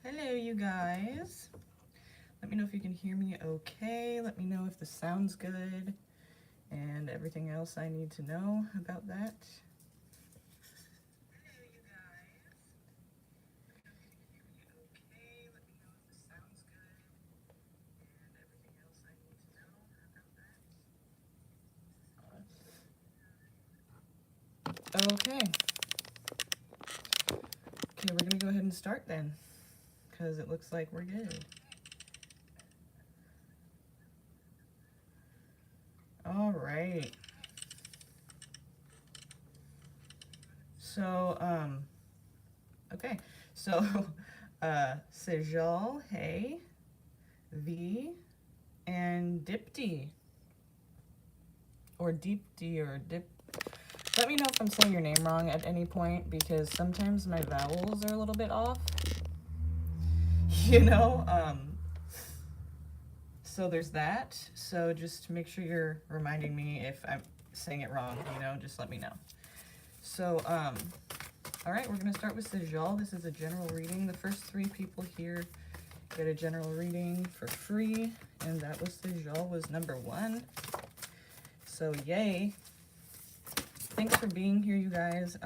Hello, you guys. Let me know if you can hear me okay. Let me know if the sound's good and everything else I need to know about that. Okay. Okay, we're gonna go ahead and start then, because it looks like we're good. All right. So, okay. So, Sejal, hey, V, and Dipti, or Deepti, or Dip. Let me know if I'm saying your name wrong at any point, because sometimes my vowels are a little bit off. You know, so there's that. So just make sure you're reminding me if I'm saying it wrong, just let me know. So, all right, we're gonna start with Sejal. This is a general reading. The first 3 people here get a general reading for free, and that was Sejal, was number 1. So yay. Thanks for being here, you guys.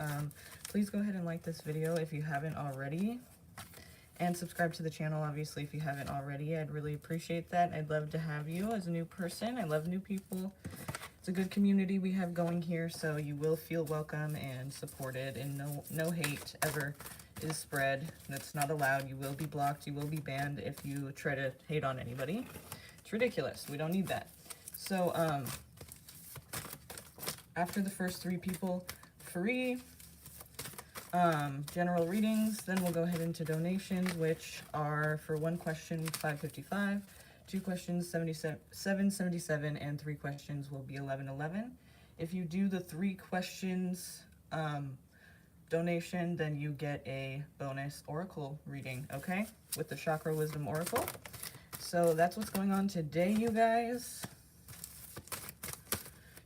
Please go ahead and like this video if you haven't already. And subscribe to the channel, obviously, if you haven't already. I'd really appreciate that. I'd love to have you as a new person. I love new people. It's a good community we have going here, so you will feel welcome and supported, and no hate ever is spread. That's not allowed. You will be blocked. You will be banned if you try to hate on anybody. It's ridiculous. We don't need that. So, after the first 3 people, free general readings, then we'll go ahead into donations, which are for 1 question $5.55, 2 questions $7.77, and 3 questions will be $11.11. If you do the 3 questions donation, then you get a bonus oracle reading, okay, with the Chakra Wisdom Oracle. So that's what's going on today, you guys.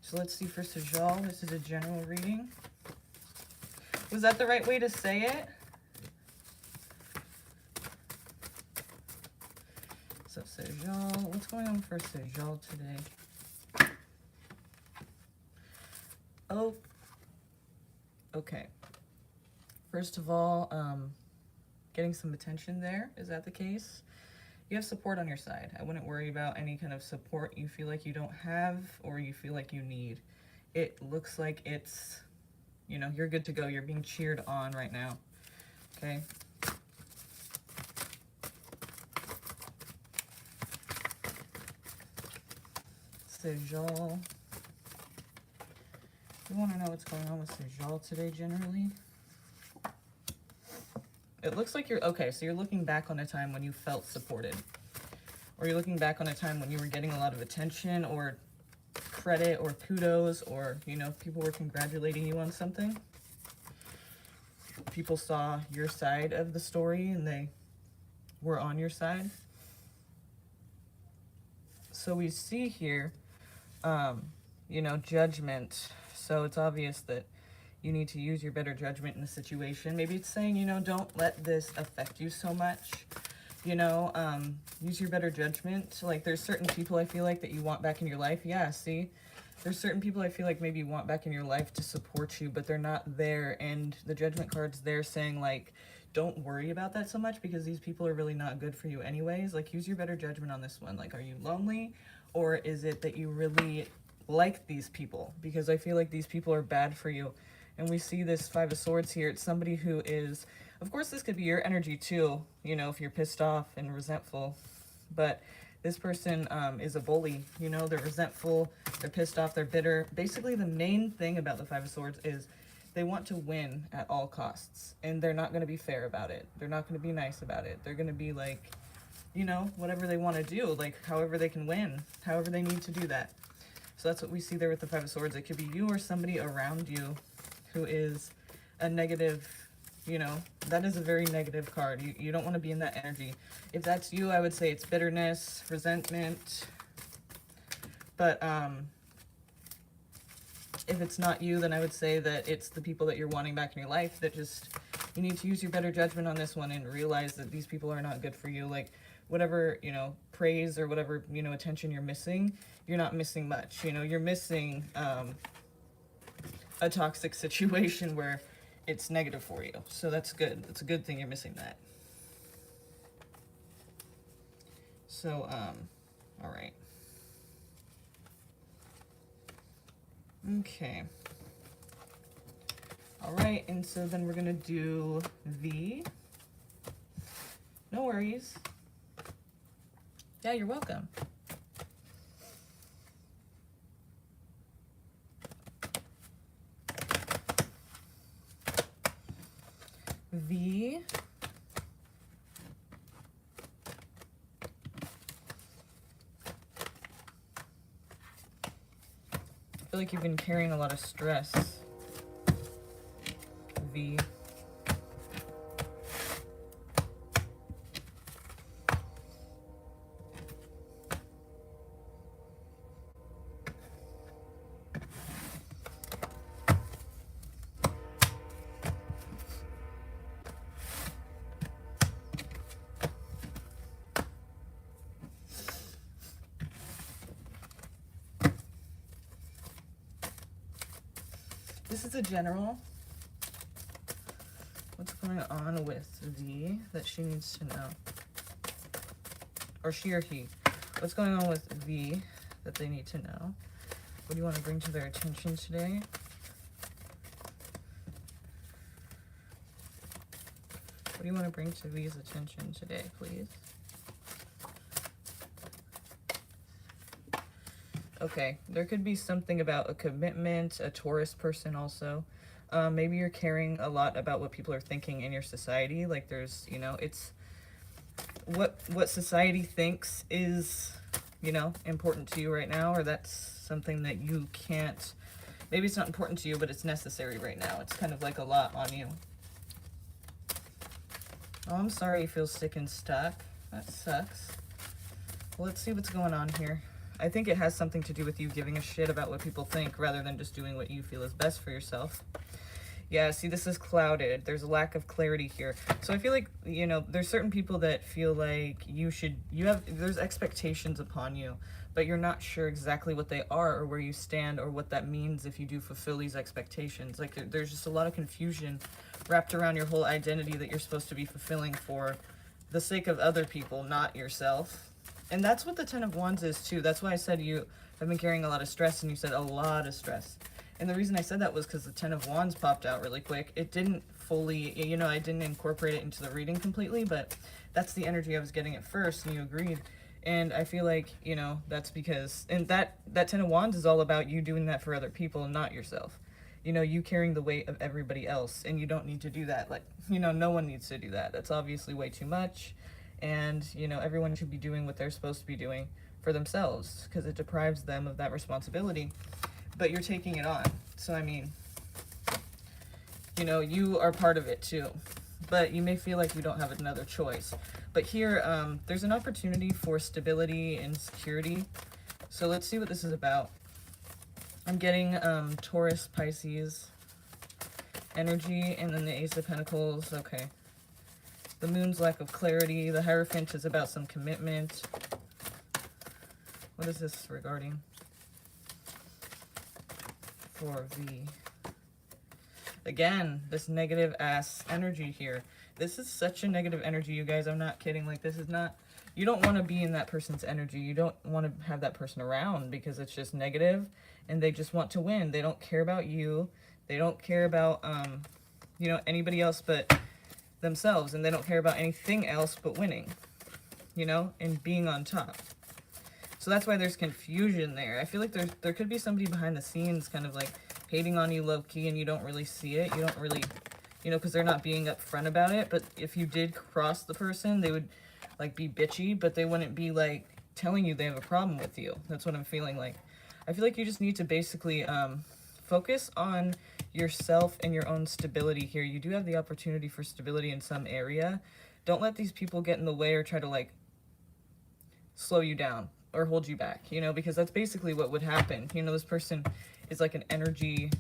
So let's see for Sejal. This is a general reading. Was that the right way to say it? So Sejal, what's going on for Sejal today? Oh, okay. First of all, getting some attention there. Is that the case? You have support on your side. I wouldn't worry about any kind of support you feel like you don't have or you feel like you need. It looks like it's, you're good to go. You're being cheered on right now. Okay. Sejal. You want to know what's going on with Sejal today generally? It looks like okay, so you're looking back on a time when you felt supported. Or you're looking back on a time when you were getting a lot of attention or credit or kudos, or, people were congratulating you on something. People saw your side of the story and they were on your side. So we see here, judgment. So it's obvious that you need to use your better judgment in the situation. Maybe it's saying, don't let this affect you so much. Use your better judgment. Like, there's certain people I feel like that you want back in your life. Yeah, see? There's certain people I feel like maybe you want back in your life to support you, but they're not there. And the judgment card's there saying, like, don't worry about that so much because these people are really not good for you anyways. Like, use your better judgment on this one. Like, are you lonely? Or is it that you really like these people? Because I feel like these people are bad for you. And we see this 5 of Swords here. It's somebody who is, of course, this could be your energy too, if you're pissed off and resentful. But this person is a bully, they're resentful, they're pissed off, they're bitter. Basically, the main thing about the 5 of Swords is they want to win at all costs. And they're not going to be fair about it. They're not going to be nice about it. They're going to be like, whatever they want to do, like however they can win, however they need to do that. So that's what we see there with the 5 of Swords. It could be you or somebody around you who is a negative, that is a very negative card. You don't want to be in that energy. If that's you, I would say it's bitterness, resentment. But if it's not you, then I would say that it's the people that you're wanting back in your life that just You need to use your better judgment on this one and realize that these people are not good for you. Like, whatever, you know, praise or whatever, you know, attention you're missing, you're not missing much. You know, you're missing a toxic situation where it's negative for you. So that's good. That's a good thing you're missing that. So, all right. Okay. All right, and so then we're gonna do V. No worries. Yeah, you're welcome. V. I feel like you've been carrying a lot of stress. V. This is a general. What's going on with V that she needs to know? Or she or he. What's going on with V that they need to know? What do you want to bring to their attention today? What do you want to bring to V's attention today, please? Okay, there could be something about a commitment, a Taurus person also. Maybe you're caring a lot about what people are thinking in your society. Like there's, you know, it's what society thinks is, you know, important to you right now, or that's something that you can't, maybe it's not important to you, but it's necessary right now. It's kind of like a lot on you. Oh, I'm sorry you feel sick and stuck. That sucks. Well, let's see what's going on here. I think it has something to do with you giving a shit about what people think rather than just doing what you feel is best for yourself. Yeah, see, this is clouded. There's a lack of clarity here. So I feel like, you know, there's certain people that feel like there's expectations upon you, but you're not sure exactly what they are or where you stand or what that means if you do fulfill these expectations. Like there's just a lot of confusion wrapped around your whole identity that you're supposed to be fulfilling for the sake of other people, not yourself. And that's what the Ten of Wands is too. That's why I said you have been carrying a lot of stress, and you said a lot of stress. And the reason I said that was because the Ten of Wands popped out really quick. It didn't fully, you know, I didn't incorporate it into the reading completely, but that's the energy I was getting at first, and you agreed. And I feel like, you know, that's because, and that Ten of Wands is all about you doing that for other people, not yourself. You know, you carrying the weight of everybody else, and you don't need to do that. Like, you know, no one needs to do that. That's obviously way too much. And, you know, everyone should be doing what they're supposed to be doing for themselves because it deprives them of that responsibility. But you're taking it on. So, I mean, you know, you are part of it too. But you may feel like you don't have another choice. But here, there's an opportunity for stability and security. So let's see what this is about. I'm getting Taurus, Pisces energy, and then the Ace of Pentacles. Okay. The Moon's lack of clarity. The Hierophant is about some commitment. What is this regarding? For V. Again, this negative ass energy here. This is such a negative energy, you guys. I'm not kidding. Like, this is not... You don't want to be in that person's energy. You don't want to have that person around because it's just negative and they just want to win. They don't care about you. They don't care about, you know, anybody else but themselves, and they don't care about anything else but winning, you know, and being on top. So that's why there's confusion there. I feel like there could be somebody behind the scenes kind of like hating on you low-key, and you don't really see it. You don't really, you know, because they're not being upfront about it. But if you did cross the person, they would like be bitchy, but they wouldn't be like telling you they have a problem with you. That's what I'm feeling like. I feel like you just need to basically focus on yourself and your own stability here. You do have the opportunity for stability in some area. Don't let these people get in the way or try to like slow you down or hold you back, you know, because that's basically what would happen. You know, this person is like an energy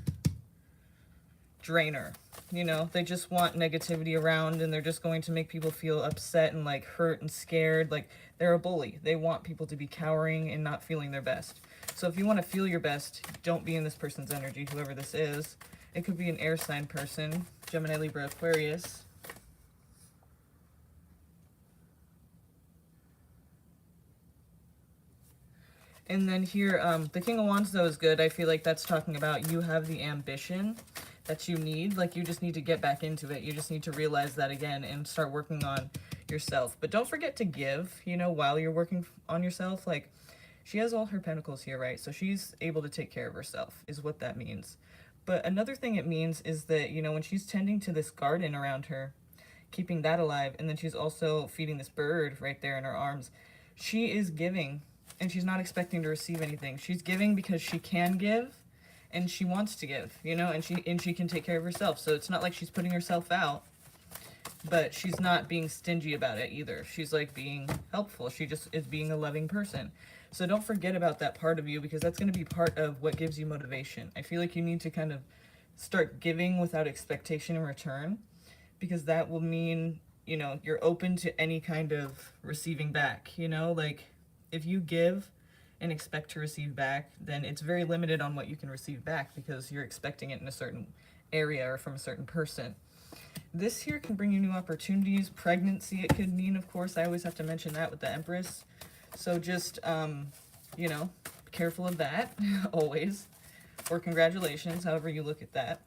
drainer. You know, they just want negativity around, and they're just going to make people feel upset and like hurt and scared. Like they're a bully. They want people to be cowering and not feeling their best. So if you want to feel your best, don't be in this person's energy, whoever this is. It could be an air sign person, Gemini, Libra, Aquarius. And then here, the King of Wands, though, is good. I feel like that's talking about you have the ambition that you need. Like, you just need to get back into it. You just need to realize that again and start working on yourself. But don't forget to give, you know, while you're working on yourself. Like, she has all her pentacles here, right? So she's able to take care of herself, is what that means. But another thing it means is that, you know, when she's tending to this garden around her, keeping that alive, and then she's also feeding this bird right there in her arms, she is giving, and she's not expecting to receive anything. She's giving because she can give, and she wants to give, you know, and she can take care of herself. So it's not like she's putting herself out, but she's not being stingy about it either. She's like being helpful. She just is being a loving person. So don't forget about that part of you, because that's going to be part of what gives you motivation. I feel like you need to kind of start giving without expectation in return, because that will mean, you know, you're open to any kind of receiving back, you know, like if you give and expect to receive back, then it's very limited on what you can receive back because you're expecting it in a certain area or from a certain person. This here can bring you new opportunities. Pregnancy, it could mean, of course. I always have to mention that with the Empress. So just, you know, be careful of that, always. Or congratulations, however you look at that.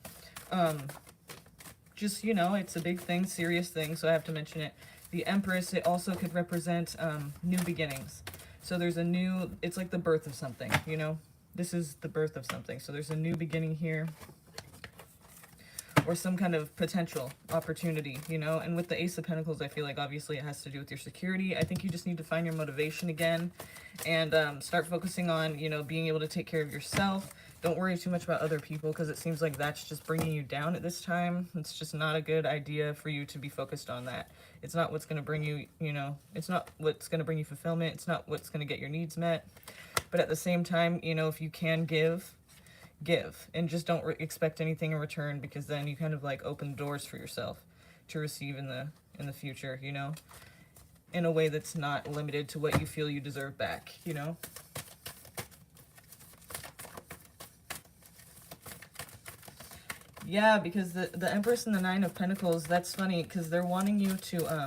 Just, you know, it's a big thing, serious thing, so I have to mention it. The Empress, it also could represent new beginnings. So there's a new, it's like the birth of something, you know? This is the birth of something. So there's a new beginning here. Or some kind of potential opportunity, you know? And with the Ace of Pentacles, I feel like obviously it has to do with your security. I think you just need to find your motivation again and start focusing on, you know, being able to take care of yourself. Don't worry too much about other people, because it seems like that's just bringing you down at this time. It's just not a good idea for you to be focused on that. It's not what's going to bring you, you know, it's not what's going to bring you fulfillment. It's not what's going to get your needs met. But at the same time, you know, if you can give, and just don't expect anything in return, because then you kind of like open doors for yourself to receive in the future, you know, in a way that's not limited to what you feel you deserve back, you know. Yeah, because the Empress and the Nine of Pentacles, that's funny, because they're wanting you to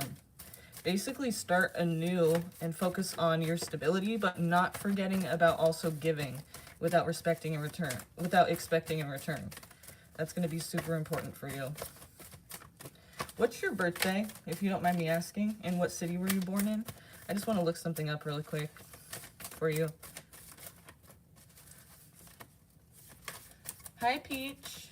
basically start anew and focus on your stability, but not forgetting about also giving without expecting in return. That's going to be super important for you. What's your birthday, if you don't mind me asking? And what city were you born in? I just want to look something up really quick for you. Hi, Peach.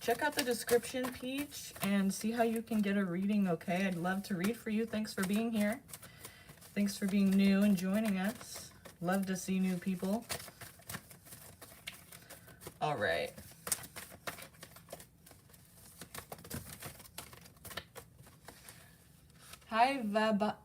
Check out the description, Peach, and see how you can get a reading, okay? I'd love to read for you. Thanks for being here. Thanks for being new and joining us. Love to see new people. All right. Hi, Vapavi.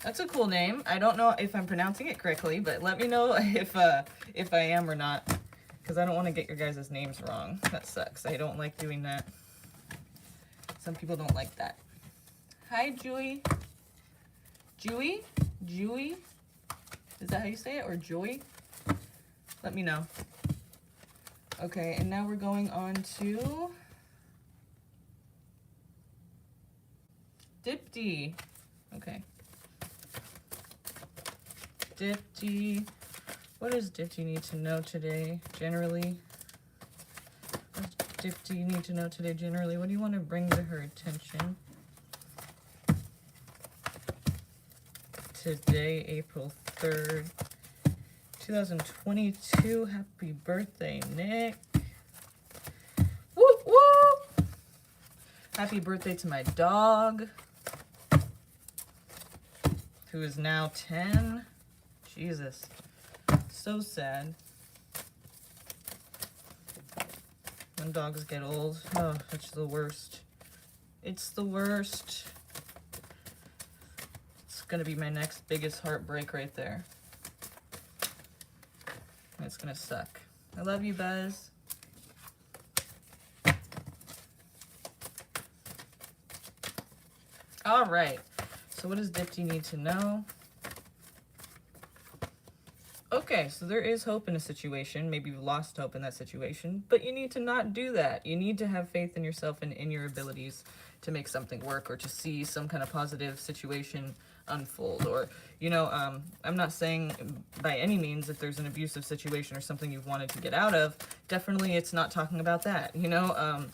That's a cool name. I don't know if I'm pronouncing it correctly, but let me know if I am or not, because I don't want to get your guys' names wrong. That sucks. I don't like doing that. Some people don't like that. Hi, Joey. Joey? Is that how you say it? Or Joy? Let me know. Okay, and now we're going on to Dipti. Okay. Dipti. What does Dipti need to know today, generally? What does Dipti need to know today, generally? What do you want to bring to her attention? Today, April 3rd, 2022. Happy birthday, Nick. Woo, woo! Happy birthday to my dog, who is now 10. Jesus. So sad. When dogs get old. Oh, it's the worst. It's the worst. going to be my next biggest heartbreak right there. It's going to suck. I love you, Buzz. All right. So what does Dipti need to know? Okay, so there is hope in a situation. Maybe you've lost hope in that situation, but you need to not do that. You need to have faith in yourself and in your abilities to make something work, or to see some kind of positive situation unfold. Or, you know, I'm not saying by any means if there's an abusive situation or something you've wanted to get out of, definitely it's not talking about that, you know.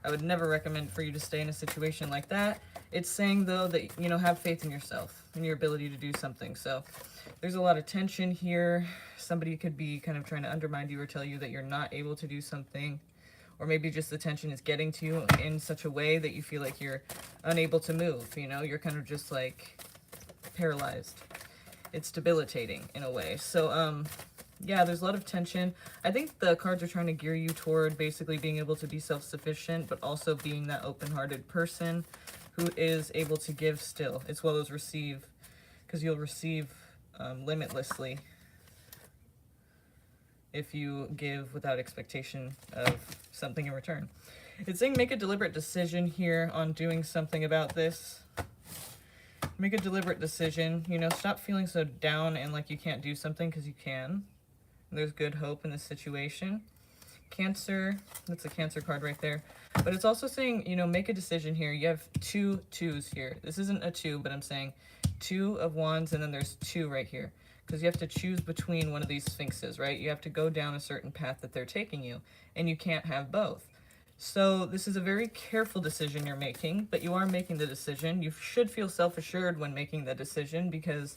I would never recommend for you to stay in a situation like that. It's saying, though, that, you know, have faith in yourself and your ability to do something. So there's a lot of tension here. Somebody could be kind of trying to undermine you or tell you that you're not able to do something. Or maybe just the tension is getting to you in such a way that you feel like you're unable to move. You know, you're kind of just like paralyzed. It's debilitating in a way. So, yeah, there's a lot of tension. I think the cards are trying to gear you toward basically being able to be self-sufficient, but also being that open-hearted person who is able to give still, as well as receive, because you'll receive limitlessly if you give without expectation of something in return. It's saying make a deliberate decision here on doing something about this. Make a deliberate decision. You know, stop feeling so down and like you can't do something, because you can. There's good hope in this situation. Cancer, that's a Cancer card right there. But it's also saying, you know, make a decision here. You have 2 twos here. This isn't a 2, but I'm saying 2 of Wands, and then there's 2 right here. Because you have to choose between one of these sphinxes, right? You have to go down a certain path that they're taking you, and you can't have both. So this is a very careful decision you're making, but you are making the decision. You should feel self-assured when making the decision, because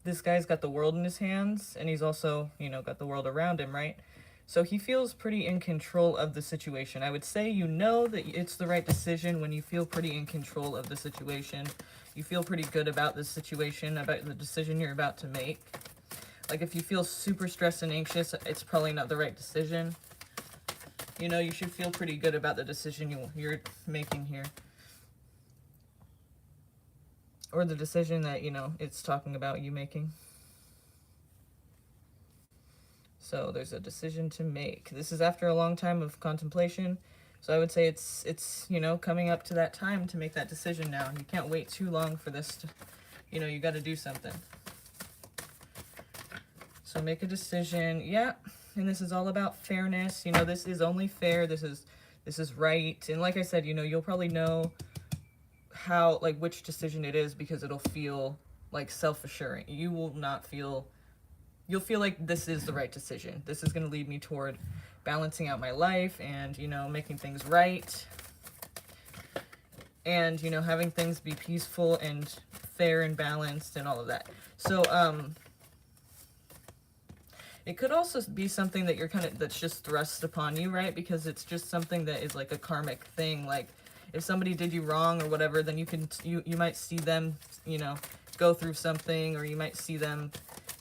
this guy's got the world in his hands, and he's also, you know, got the world around him, right? So he feels pretty in control of the situation. I would say you know that it's the right decision when you feel pretty in control of the situation. You feel pretty good about this situation, about the decision you're about to make. Like if you feel super stressed and anxious, it's probably not the right decision. You know, you should feel pretty good about the decision you're making here. Or the decision that, you know, it's talking about you making. So there's a decision to make. This is after a long time of contemplation. So I would say it's you know, coming up to that time to make that decision now. You can't wait too long for this to, you know, you got to do something. So make a decision. Yeah. And this is all about fairness. You know, this is only fair. This is right. And like I said, you know, you'll probably know how, like, which decision it is, because it'll feel like self-assuring. You will not feel, you'll feel like this is the right decision. This is going to lead me toward balancing out my life and, you know, making things right. And, you know, having things be peaceful and fair and balanced and all of that. So, it could also be something that you're that's just thrust upon you, right? Because it's just something that is like a karmic thing. Like if somebody did you wrong or whatever, then you might see them, you know, go through something, or you might see them,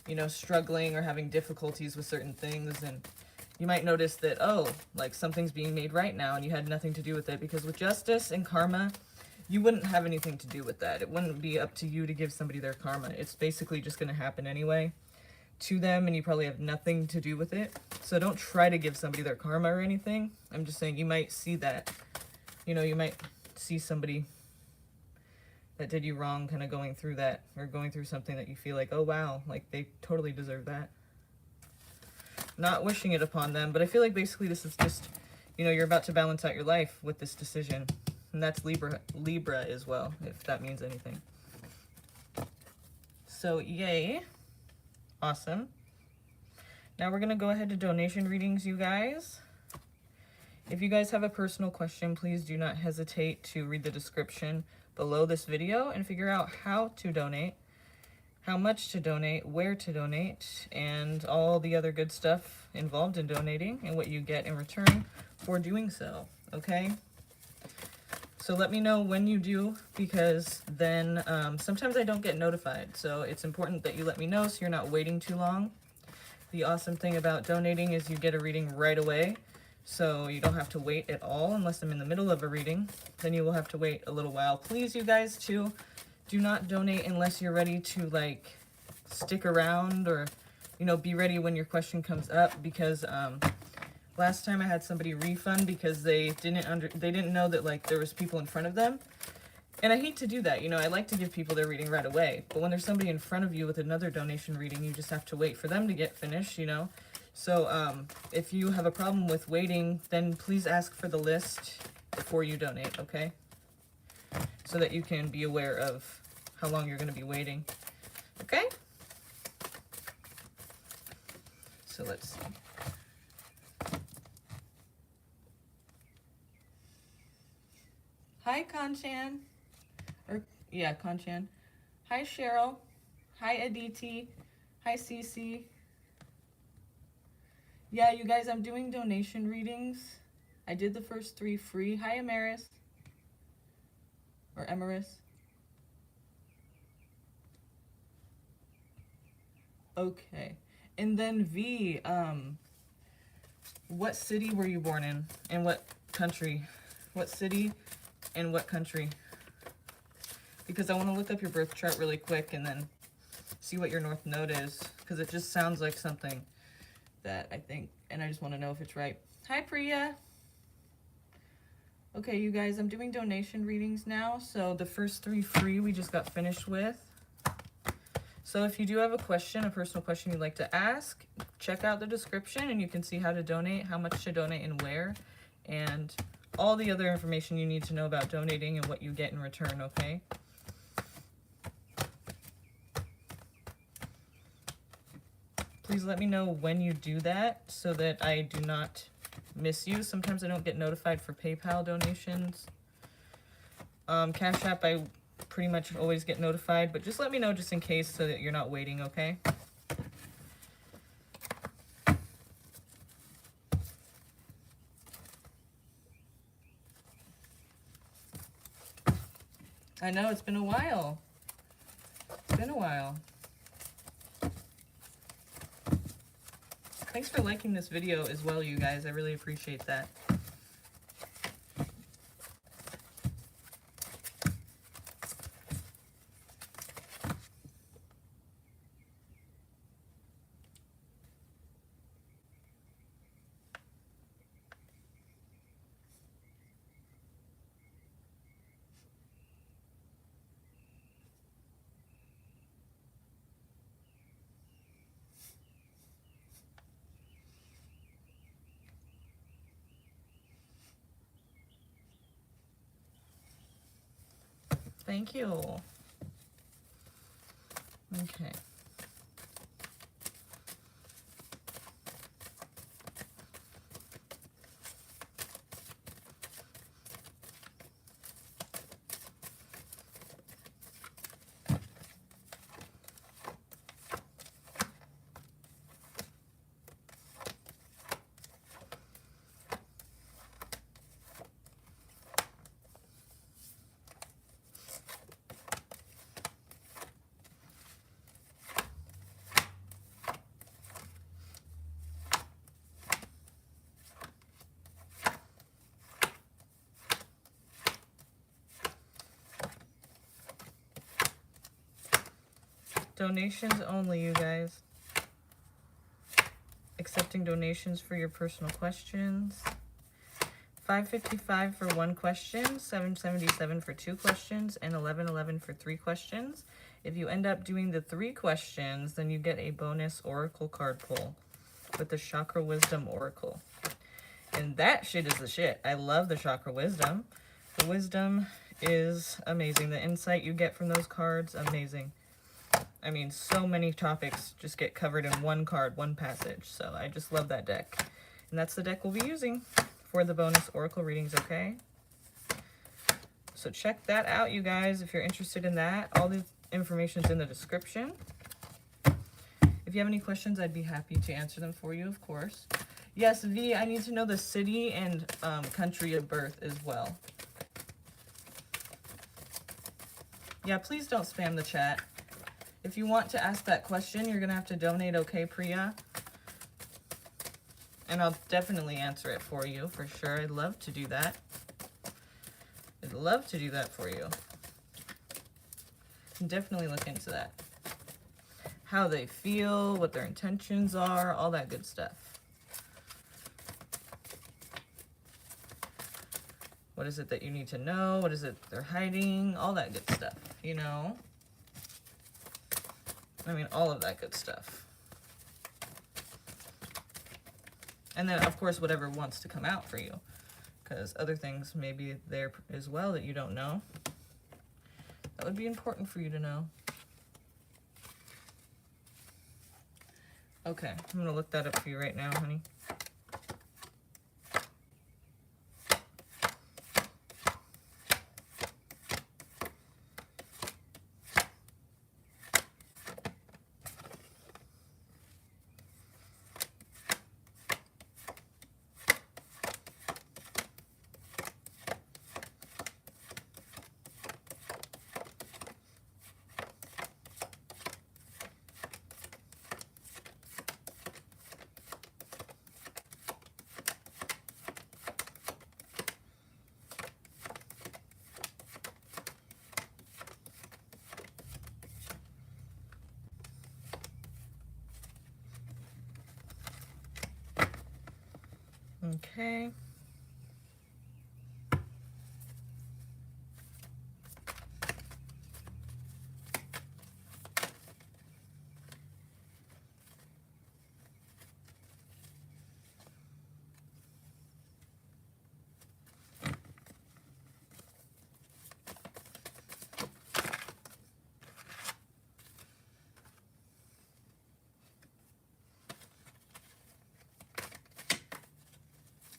you know, struggling or having difficulties with certain things, and you might notice that, oh, like something's being made right now and you had nothing to do with it, because with justice and karma, you wouldn't have anything to do with that. It wouldn't be up to you to give somebody their karma. It's basically just going to happen anyway to them, and you probably have nothing to do with it. So don't try to give somebody their karma or anything. I'm just saying you might see that, you know, you might see somebody that did you wrong kind of going through that, or going through something that you feel like, oh wow, like they totally deserve that. Not wishing it upon them, but I feel like basically this is just, you know, you're about to balance out your life with this decision. And that's Libra as well, if that means anything. So yay. Awesome. Now we're going to go ahead to donation readings, you guys. If you guys have a personal question, please do not hesitate to read the description below this video and figure out how to donate, how much to donate, where to donate, and all the other good stuff involved in donating and what you get in return for doing so, okay? So let me know when you do, because then sometimes I don't get notified. So it's important that you let me know so you're not waiting too long. The awesome thing about donating is you get a reading right away. So you don't have to wait at all unless I'm in the middle of a reading. Then you will have to wait a little while. Please, you guys, too, do not donate unless you're ready to like stick around or, you know, be ready when your question comes up, because last time I had somebody refund because they didn't know that like there was people in front of them. And I hate to do that, you know, I like to give people their reading right away. But when there's somebody in front of you with another donation reading, you just have to wait for them to get finished, you know. So if you have a problem with waiting, then please ask for the list before you donate, okay? So that you can be aware of how long you're going to be waiting, okay? So let's see. Hi, Kanchan. Or, yeah, Kanchan. Hi, Cheryl. Hi, Aditi. Hi, Cece. Yeah, you guys, I'm doing donation readings. I did the first 3 free. Hi, Amaris. Or Emeris. Okay. And then V, what city were you born in? And what country? What city and what country? Because I want to look up your birth chart really quick and then see what your North Node is. Because it just sounds like something that I think, and I just want to know if it's right. Hi, Priya. Okay, you guys, I'm doing donation readings now. So the first 3 free we just got finished with. So if you do have a question, a personal question you'd like to ask, check out the description and you can see how to donate, how much to donate and where, and all the other information you need to know about donating and what you get in return, okay? Please let me know when you do that so that I do not miss you. Sometimes I don't get notified for PayPal donations. CashApp, I pretty much always get notified, but just let me know just in case so that you're not waiting, okay? I know, it's been a while. It's been a while. Thanks for liking this video as well, you guys. I really appreciate that. Thank you. Okay. Donations only, you guys. Accepting donations for your personal questions. $5.55 for 1 question, $7.77 for 2 questions, and $11.11 for 3 questions. If you end up doing the 3 questions, then you get a bonus oracle card pull with the Chakra Wisdom Oracle. And that shit is the shit. I love the Chakra Wisdom. The wisdom is amazing. The insight you get from those cards, amazing. I mean, so many topics just get covered in 1 card, 1 passage. So I just love that deck. And that's the deck we'll be using for the bonus oracle readings, okay? So check that out, you guys, if you're interested in that. All the information's in the description. If you have any questions, I'd be happy to answer them for you, of course. Yes, V, I need to know the city and country of birth as well. Yeah, please don't spam the chat. If you want to ask that question, you're going to have to donate, okay, Priya? And I'll definitely answer it for you, for sure. I'd love to do that. I'd love to do that for you. Definitely look into that. How they feel, what their intentions are, all that good stuff. What is it that you need to know? What is it they're hiding? All that good stuff, you know? I mean, all of that good stuff. And then, of course, whatever wants to come out for you. Because other things may be there as well that you don't know. That would be important for you to know. Okay, I'm going to look that up for you right now, honey. Okay.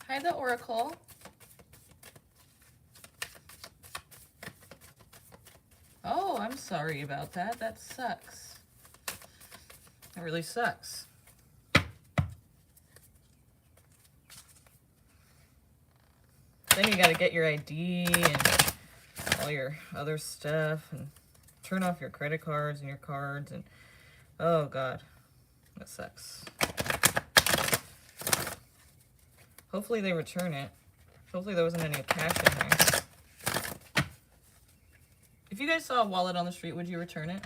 Hi, the Oracle. Oh, I'm sorry about that. That sucks. That really sucks. Then you gotta get your ID and all your other stuff and turn off your credit cards and your cards and oh God, that sucks. Hopefully they return it. Hopefully there wasn't any cash in there. If you guys saw a wallet on the street, would you return it?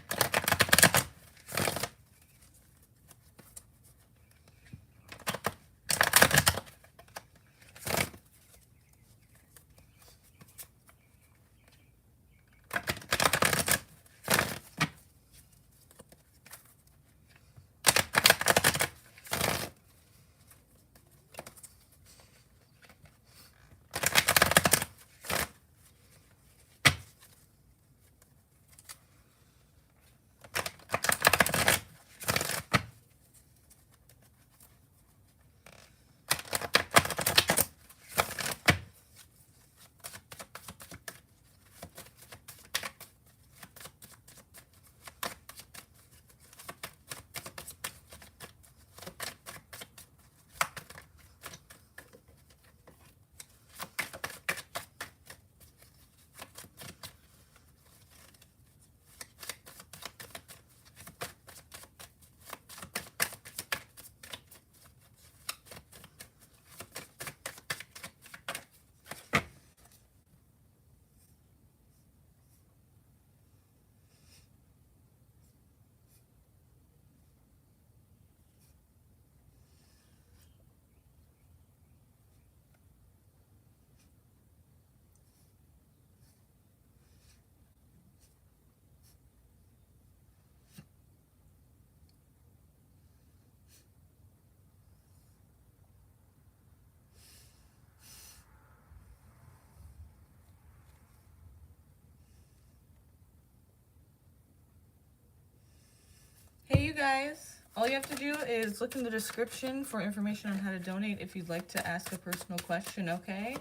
Hey, you guys. All you have to do is look in the description for information on how to donate if you'd like to ask a personal question, okay?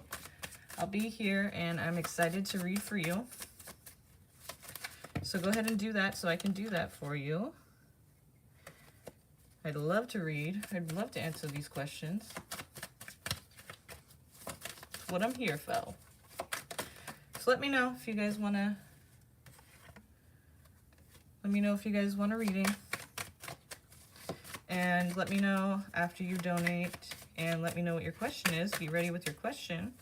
I'll be here, and I'm excited to read for you. So go ahead and do that so I can do that for you. I'd love to read. I'd love to answer these questions. That's what I'm here for. So let me know if you guys want to... Let me know if you guys want a reading. And let me know after you donate, and let me know what your question is. Be ready with your question.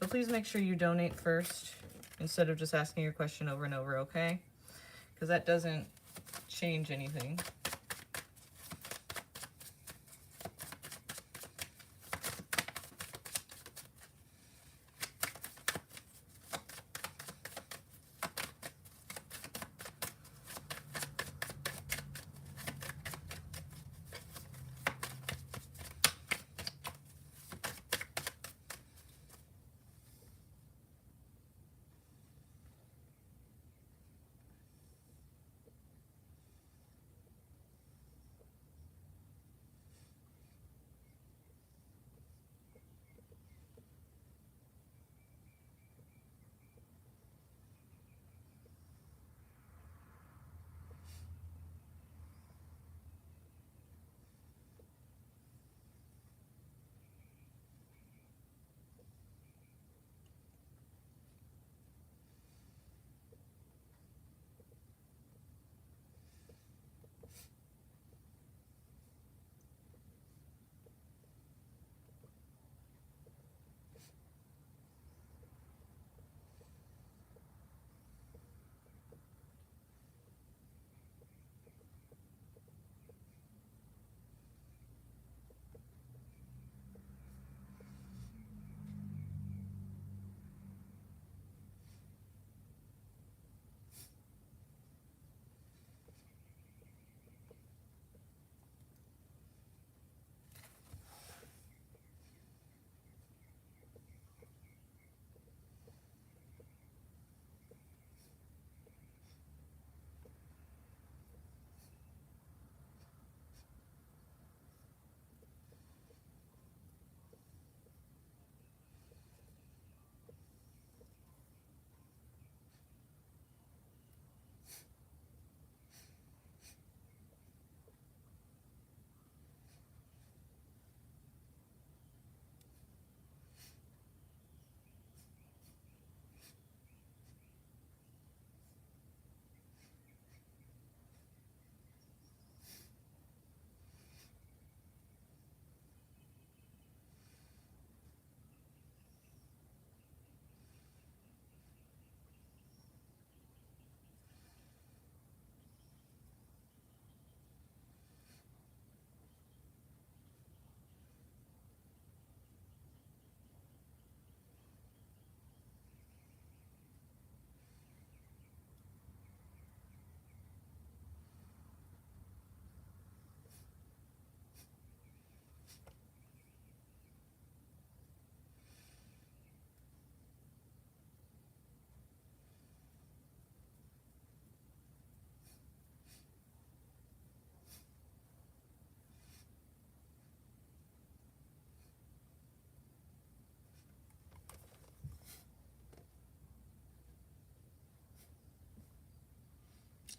But please make sure you donate first instead of just asking your question over and over, okay? because that doesn't change anything.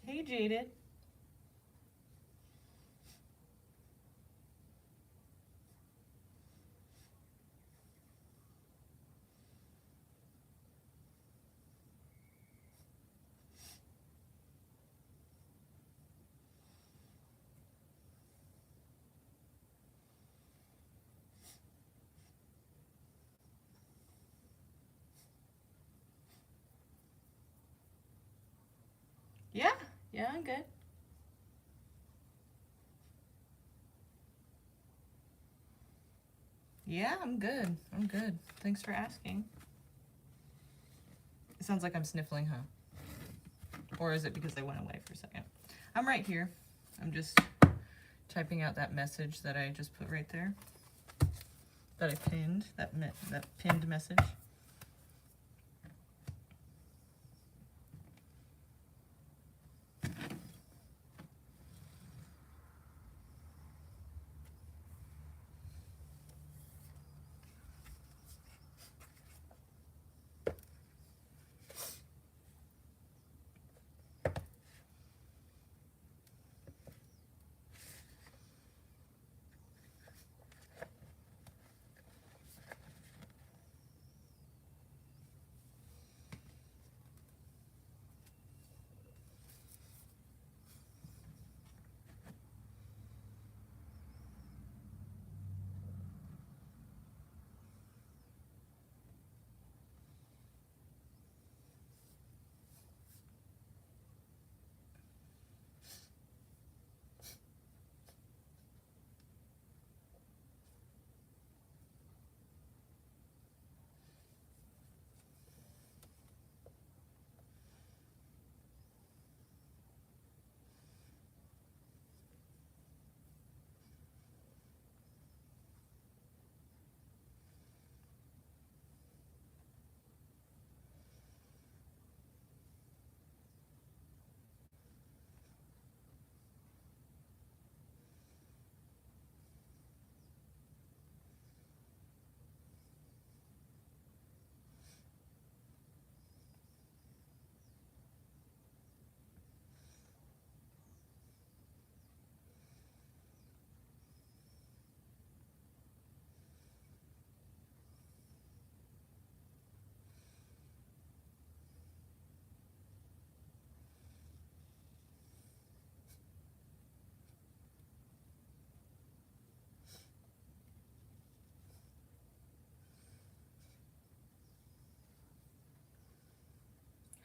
Hey, Jaded. Yeah, yeah, I'm good. Yeah, I'm good. I'm good. Thanks for asking. It sounds like I'm sniffling, huh? Or is it because I went away for a second? I'm right here. I'm just typing out that message that I just put right there. That I pinned. That pinned message.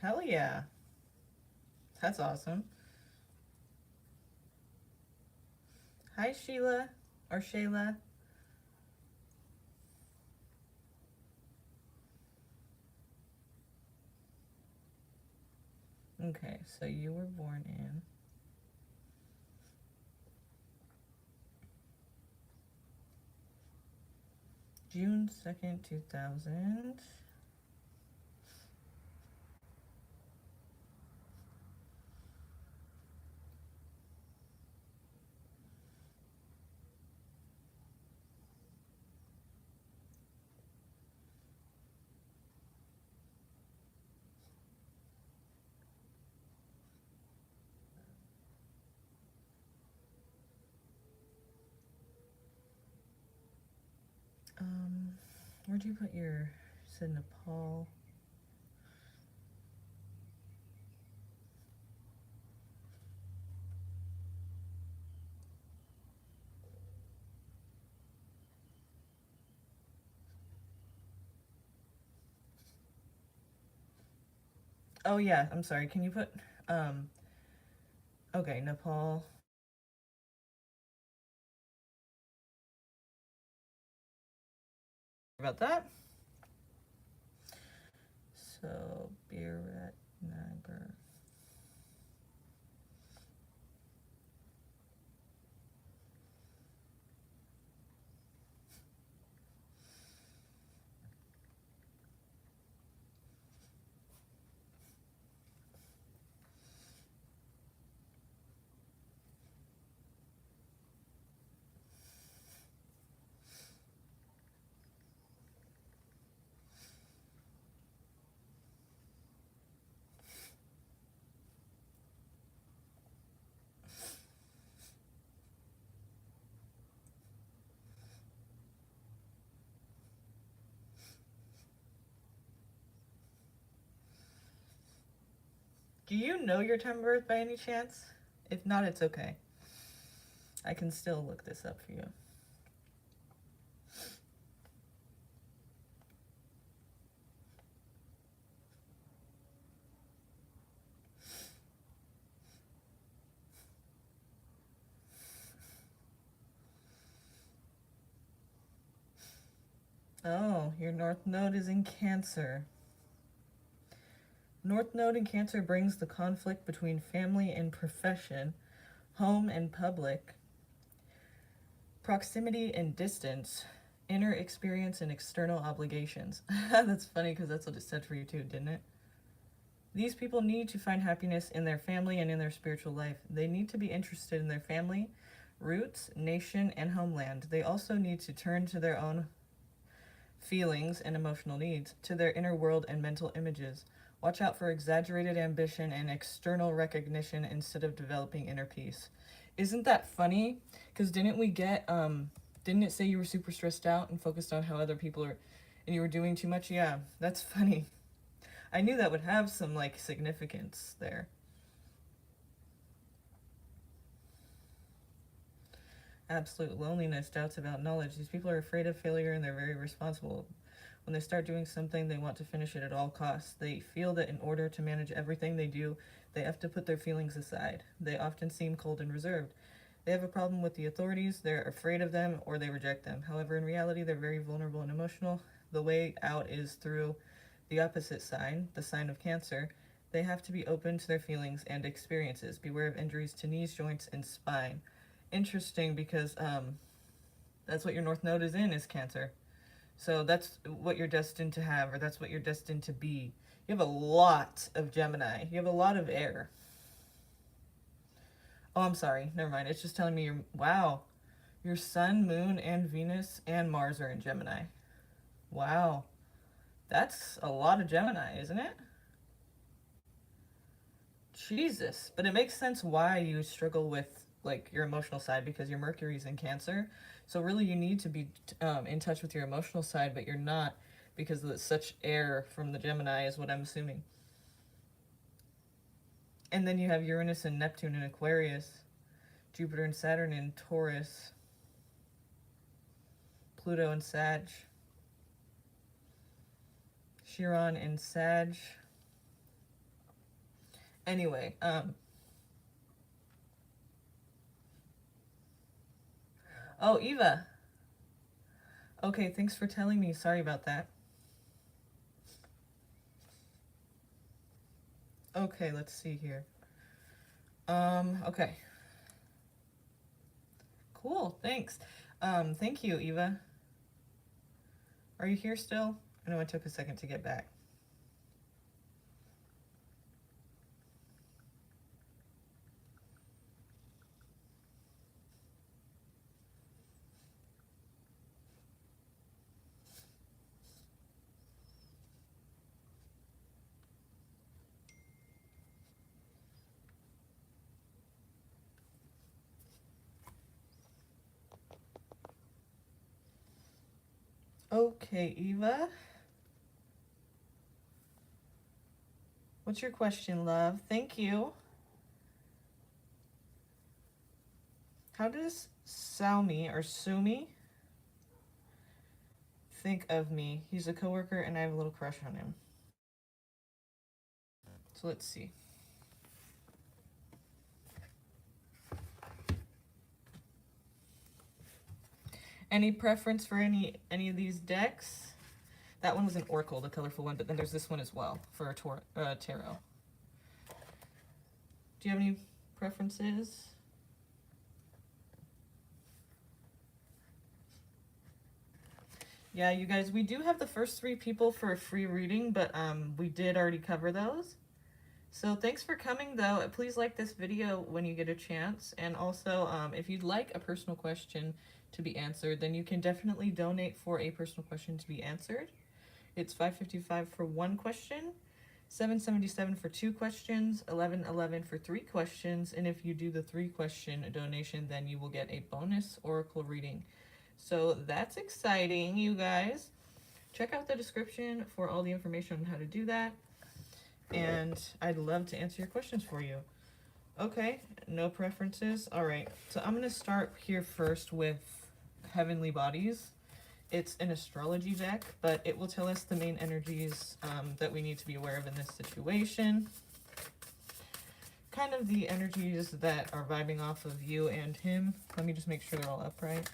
Hell yeah. That's awesome. Hi, Sheila. Or Shayla. Okay, so you were born in June 2nd, 2000. Where'd you put your, said Nepal? Oh yeah, I'm sorry. Can you put, um, okay, Nepal. About that. So, Biratnagar. Do you know your time of birth by any chance? If not, it's okay. I can still look this up for you. Oh, your North Node is in Cancer. North Node in Cancer brings the conflict between family and profession, home and public, proximity and distance, inner experience and external obligations. That's funny because that's what it said for you too, didn't it? These people need to find happiness in their family and in their spiritual life. They need to be interested in their family, roots, nation, and homeland. They also need to turn to their own feelings and emotional needs, to their inner world and mental images. Watch out for exaggerated ambition and external recognition instead of developing inner peace. Isn't that funny? Because didn't it say you were super stressed out and focused on how other people are, and you were doing too much? Yeah, that's funny. I knew that would have some like significance there. Absolute loneliness, doubts about knowledge. These people are afraid of failure and they're very responsible. When they start doing something, they want to finish it at all costs. They feel that in order to manage everything they do, they have to put their feelings aside. They often seem cold and reserved. They have a problem with the authorities, they're afraid of them, or they reject them. However, in reality, they're very vulnerable and emotional. The way out is through the opposite sign, the sign of Cancer. They have to be open to their feelings and experiences. Beware of injuries to knees, joints, and spine. Interesting because that's what your North Node is in, is Cancer. So that's what you're destined to have, or that's what you're destined to be. You have a lot of Gemini. You have a lot of air. Oh, I'm sorry. Never mind. It's just telling me wow. Your Sun, Moon, and Venus and Mars are in Gemini. Wow. That's a lot of Gemini, isn't it? Jesus. But it makes sense why you struggle with like your emotional side because your Mercury's in Cancer. So really you need to be in touch with your emotional side, but you're not because of such air from the Gemini is what I'm assuming. And then you have Uranus and Neptune in Aquarius, Jupiter and Saturn in Taurus, Pluto and Sag, Chiron in Sag, Anyway, oh, Eva. Okay, thanks for telling me. Sorry about that. Okay, let's see here. Okay. Cool, thanks. Thank you, Eva. Are you here still? I know it took a second to get back. Okay, Eva. What's your question, love? Thank you. How does Salmi or Sumi think of me? He's a coworker and I have a little crush on him. So let's see. Any preference for any of these decks? That one was an Oracle, the colorful one, but then there's this one as well for a tarot. Do you have any preferences? Yeah, you guys, we do have the first 3 people for a free reading, but we did already cover those. So thanks for coming, though. Please like this video when you get a chance. And also, if you'd like a personal question to be answered, then you can definitely donate for a personal question to be answered. It's $5.55 for 1 question, $7.77 for 2 questions, $11.11 for 3 questions. And if you do the 3-question donation, then you will get a bonus oracle reading. So that's exciting, you guys. Check out the description for all the information on how to do that. And I'd love to answer your questions for you. Okay, no preferences. All right, so I'm going to start here first with Heavenly Bodies. It's an astrology deck, but it will tell us the main energies that we need to be aware of in this situation. Kind of the energies that are vibing off of you and him. Let me just make sure they're all upright.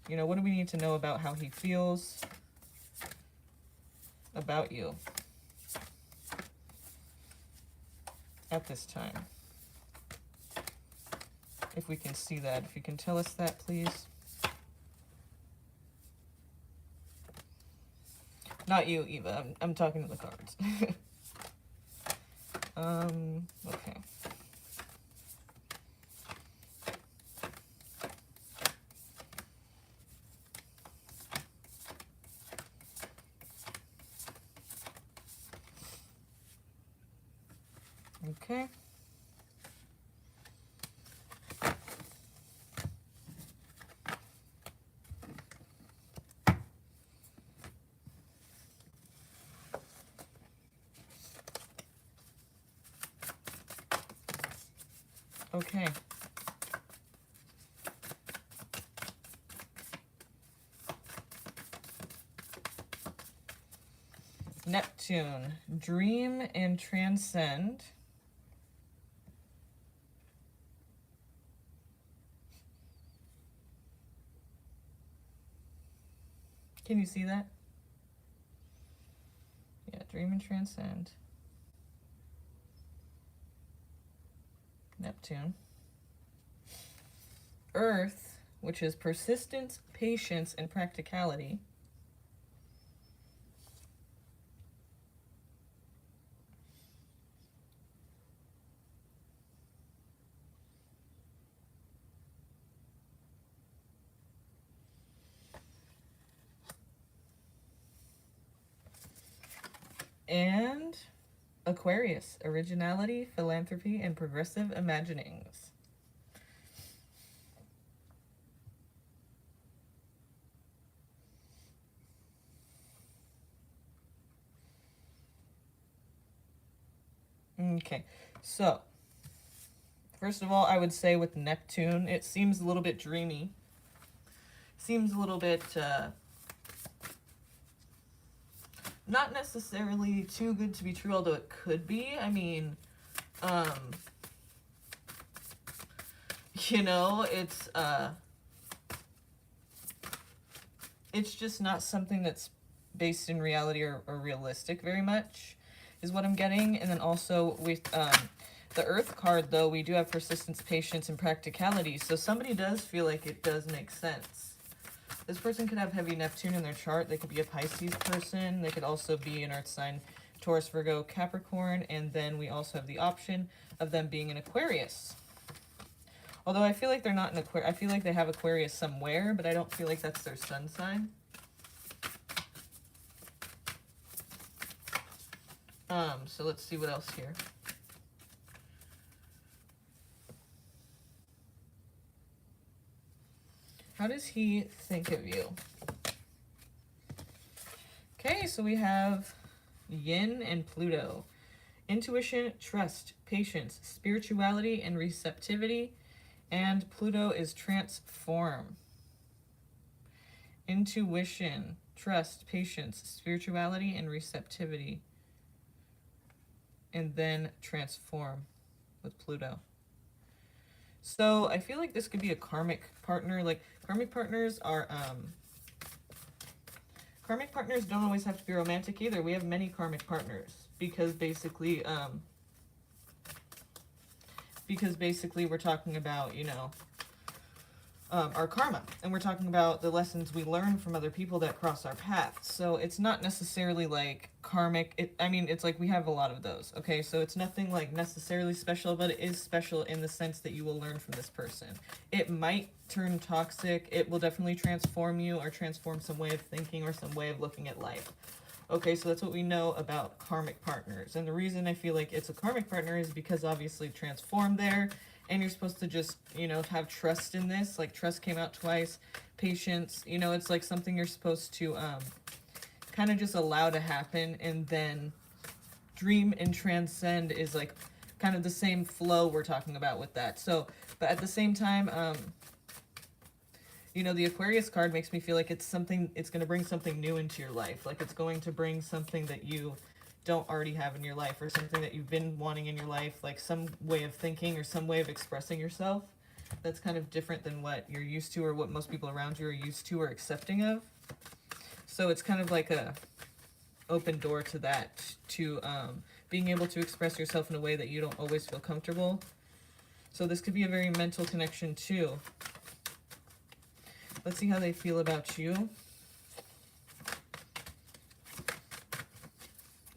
You know, what do we need to know about how he feels about you at this time? If we can see that, if you can tell us that, please. Not you, Eva. I'm talking to the cards. Okay. Okay. Okay. Neptune, dream and transcend. Can you see that? Yeah, dream and transcend. Neptune. Earth, which is persistence, patience, and practicality. And Aquarius, originality, philanthropy, and progressive imaginings. Okay, so first of all, I would say with Neptune, it seems a little bit dreamy. Seems a little bit not necessarily too good to be true, although it could be. I mean, you know, it's just not something that's based in reality or realistic very much, is what I'm getting. And then also with the Earth card, though, we do have persistence, patience, and practicality. So somebody does feel like it does make sense. This person could have heavy Neptune in their chart. They could be a Pisces person. They could also be an Earth sign, Taurus, Virgo, Capricorn. And then we also have the option of them being an Aquarius. Although I feel like they're not an Aquarius. I feel like they have Aquarius somewhere, but I don't feel like that's their sun sign. So let's see what else here. How does he think of you? Okay, so we have Yin and Pluto. Intuition, trust, patience, spirituality, and receptivity. And Pluto is transform. Intuition, trust, patience, spirituality, and receptivity. And then transform with Pluto. So I feel like this could be a karmic partner. Like, karmic partners are, karmic partners don't always have to be romantic either. We have many karmic partners because basically we're talking about, you know, our karma, and we're talking about the lessons we learn from other people that cross our path. So it's not necessarily like karmic. I mean, it's like we have a lot of those. Okay, so it's nothing like necessarily special, but it is special in the sense that you will learn from this person. It might turn toxic. It will definitely transform you or transform some way of thinking or some way of looking at life. Okay, so that's what we know about karmic partners. And the reason I feel like it's a karmic partner is because obviously transform there. And you're supposed to just, you know, have trust in this. Like, trust came out twice. Patience, you know, it's like something you're supposed to kind of just allow to happen. And then dream and transcend is like kind of the same flow we're talking about with that. So, but at the same time, you know, the Aquarius card makes me feel like it's something, it's going to bring something new into your life. Like, it's going to bring something that you don't already have in your life, or something that you've been wanting in your life, like some way of thinking or some way of expressing yourself that's kind of different than what you're used to or what most people around you are used to or accepting of. So it's kind of like a open door to that, to being able to express yourself in a way that you don't always feel comfortable. So this could be a very mental connection too. Let's see how they feel about you.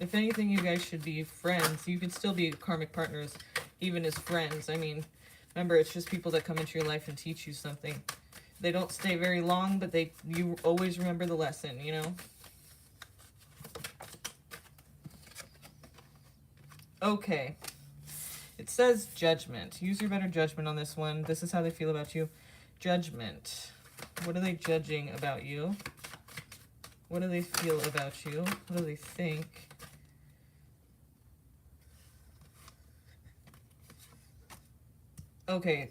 If anything, you guys should be friends. You can still be karmic partners, even as friends. I mean, remember, it's just people that come into your life and teach you something. They don't stay very long, but you always remember the lesson, you know? Okay. It says judgment. Use your better judgment on this one. This is how they feel about you. Judgment. What are they judging about you? What do they feel about you? What do they think? Okay,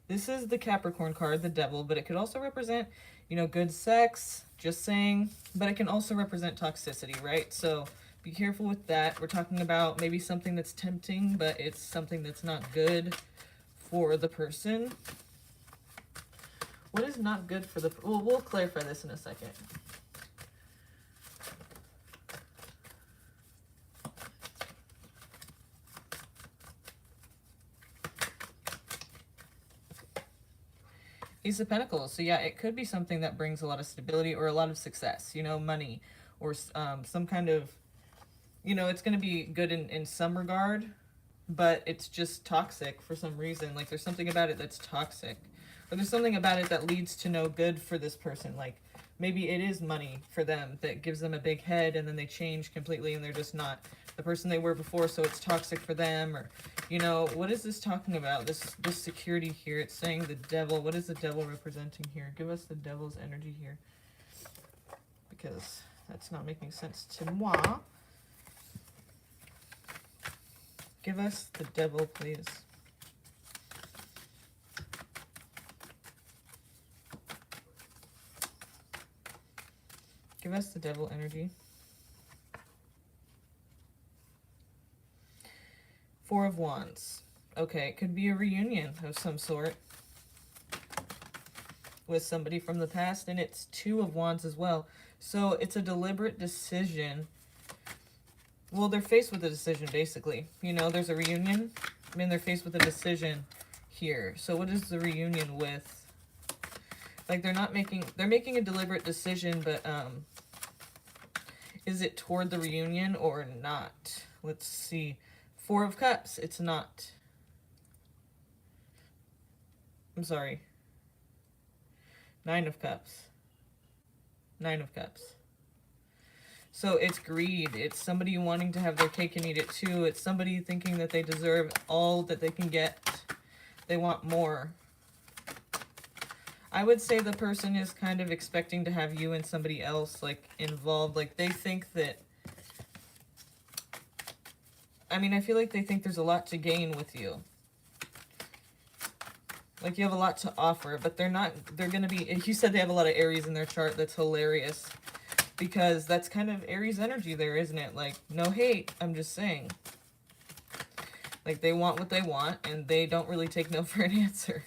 this is the Capricorn card, the Devil, but it could also represent, you know, good sex, just saying, but it can also represent toxicity, right? So be careful with that. We're talking about maybe something that's tempting, but it's something that's not good for the person. What is not good for the... Well, we'll clarify this in a second. Ace of Pentacles. So yeah, it could be something that brings a lot of stability or a lot of success, you know, money or some kind of, you know, it's going to be good in some regard, but it's just toxic for some reason. Like, there's something about it that's toxic, or there's something about it that leads to no good for this person. Like, maybe it is money for them that gives them a big head, and then they change completely and they're just not the person they were before, so it's toxic for them. Or, you know, what is this talking about? This security here. It's saying the Devil. What is the Devil representing here? Give us the Devil's energy here, because that's not making sense to moi. Give us the Devil, please. Give us the devil energy. Four of Wands. Okay, it could be a reunion of some sort with somebody from the past, and it's Two of Wands as well. So it's a deliberate decision. Well, they're faced with a decision, basically. You know, there's a reunion, and they're faced with a decision here. So what is the reunion with? Like, they're making a deliberate decision, but, is it toward the reunion or not? Let's see. Four of Cups, it's not. I'm sorry. Nine of Cups. Nine of Cups. So it's greed. It's somebody wanting to have their cake and eat it too. It's somebody thinking that they deserve all that they can get. They want more. I would say the person is kind of expecting to have you and somebody else, like, involved. Like, they think that... I mean, I feel like they think there's a lot to gain with you. Like, you have a lot to offer, but they're not... They're going to be... You said they have a lot of Aries in their chart. That's hilarious. Because that's kind of Aries energy there, isn't it? Like, no hate. I'm just saying. Like, they want what they want, and they don't really take no for an answer.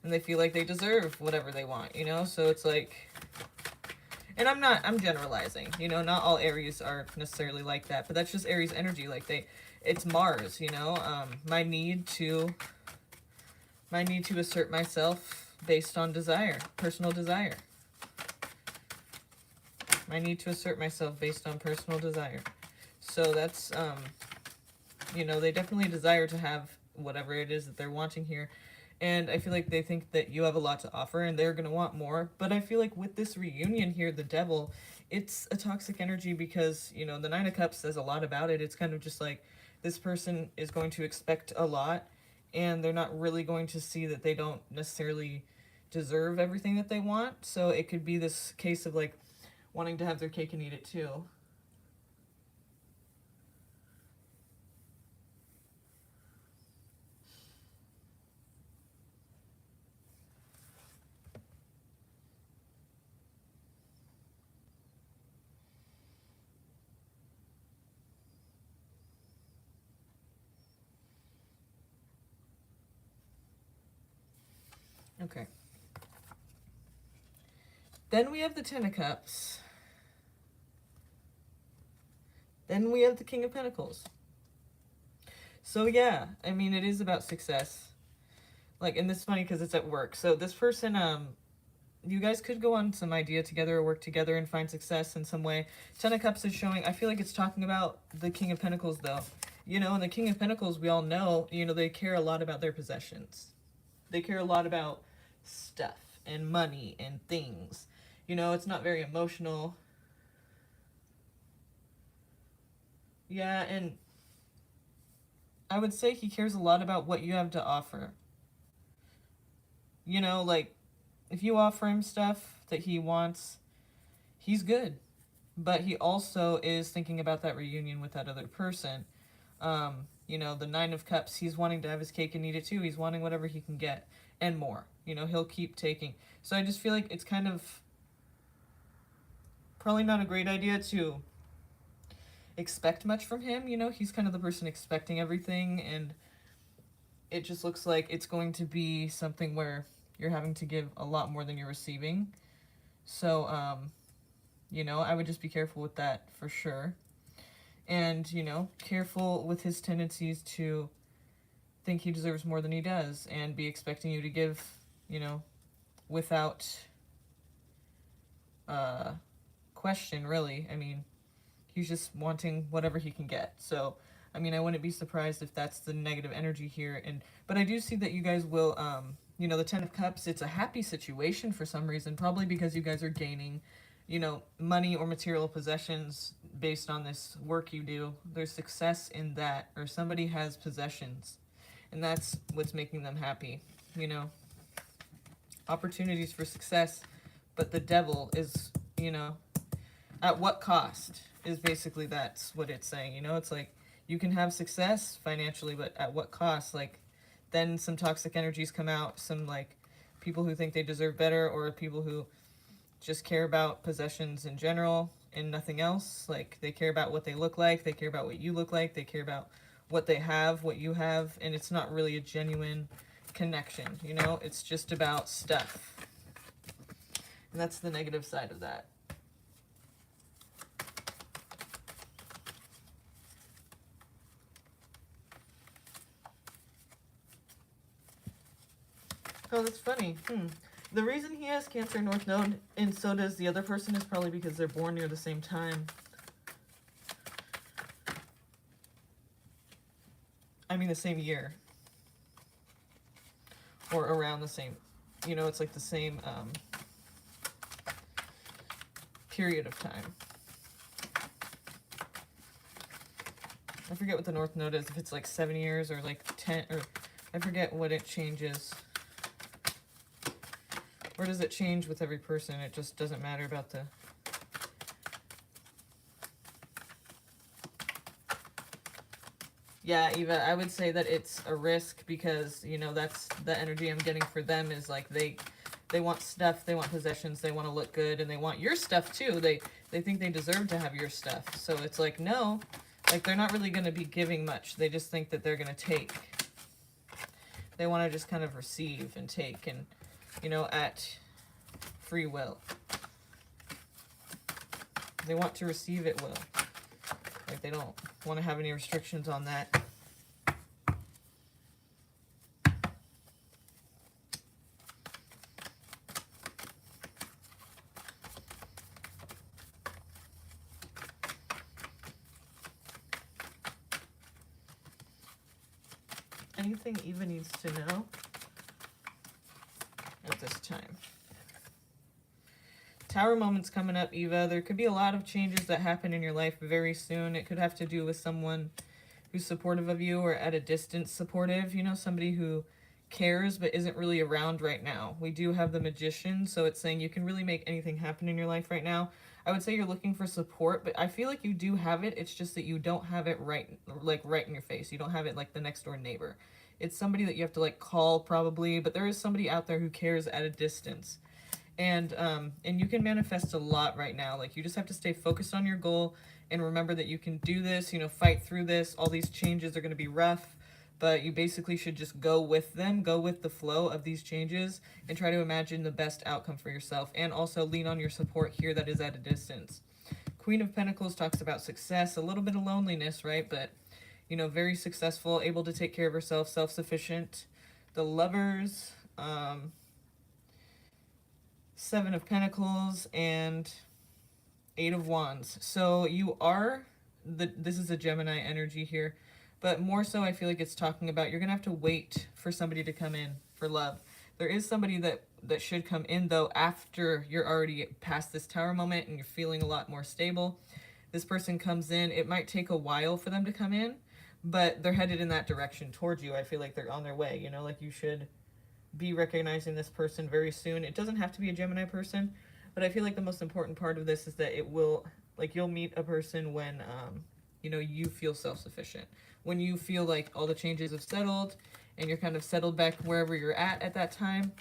And they feel like they deserve whatever they want, you know? So it's like... And I'm generalizing, you know? Not all Aries are necessarily like that, but that's just Aries energy. Like, it's Mars, you know? My need to assert myself based on desire, personal desire. My need to assert myself based on personal desire. So that's, you know, they definitely desire to have whatever it is that they're wanting here. And I feel like they think that you have a lot to offer and they're going to want more. But I feel like with this reunion here, the devil, it's a toxic energy because, you know, the Nine of Cups says a lot about it. It's kind of just like this person is going to expect a lot and they're not really going to see that they don't necessarily deserve everything that they want. So it could be this case of like wanting to have their cake and eat it too. Okay. Then we have the Ten of Cups. Then we have the King of Pentacles. So yeah, I mean, it is about success. Like, and this is funny because it's at work. So this person, you guys could go on some idea together or work together and find success in some way. Ten of Cups is showing, I feel like it's talking about the King of Pentacles though. You know, and the King of Pentacles, we all know, you know, they care a lot about their possessions. They care a lot about stuff and money and things. You know, it's not very emotional. Yeah, and I would say he cares a lot about what you have to offer. You know, like, if you offer him stuff that he wants, he's good. But he also is thinking about that reunion with that other person. You know, the Nine of Cups, he's wanting to have his cake and eat it too. He's wanting whatever he can get and more. You know, he'll keep taking. So I just feel like it's kind of probably not a great idea to expect much from him. You know, he's kind of the person expecting everything, and it just looks like it's going to be something where you're having to give a lot more than you're receiving. So, you know, I would just be careful with that for sure. And, you know, careful with his tendencies to think he deserves more than he does and be expecting you to give, you know, without question, really. I mean, he's just wanting whatever he can get. So, I mean, I wouldn't be surprised if that's the negative energy here. But I do see that you guys will, you know, the Ten of Cups, it's a happy situation for some reason, probably because you guys are gaining, you know, money or material possessions based on this work you do. There's success in that, or somebody has possessions, and that's what's making them happy, you know. Opportunities for success, but the devil is, you know, at what cost is basically that's what it's saying, you know. It's like you can have success financially, but at what cost? Like, then some toxic energies come out, some like people who think they deserve better, or people who just care about possessions in general and nothing else. Like, they care about what they look like, they care about what you look like, they care about what they have, what you have, and it's not really a genuine connection, you know? It's just about stuff. And that's the negative side of that. Oh, that's funny. The reason he has Cancer North Node, and so does the other person, is probably because they're born near the same time. I mean, the same year. Or around the same, you know, it's like the same period of time. I forget what the North Node is, if it's like 7 years or like 10, or I forget what it changes. Or does it change with every person? It just doesn't matter about the... Yeah, Eva, I would say that it's a risk because, you know, that's the energy I'm getting for them is like they want stuff, they want possessions, they want to look good, and they want your stuff too. They think they deserve to have your stuff. So it's like, no, like they're not really going to be giving much. They just think that they're going to take. They want to just kind of receive and take and, you know, at free will. They want to receive at will. Like, they don't want to have any restrictions on that. Anything Eva needs to know at this time? Tower moments coming up, Eva. There could be a lot of changes that happen in your life very soon. It could have to do with someone who's supportive of you or at a distance supportive. You know, somebody who cares but isn't really around right now. We do have the Magician, so it's saying you can really make anything happen in your life right now. I would say you're looking for support, but I feel like you do have it. It's just that you don't have it right in your face. You don't have it like the next door neighbor. It's somebody that you have to like call probably, but there is somebody out there who cares at a distance. And you can manifest a lot right now. Like, you just have to stay focused on your goal and remember that you can do this, you know, fight through this. All these changes are going to be rough, but you basically should just go with them, go with the flow of these changes, and try to imagine the best outcome for yourself, and also lean on your support here that is at a distance. Queen of Pentacles talks about success, a little bit of loneliness, right? But, you know, very successful, able to take care of herself, self-sufficient. The Lovers, Seven of Pentacles, and Eight of Wands. So you are, this is a Gemini energy here, but more so I feel like it's talking about you're going to have to wait for somebody to come in for love. There is somebody that should come in, though, after you're already past this Tower moment and you're feeling a lot more stable. This person comes in. It might take a while for them to come in, but they're headed in that direction towards you. I feel like they're on their way, you know, like you should be recognizing this person very soon. It doesn't have to be a Gemini person, but I feel like the most important part of this is that it will, like, you'll meet a person when, you know, you feel self-sufficient. When you feel like all the changes have settled and you're kind of settled back wherever you're at that time,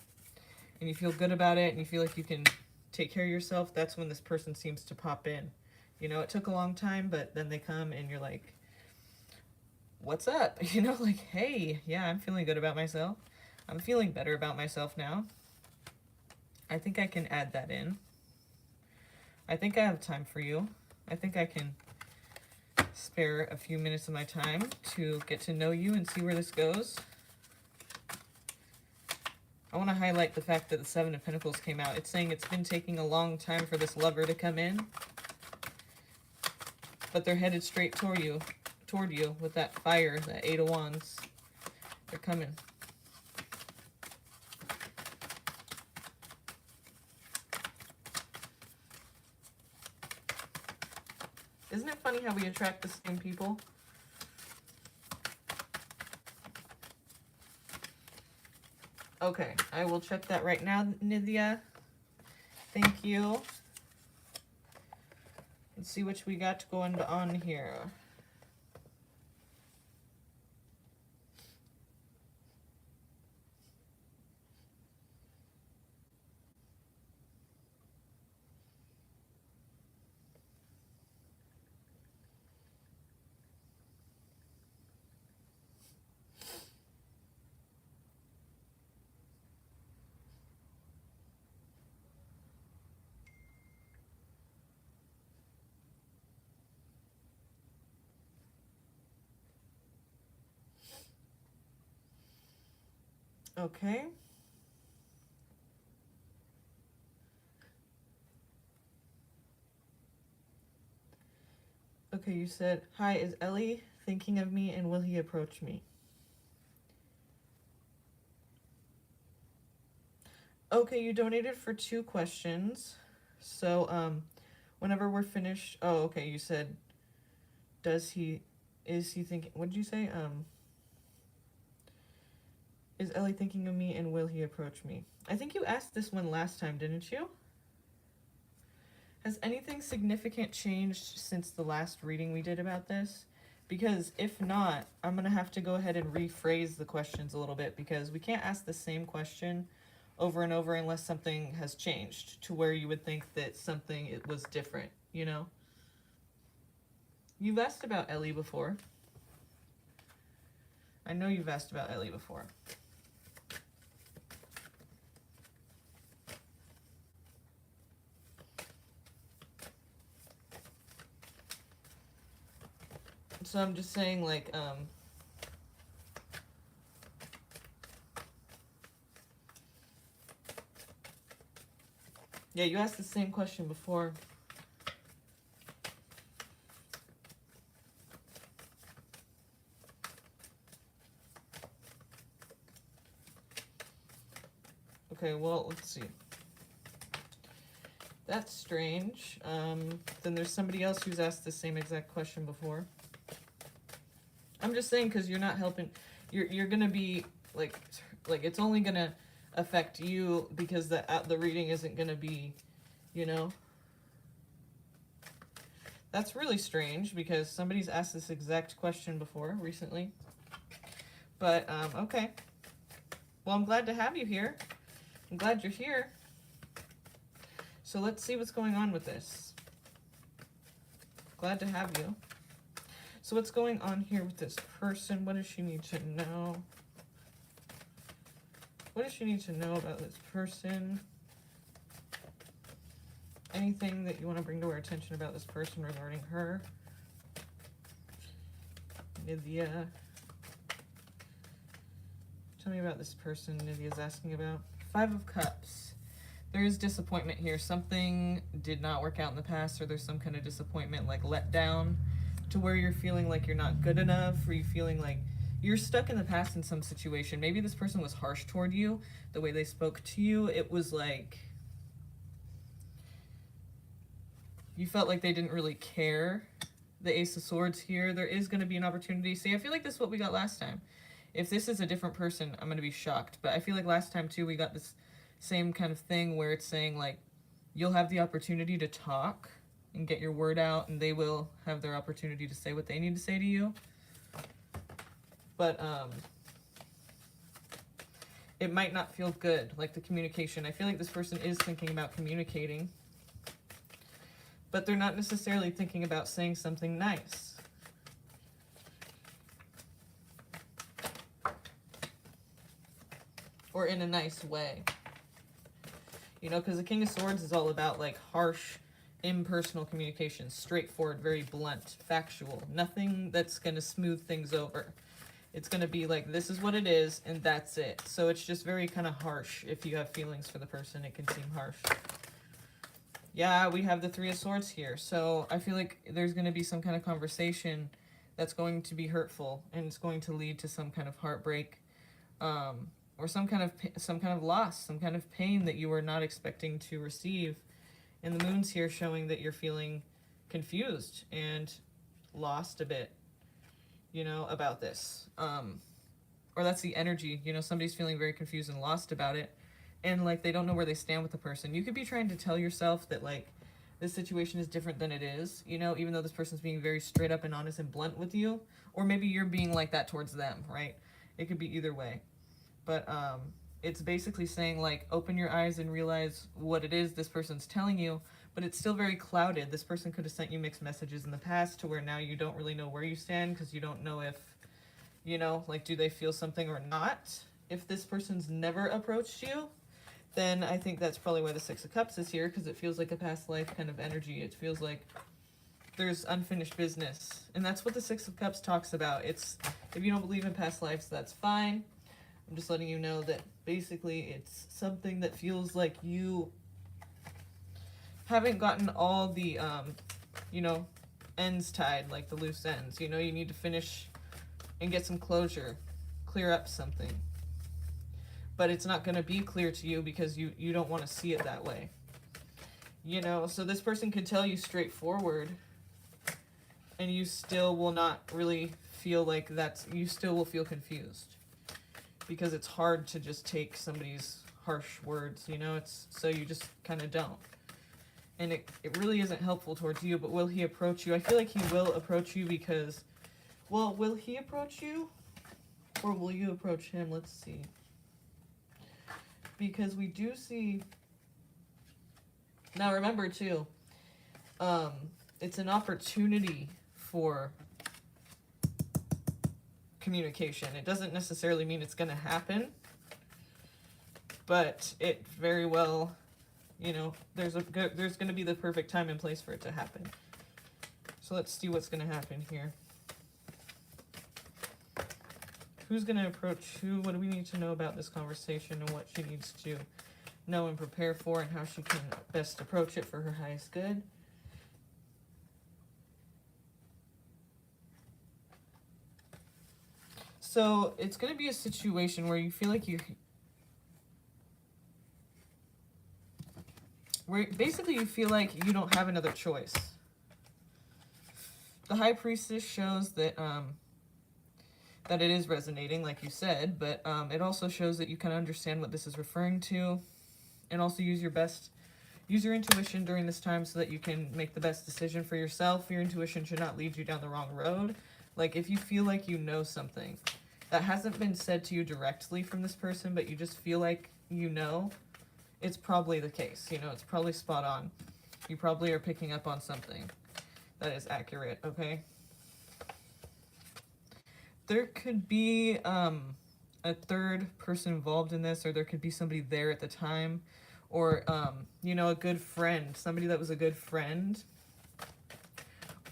and you feel good about it and you feel like you can take care of yourself, that's when this person seems to pop in. You know, it took a long time, but then they come and you're like, what's up? You know, like, hey, yeah, I'm feeling good about myself. I'm feeling better about myself now. I think I can add that in. I think I have time for you. I think I can spare a few minutes of my time to get to know you and see where this goes. I want to highlight the fact that the Seven of Pentacles came out. It's saying it's been taking a long time for this lover to come in, but they're headed straight toward you with that fire, that Eight of Wands. They're coming. Isn't it funny how we attract the same people? Okay, I will check that right now, Nithya. Thank you. Let's see what we got going on here. Okay. Okay, you said, hi, is Ellie thinking of me and will he approach me? Okay, you donated for 2 questions. So, whenever we're finished, oh, okay, you said, is he thinking, what did you say? Is Ellie thinking of me and will he approach me? I think you asked this one last time, didn't you? Has anything significant changed since the last reading we did about this? Because if not, I'm going to have to go ahead and rephrase the questions a little bit, because we can't ask the same question over and over unless something has changed to where you would think that something it was different, you know? You've asked about Ellie before. I know you've asked about Ellie before. So I'm just saying, like, yeah, you asked the same question before. Okay, well, let's see. That's strange. Then there's somebody else who's asked the same exact question before. I'm just saying, because you're not helping. You're gonna be like it's only gonna affect you, because the reading isn't gonna be, you know. That's really strange, because somebody's asked this exact question before recently. But okay. Well, I'm glad to have you here. I'm glad you're here. So let's see what's going on with this. Glad to have you. So what's going on here with this person? What does she need to know? What does she need to know about this person? Anything that you want to bring to our attention about this person regarding her? Nithya. Tell me about this person Nithya's asking about. 5 of Cups. There is disappointment here. Something did not work out in the past, or there's some kind of disappointment, like let down, to where you're feeling like you're not good enough, or you feeling like you're stuck in the past in some situation. Maybe this person was harsh toward you, the way they spoke to you. It was like you felt like they didn't really care. The Ace of Swords here. There is going to be an opportunity. See, I feel like this is what we got last time. If this is a different person, I'm going to be shocked. But I feel like last time, too, we got this same kind of thing where it's saying, like, you'll have the opportunity to talk and get your word out, and they will have their opportunity to say what they need to say to you. But it might not feel good, like the communication. I feel like this person is thinking about communicating, but they're not necessarily thinking about saying something nice. Or in a nice way. You know, because the King of Swords is all about, like, harsh, impersonal communication. Straightforward, very blunt, factual. Nothing that's going to smooth things over. It's going to be like, this is what it is, and that's it. So it's just very kind of harsh. If you have feelings for the person, it can seem harsh. Yeah, we have the 3 of Swords here. So I feel like there's going to be some kind of conversation that's going to be hurtful, and it's going to lead to some kind of heartbreak. Or some kind of loss, some kind of pain that you were not expecting to receive. And the moon's here showing that you're feeling confused and lost a bit, you know, about this. Or that's the energy, you know, somebody's feeling very confused and lost about it. And, like, they don't know where they stand with the person. You could be trying to tell yourself that, like, this situation is different than it is, you know, even though this person's being very straight up and honest and blunt with you. Or maybe you're being like that towards them, right? It could be either way. But it's basically saying, like, open your eyes and realize what it is this person's telling you, but it's still very clouded. This person could have sent you mixed messages in the past to where now you don't really know where you stand, because you don't know if, you know, like, do they feel something or not? If this person's never approached you, then I think that's probably why the 6 of Cups is here, because it feels like a past life kind of energy. It feels like there's unfinished business. And that's what the 6 of Cups talks about. It's, if you don't believe in past lives, that's fine. I'm just letting you know that basically it's something that feels like you haven't gotten all the, you know, ends tied, like the loose ends. You know, you need to finish and get some closure, clear up something. But it's not going to be clear to you because you don't want to see it that way. You know, so this person can tell you straightforward, and you still will not really feel like that's, you still will feel confused. Because it's hard to just take somebody's harsh words, you know, it's, so you just kind of don't. And it really isn't helpful towards you, but will he approach you? I feel like he will approach you because, well, will he approach you? Or will you approach him? Let's see. Because we do see, now remember too, it's an opportunity for communication. It doesn't necessarily mean it's going to happen, but it very well, you know, there's going to be the perfect time and place for it to happen. So let's see what's going to happen here. Who's going to approach who? What do we need to know about this conversation and what she needs to know and prepare for, and how she can best approach it for her highest good? So it's going to be a situation where you feel like basically you feel like you don't have another choice. The High Priestess shows that that it is resonating, like you said, but it also shows that you can understand what this is referring to, and also use your intuition during this time so that you can make the best decision for yourself. Your intuition should not lead you down the wrong road. Like, if you feel like you know something that hasn't been said to you directly from this person, but you just feel like you know, it's probably the case. You know, it's probably spot on. You probably are picking up on something that is accurate, okay? There could be a third person involved in this, or there could be somebody there at the time, or, you know, a good friend, somebody that was a good friend,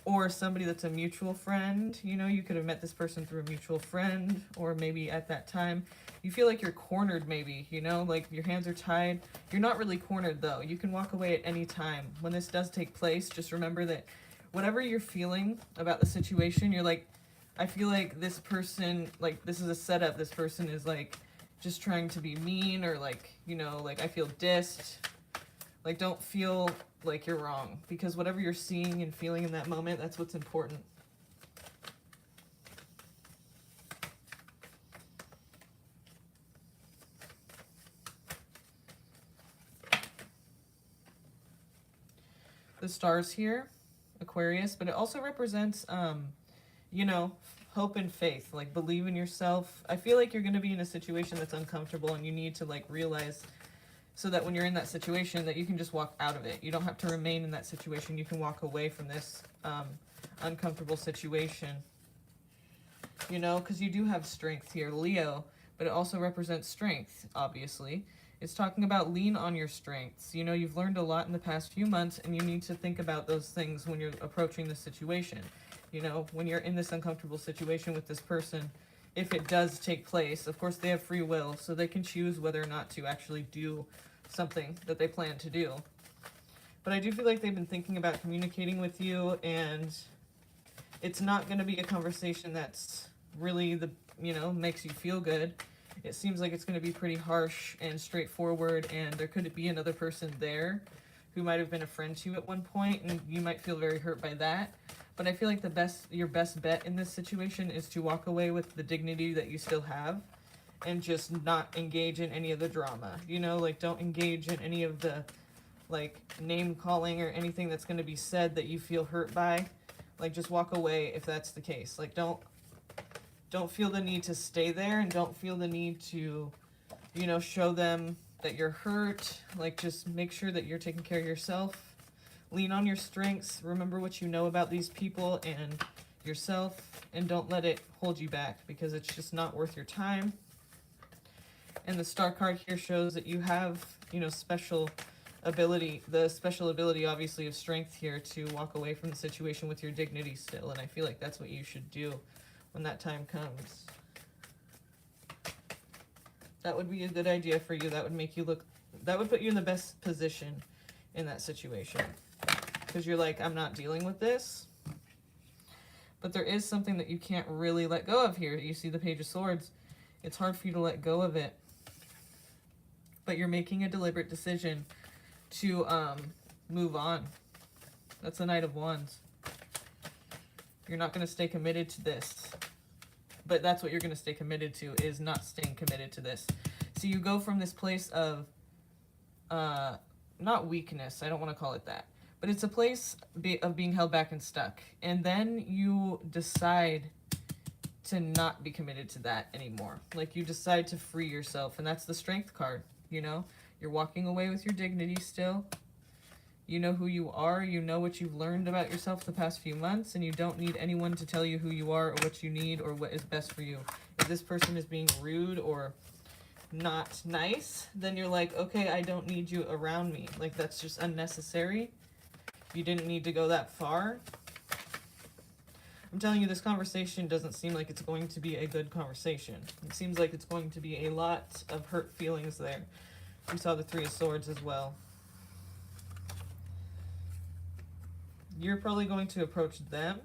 or somebody that's a mutual friend. You know, you could have met this person through a mutual friend, or maybe at that time you feel like you're cornered, maybe, you know, like your hands are tied. You're not really cornered, though. You can walk away at any time. When this does take place, just remember that whatever you're feeling about the situation, you're like, I feel like this person, like, this is a setup. This person is, like, just trying to be mean, or, like, you know, like, I feel dissed. Like, don't feel like you're wrong, because whatever you're seeing and feeling in that moment, that's what's important. The stars here, Aquarius, but it also represents, you know, hope and faith. Like, believe in yourself. I feel like you're going to be in a situation that's uncomfortable, and you need to, like, realize, so that when you're in that situation, that you can just walk out of it. You don't have to remain in that situation. You can walk away from this uncomfortable situation. You know, because you do have strength here, Leo, but it also represents strength, obviously. It's talking about lean on your strengths. You know, you've learned a lot in the past few months, and you need to think about those things when you're approaching this situation. You know, when you're in this uncomfortable situation with this person, if it does take place, of course they have free will, so they can choose whether or not to actually do something that they plan to do. But I do feel like they've been thinking about communicating with you, and it's not going to be a conversation that's really you know, makes you feel good. It seems like it's going to be pretty harsh and straightforward, and there could be another person there who might have been a friend to you at one point, and you might feel very hurt by that. But I feel like your best bet in this situation is to walk away with the dignity that you still have, and just not engage in any of the drama. You know, like, don't engage in any of the, like, name calling or anything that's going to be said that you feel hurt by. Like, just walk away if that's the case. Like, don't feel the need to stay there, and don't feel the need to, you know, show them that you're hurt. Like, just make sure that you're taking care of yourself. Lean on your strengths. Remember what you know about these people and yourself, and don't let it hold you back, because it's just not worth your time. And the star card here shows that you have, you know, special ability, the special ability, obviously, of strength here to walk away from the situation with your dignity still. And I feel like that's what you should do when that time comes. That would be a good idea for you. That would make you look, that would put you in the best position in that situation. Because you're like, I'm not dealing with this. But there is something that you can't really let go of here. You see the Page of Swords. It's hard for you to let go of it. But you're making a deliberate decision to move on. That's the Knight of Wands. You're not going to stay committed to this. But that's what you're going to stay committed to, is not staying committed to this. So you go from this place of, not weakness, I don't want to call it that, but it's a place of being held back and stuck. And then you decide to not be committed to that anymore. Like, you decide to free yourself, and that's the Strength card, you know? You're walking away with your dignity still. You know who you are, you know what you've learned about yourself the past few months, and you don't need anyone to tell you who you are or what you need or what is best for you. If this person is being rude or not nice, then you're like, okay, I don't need you around me. Like, that's just unnecessary. You didn't need to go that far. I'm telling you, this conversation doesn't seem like it's going to be a good conversation. It seems like it's going to be a lot of hurt feelings there. We saw the Three of Swords as well. You're probably going to approach them.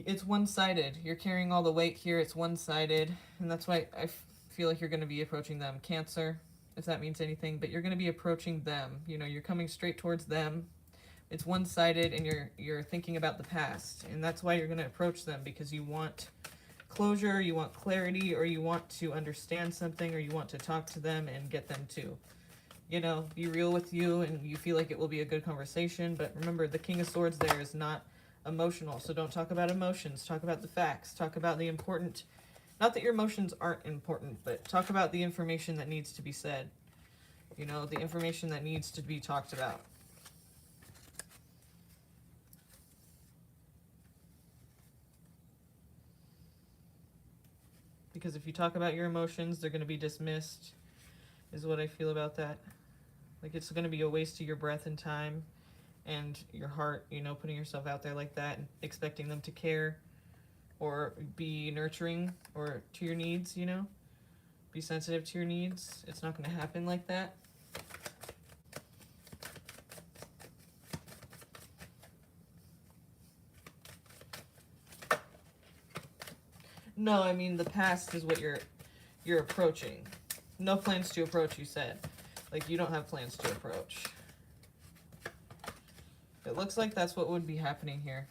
It's one-sided. You're carrying all the weight here. It's one-sided. And that's why I feel like you're going to be approaching them. Cancer, if that means anything. But you're going to be approaching them. You know, you're coming straight towards them. It's one-sided, and you're thinking about the past. And that's why you're going to approach them, because you want closure, you want clarity, or you want to understand something, or you want to talk to them and get them to, you know, be real with you, and you feel like it will be a good conversation. But remember, the King of Swords there is not emotional, so don't talk about emotions. Talk about the facts. Talk about the important, not that your emotions aren't important, but talk about the information that needs to be said. You know, the information that needs to be talked about. Because if you talk about your emotions, they're going to be dismissed, is what I feel about that. Like, it's going to be a waste of your breath and time and your heart, you know, putting yourself out there like that and expecting them to care or be nurturing or to your needs, you know, be sensitive to your needs. It's not going to happen like that. No, I mean, the past is what you're approaching. No plans to approach, you said. Like, you don't have plans to approach. It looks like that's what would be happening here.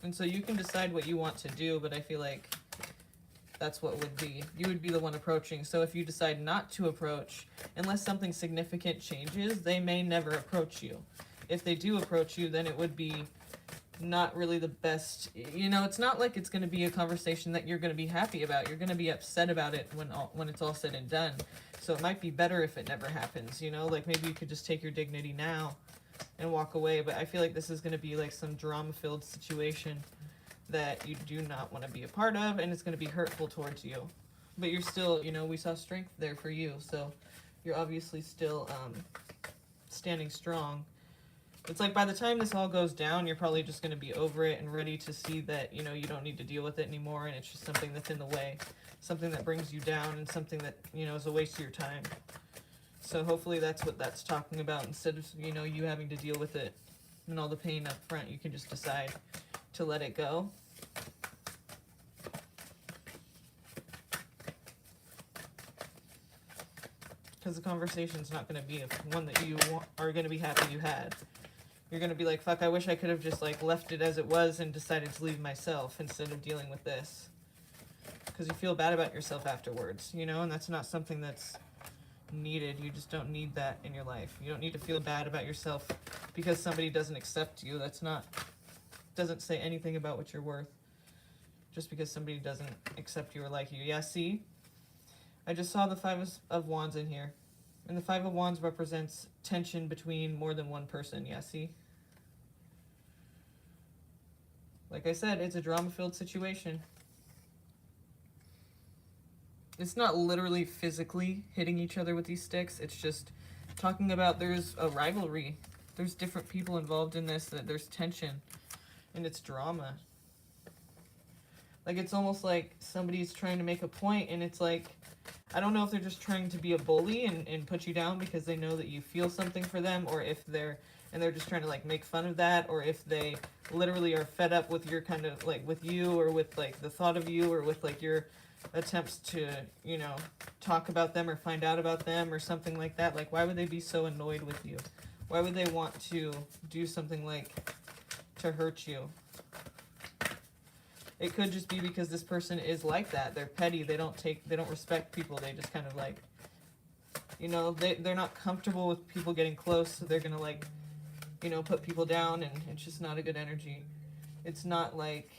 And so you can decide what you want to do, but I feel like that's what would be. You would be the one approaching. So if you decide not to approach, unless something significant changes, they may never approach you. If they do approach you, then it would be not really the best. You know, it's not like it's going to be a conversation that you're going to be happy about. You're going to be upset about it when it's all said and done. So it might be better if it never happens, you know? Like, maybe you could just take your dignity now and walk away. But I feel like this is going to be like some drama-filled situation that you do not want to be a part of, and it's going to be hurtful towards you. But you're still, you know, we saw strength there for you. So you're obviously still standing strong. It's like by the time this all goes down, you're probably just going to be over it and ready to see that, you know, you don't need to deal with it anymore, and it's just something that's in the way, something that brings you down, and something that, you know, is a waste of your time. So hopefully that's what that's talking about. Instead of, you know, you having to deal with it and all the pain up front, you can just decide to let it go. Because the conversation's not going to be one that you are going to be happy you had. You're going to be like, fuck, I wish I could have just, like, left it as it was and decided to leave myself instead of dealing with this. Because you feel bad about yourself afterwards, you know? And that's not something that's needed. You just don't need that in your life. You don't need to feel bad about yourself because somebody doesn't accept you. That's not, doesn't say anything about what you're worth. Just because somebody doesn't accept you or like you. Yeah, see? I just saw the Five of Wands in here. And the Five of Wands represents tension between more than one person. Yeah, see? Like I said, it's a drama-filled situation. It's not literally physically hitting each other with these sticks. It's just talking about there's a rivalry. There's different people involved in this, that there's tension and it's drama. Like, it's almost like somebody's trying to make a point, and it's like, I don't know if they're just trying to be a bully and put you down because they know that you feel something for them, or if they're just trying to like make fun of that, or if they literally are fed up with your kind of like with you, or with like the thought of you, or with like your attempts to, you know, talk about them or find out about them or something like that. Like, why would they be so annoyed with you? Why would they want to do something like to hurt you? It could just be because this person is like that. They're petty. They don't respect people. They just kind of like, you know, they're not comfortable with people getting close, so they're gonna like, you know, put people down, and it's just not a good energy. It's not like,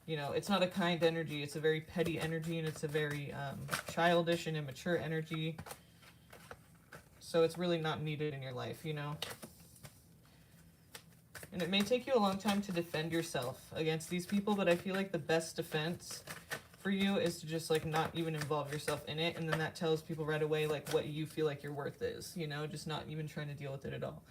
you know, it's not a kind energy. It's a very petty energy, and it's a very childish and immature energy. So it's really not needed in your life, you know? And it may take you a long time to defend yourself against these people, but I feel like the best defense for you is to just like not even involve yourself in it, and then that tells people right away like what you feel like your worth is, you know, just not even trying to deal with it at all.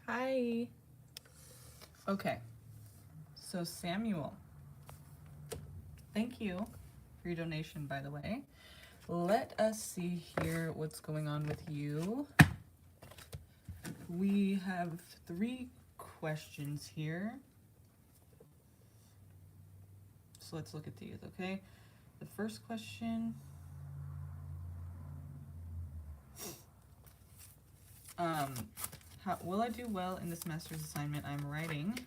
Hi. Okay. So Samuel, thank you for your donation, by the way. Let us see here what's going on with you. We have 3 questions here. So let's look at these, okay? The first question, will I do well in this master's assignment I'm writing?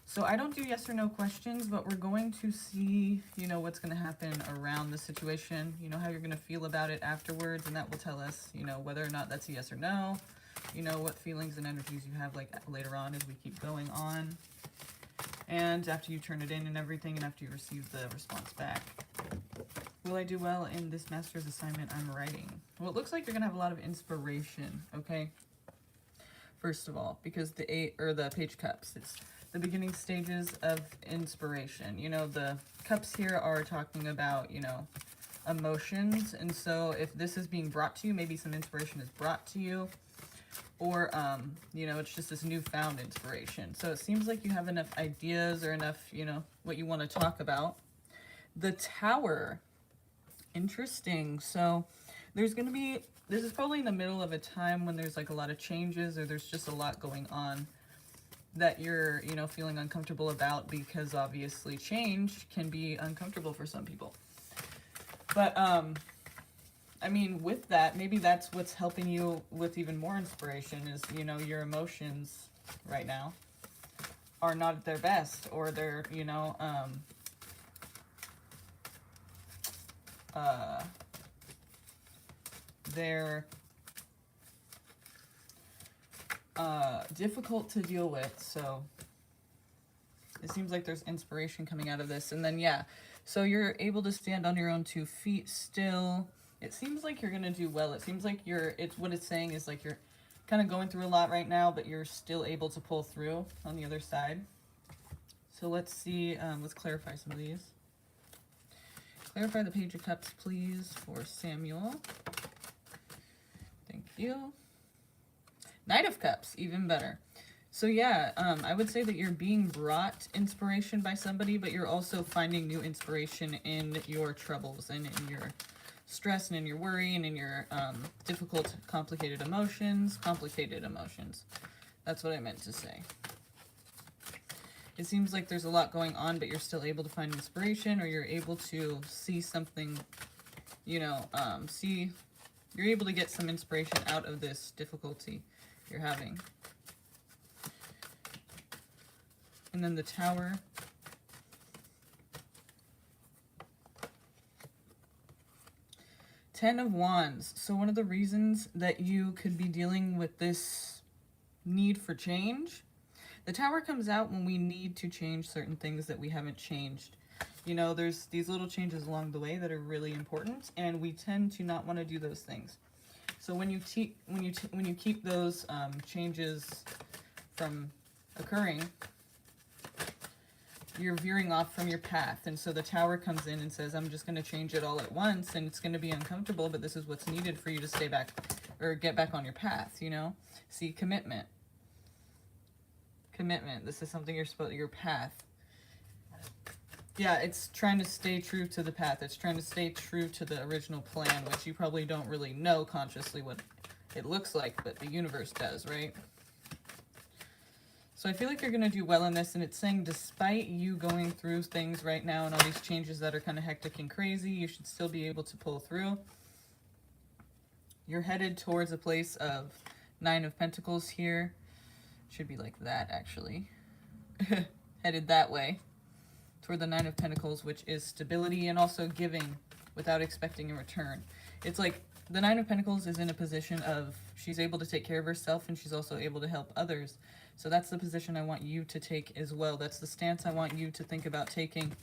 So I don't do yes or no questions, but we're going to see, you know, what's going to happen around the situation, you know, how you're going to feel about it afterwards, and that will tell us, you know, whether or not that's a yes or no, you know, what feelings and energies you have, like, later on as we keep going on, and after you turn it in and everything, and after you receive the response back. Will I do well in this master's assignment I'm writing? Well, it looks like you're going to have a lot of inspiration, okay? First of all, because the Page of Cups, it's the beginning stages of inspiration. You know, the cups here are talking about, you know, emotions. And so if this is being brought to you, maybe some inspiration is brought to you, or, you know, it's just this newfound inspiration. So it seems like you have enough ideas or enough, you know, what you want to talk about. The Tower. Interesting. So there's going to be, this is probably in the middle of a time when there's like a lot of changes, or there's just a lot going on that you're, you know, feeling uncomfortable about, because obviously change can be uncomfortable for some people. But, I mean, with that, maybe that's what's helping you with even more inspiration is, you know, your emotions right now are not at their best, or they're, you know, they're difficult to deal with. So it seems like there's inspiration coming out of this. And then, yeah, so you're able to stand on your own 2 feet still. It seems like you're gonna do well. It seems like what it's saying is like you're kind of going through a lot right now, but you're still able to pull through on the other side. So let's see, let's clarify some of these. Clarify the Page of Cups, please, for Samuel. Thank you. Knight of Cups, even better. So yeah, I would say that you're being brought inspiration by somebody, but you're also finding new inspiration in your troubles and in your stress and in your worry and in your difficult, complicated emotions. That's what I meant to say. It seems like there's a lot going on, but you're still able to find inspiration, or you're able to see something, you know, you're able to get some inspiration out of this difficulty you're having. And then the Tower. Ten of Wands. So one of the reasons that you could be dealing with this need for change, the Tower comes out when we need to change certain things that we haven't changed. You know, there's these little changes along the way that are really important, and we tend to not want to do those things. So when you keep those changes from occurring, you're veering off from your path. And so the Tower comes in and says, I'm just going to change it all at once, and it's going to be uncomfortable, but this is what's needed for you to stay back or get back on your path, you know? See, commitment. This is something your path. Yeah, it's trying to stay true to the path. It's trying to stay true to the original plan, which you probably don't really know consciously what it looks like, but the universe does, right? So I feel like you're going to do well in this, and it's saying despite you going through things right now and all these changes that are kind of hectic and crazy, you should still be able to pull through. You're headed towards a place of 9 of Pentacles here. Should be like that, actually. Headed that way. Toward the 9 of Pentacles, which is stability and also giving without expecting a return. It's like the 9 of Pentacles is in a position of she's able to take care of herself, and she's also able to help others. So that's the position I want you to take as well. That's the stance I want you to think about taking,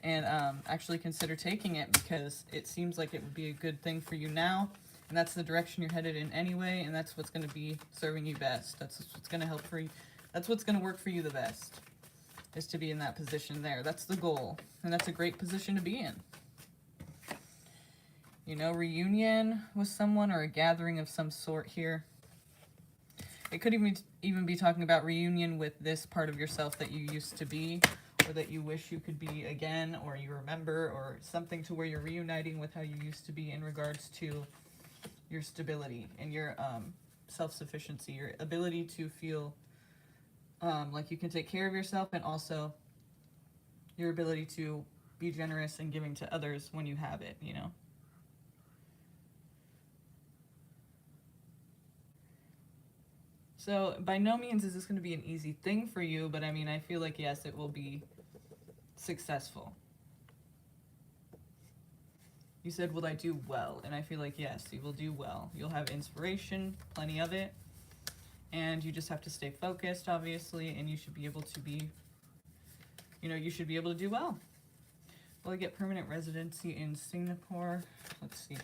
and actually consider taking it, because it seems like it would be a good thing for you now, and that's the direction you're headed in anyway, and that's what's going to be serving you best. That's what's going to help for you. That's what's going to work for you the best, is to be in that position there. That's the goal, and that's a great position to be in. You know, reunion with someone or a gathering of some sort here. It could even be talking about reunion with this part of yourself that you used to be, or that you wish you could be again, or you remember, or something to where you're reuniting with how you used to be in regards to your stability and your self-sufficiency, your ability to feel like you can take care of yourself, and also your ability to be generous and giving to others when you have it, you know. So by no means is this going to be an easy thing for you, but I mean, I feel like, yes, it will be successful. You said, will I do well? And I feel like, yes, you will do well. You'll have inspiration, plenty of it. And you just have to stay focused, obviously, and you should be able to be, you know, you should be able to do well. Will I get permanent residency in Singapore? Let's see.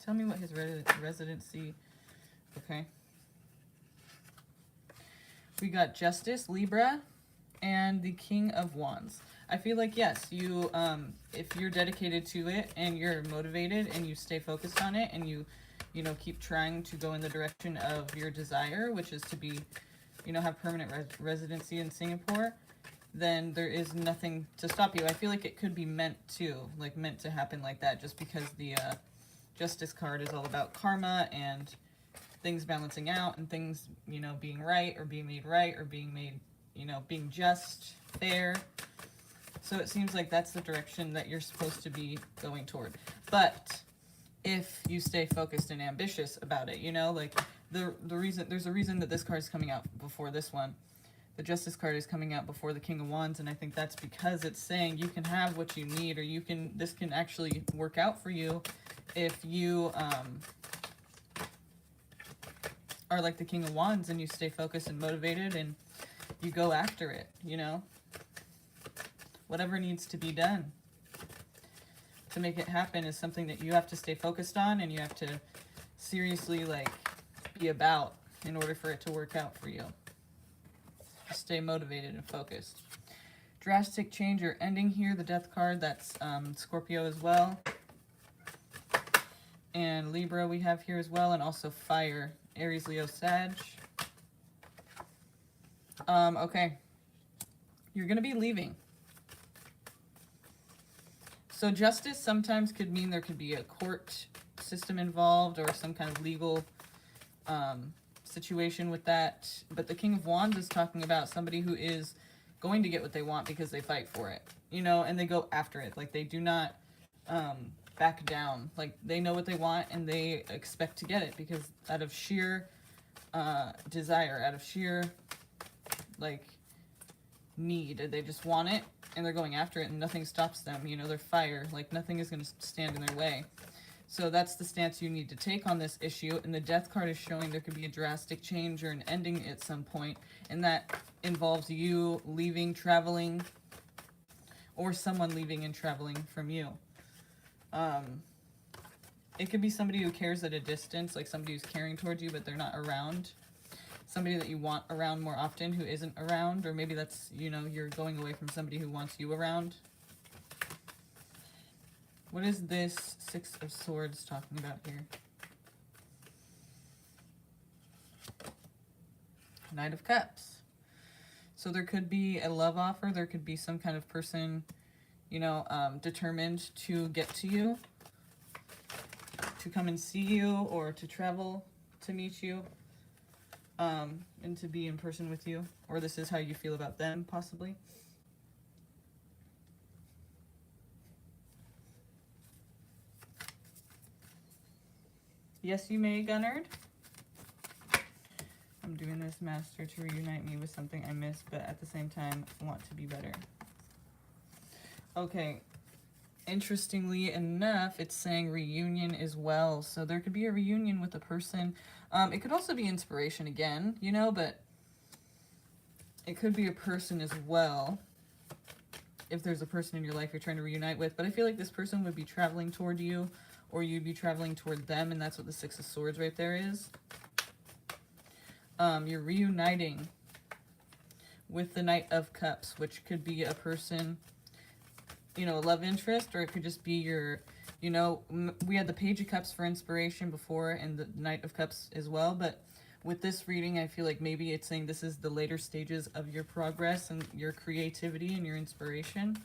Tell me what his residency, okay. We got Justice, Libra, and the King of Wands. I feel like, yes, you, if you're dedicated to it and you're motivated and you stay focused on it and you know, keep trying to go in the direction of your desire, which is to be, you know, have permanent residency in Singapore, then there is nothing to stop you. I feel like it could be meant to happen like that, just because the Justice card is all about karma and things balancing out and things, you know, being right or being made right or being made, you know, being just, fair. So it seems like that's the direction that you're supposed to be going toward. But if you stay focused and ambitious about it, you know, like there's a reason that this card is coming out before this one. The Justice card is coming out before the King of Wands, and I think that's because it's saying you can have what you need, or this can actually work out for you if you are like the King of Wands and you stay focused and motivated and you go after it, you know? Whatever needs to be done to make it happen is something that you have to stay focused on, and you have to seriously, like, be about in order for it to work out for you. Stay motivated and focused. Drastic change or ending here, the Death card, that's Scorpio as well. And Libra we have here as well, and also fire, Aries, Leo, Sag. Okay. You're going to be leaving. So justice sometimes could mean there could be a court system involved or some kind of legal situation with that. But the King of Wands is talking about somebody who is going to get what they want because they fight for it, you know, and they go after it. Like, they do not back down. Like, they know what they want and they expect to get it because out of sheer desire, out of sheer, like, need. They just want it and they're going after it and nothing stops them. You know, they're fire. Like, nothing is going to stand in their way. So that's the stance you need to take on this issue. And the Death card is showing there could be a drastic change or an ending at some point, and that involves you leaving, traveling, or someone leaving and traveling from you. It could be somebody who cares at a distance, like somebody who's caring towards you but they're not around. Somebody that you want around more often who isn't around, or maybe that's, you know, you're going away from somebody who wants you around. What is this Six of Swords talking about here? Knight of Cups. So there could be a love offer. There could be some kind of person, you know, determined to get to you, to come and see you, or to travel to meet you, and to be in person with you. Or this is how you feel about them, possibly. Yes, you may, Gunnard. I'm doing this, Master, to reunite me with something I missed, but at the same time, want to be better. Okay. Interestingly enough, it's saying reunion as well. So there could be a reunion with a person. It could also be inspiration again, you know, but it could be a person as well. If there's a person in your life you're trying to reunite with. But I feel like this person would be traveling toward you, or you'd be traveling toward them, and that's what the Six of Swords right there is. You're reuniting with the Knight of Cups, which could be a person you know, a love interest, or it could just be your, you know, we had the Page of Cups for inspiration before and the Knight of Cups as well, but with this reading, I feel like maybe it's saying this is the later stages of your progress and your creativity and your inspiration.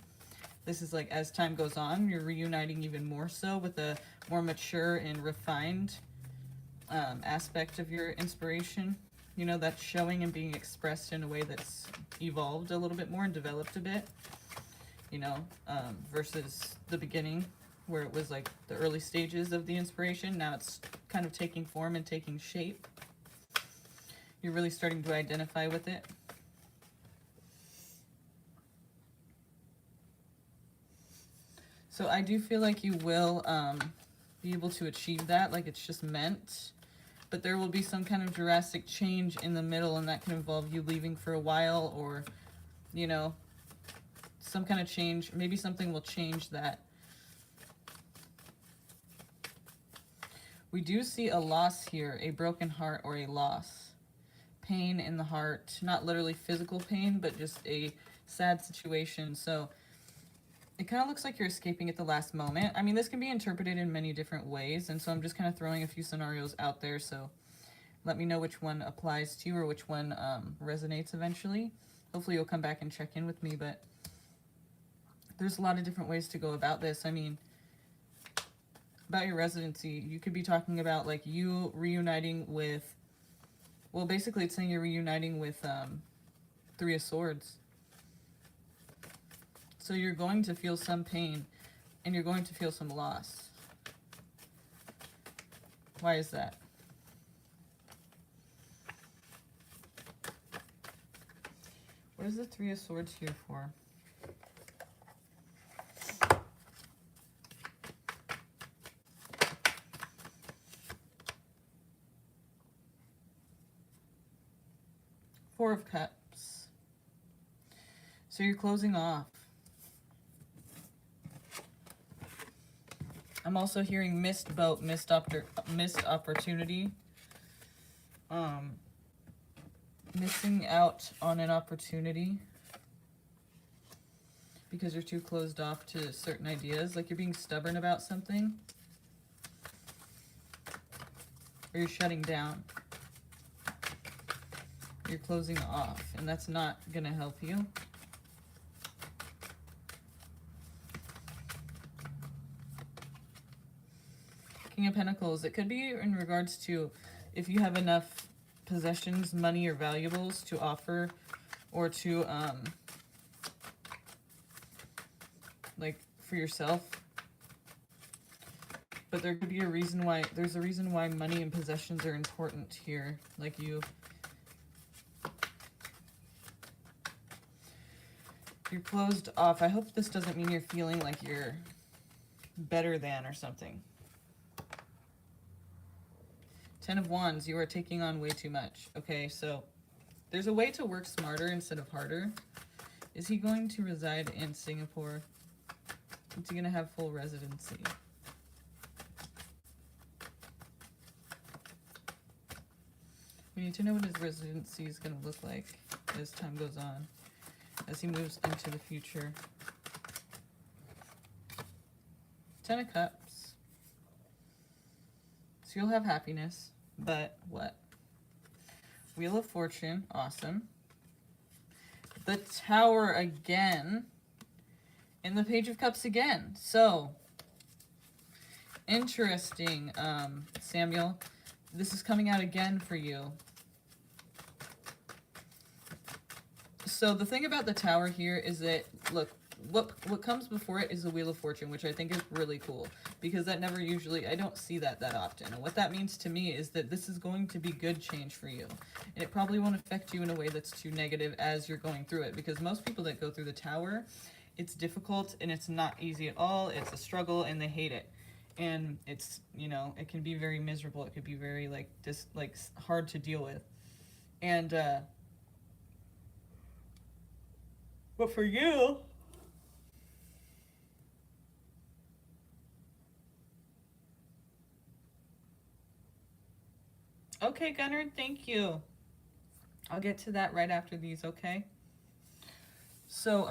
This is like as time goes on, you're reuniting even more so with a more mature and refined aspect of your inspiration. You know, that's showing and being expressed in a way that's evolved a little bit more and developed a bit, you know, versus the beginning where it was like the early stages of the inspiration. Now it's kind of taking form and taking shape. You're really starting to identify with it. So I do feel like you will be able to achieve that, like it's just meant. But there will be some kind of drastic change in the middle, and that can involve you leaving for a while, or, you know, some kind of change. Maybe something will change that. We do see a loss here, a broken heart or a loss. Pain in the heart, not literally physical pain, but just a sad situation. So it kind of looks like you're escaping at the last moment. I mean, this can be interpreted in many different ways, and so I'm just kind of throwing a few scenarios out there, so let me know which one applies to you or which one resonates eventually. Hopefully you'll come back and check in with me, but there's a lot of different ways to go about this. I mean, about your residency, you could be talking about like you reuniting with, well, basically it's saying you're reuniting with Three of Swords. So you're going to feel some pain and you're going to feel some loss. Why is that? What is the Three of Swords here for? Four of Cups. So you're closing off. I'm also hearing missed boat, missed opportunity. Missing out on an opportunity because you're too closed off to certain ideas. Like you're being stubborn about something. Or you're shutting down. You're closing off, and that's not going to help you. King of Pentacles. It could be in regards to if you have enough possessions, money, or valuables to offer, or to, like, for yourself. But there could be a reason why, there's a reason why money and possessions are important here. Like you're closed off. I hope this doesn't mean you're feeling like you're better than or something. Ten of Wands, you are taking on way too much. Okay, so there's a way to work smarter instead of harder. Is he going to reside in Singapore? Is he going to have full residency? We need to know what his residency is going to look like as time goes on, as he moves into the future. Ten of Cups. So you'll have happiness, but what? Wheel of Fortune, awesome. The Tower again, and the Page of Cups again. So, interesting, Samuel. This is coming out again for you. So the thing about the Tower here is that, look, what comes before it is the Wheel of Fortune, which I think is really cool, because that never usually, I don't see that often. And what that means to me is that this is going to be good change for you. And it probably won't affect you in a way that's too negative as you're going through it, because most people that go through the Tower, it's difficult and it's not easy at all. It's a struggle and they hate it. And it's, you know, it can be very miserable. It could be very, like, just, like, hard to deal with. And, but for you, okay, Gunnar, thank you. I'll get to that right after these, okay? So,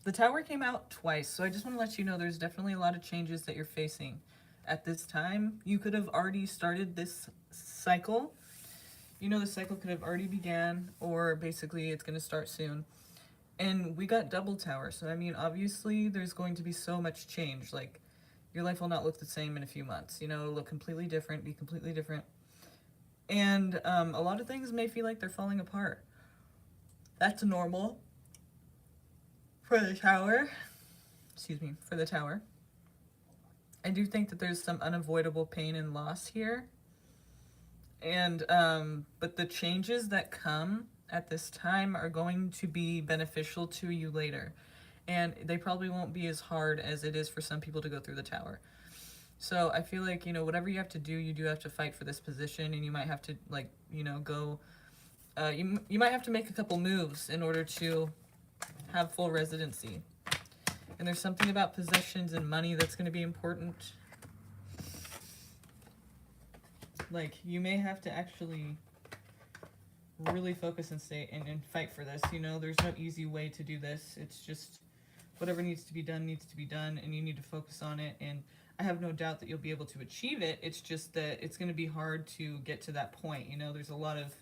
The Tower came out twice, so I just want to let you know there's definitely a lot of changes that you're facing at this time. You could have already started this cycle. You know, the cycle could have already began, or basically it's going to start soon. And we got double Tower, so I mean, obviously there's going to be so much change. Like, your life will not look the same in a few months. You know, it'll look completely different, be completely different. And a lot of things may feel like they're falling apart. That's normal for the Tower. Excuse me, for the Tower. I do think that there's some unavoidable pain and loss here. And, but the changes that come at this time are going to be beneficial to you later. And they probably won't be as hard as it is for some people to go through the Tower. So I feel like, you know, whatever you have to do, you do have to fight for this position, and you might have to, like, you know, go, you might have to make a couple moves in order to have full residency. And there's something about possessions and money that's going to be important. Like, you may have to actually really focus and stay and fight for this. You know, there's no easy way to do this. It's just whatever needs to be done, and you need to focus on it. And I have no doubt that you'll be able to achieve it. It's just that it's going to be hard to get to that point. You know, there's a lot of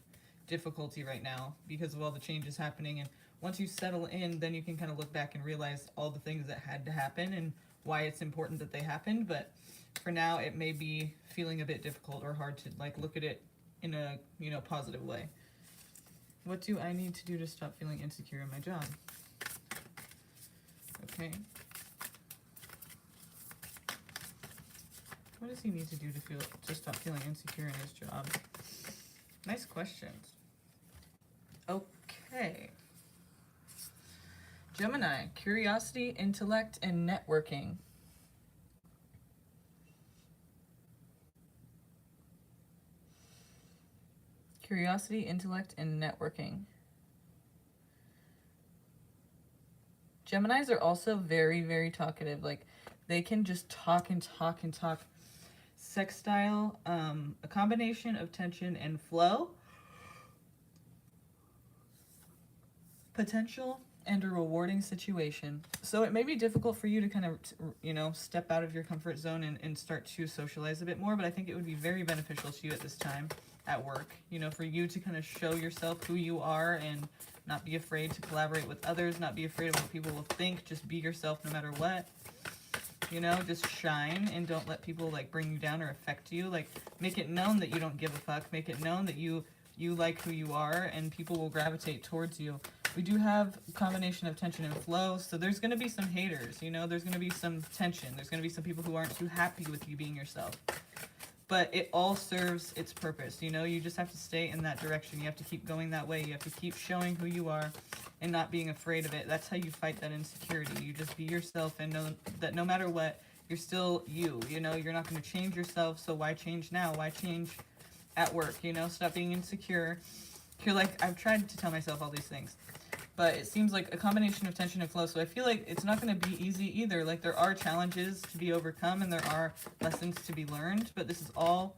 difficulty right now because of all the changes happening. And once you settle in, then you can kind of look back and realize all the things that had to happen and why it's important that they happened. But for now, it may be feeling a bit difficult or hard to, like, look at it in a, you know, positive way. What do I need to do to stop feeling insecure in my job? Okay. What does he need to do to stop feeling insecure in his job? Nice questions. Okay. Gemini, curiosity, intellect, and networking. Curiosity, intellect, and networking. Geminis are also very, very talkative. Like, they can just talk and talk and talk. Sextile, a combination of tension and flow. Potential and a rewarding situation. So it may be difficult for you to kind of, you know, step out of your comfort zone and start to socialize a bit more, but I think it would be very beneficial to you at this time at work, you know, for you to kind of show yourself who you are and not be afraid to collaborate with others, not be afraid of what people will think, just be yourself no matter what. You know, just shine and don't let people, like, bring you down or affect you. Like, make it known that you don't give a fuck. Make it known that you like who you are, and people will gravitate towards you. We do have a combination of tension and flow, so there's going to be some haters, you know, there's going to be some tension. There's going to be some people who aren't too happy with you being yourself. But it all serves its purpose, you know, you just have to stay in that direction. You have to keep going that way. You have to keep showing who you are and not being afraid of it. That's how you fight that insecurity. You just be yourself and know that no matter what, you're still you, you know, you're not going to change yourself, so why change now? Why change at work, you know? Stop being insecure. You're like, I've tried to tell myself all these things, but it seems like a combination of tension and flow, so I feel like it's not going to be easy either. Like, there are challenges to be overcome and there are lessons to be learned, but this is all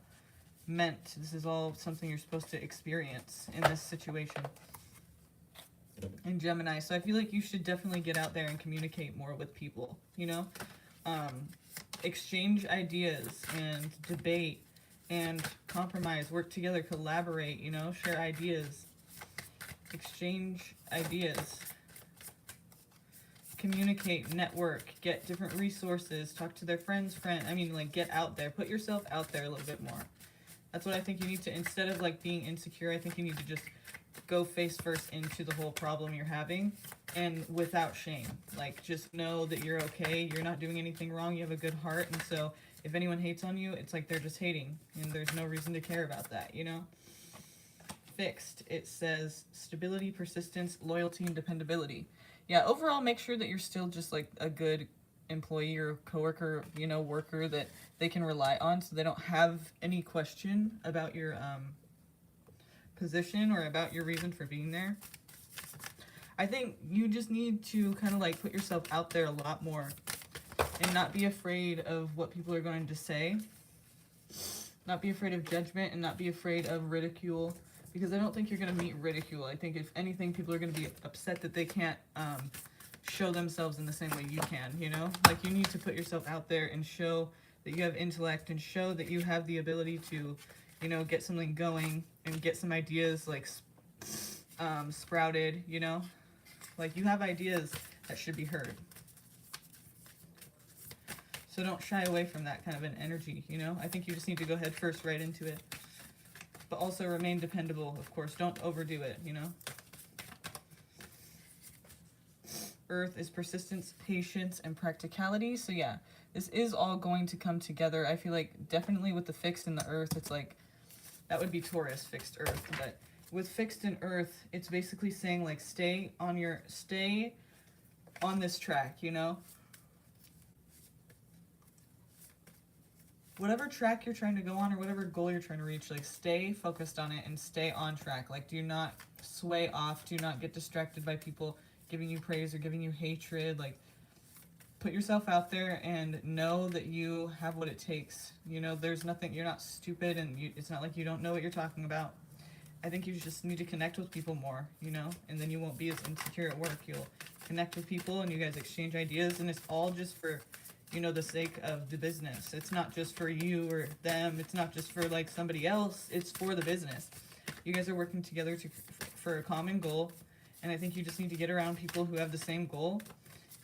this is all something you're supposed to experience in this situation. In Gemini, so I feel like you should definitely get out there and communicate more with people, you know? Exchange ideas and debate and compromise, work together, collaborate, you know, share ideas, exchange ideas, communicate, network, get different resources, talk to their friends, like, get out there, put yourself out there a little bit more. That's what I think you need to, instead of, like, being insecure, I think you need to just go face first into the whole problem you're having, and without shame. Like, just know that you're okay, you're not doing anything wrong, you have a good heart, and so if anyone hates on you, it's like they're just hating, and there's no reason to care about that, you know? Fixed, it says stability, persistence, loyalty, and dependability. Yeah, overall, make sure that you're still just, like, a good employee or coworker, you know, worker that they can rely on, so they don't have any question about your position or about your reason for being there. I think you just need to kind of, like, put yourself out there a lot more and not be afraid of what people are going to say. Not be afraid of judgment and not be afraid of ridicule, because I don't think you're going to meet ridicule. I think if anything, people are going to be upset that they can't show themselves in the same way you can, you know? Like, you need to put yourself out there and show that you have intellect and show that you have the ability to, you know, get something going and get some ideas, like, sprouted, you know? Like, you have ideas that should be heard. So don't shy away from that kind of an energy, you know? I think you just need to go head first right into it. But also remain dependable, of course. Don't overdo it, you know? Earth is persistence, patience, and practicality. So yeah, this is all going to come together. I feel like definitely with the fixed in the Earth, it's like, that would be Taurus, fixed Earth. But with fixed in Earth, it's basically saying like, stay on this track, you know? Whatever track you're trying to go on or whatever goal you're trying to reach, like, stay focused on it and stay on track. Like, do not sway off. Do not get distracted by people giving you praise or giving you hatred. Like, put yourself out there and know that you have what it takes. You know, there's nothing, you're not stupid, and it's not like you don't know what you're talking about. I think you just need to connect with people more, you know, and then you won't be as insecure at work. You'll connect with people and you guys exchange ideas, and it's all just for, you know, the sake of the business. It's not just for you or them. It's not just for like somebody else. It's for the business. You guys are working together for a common goal, and I think you just need to get around people who have the same goal,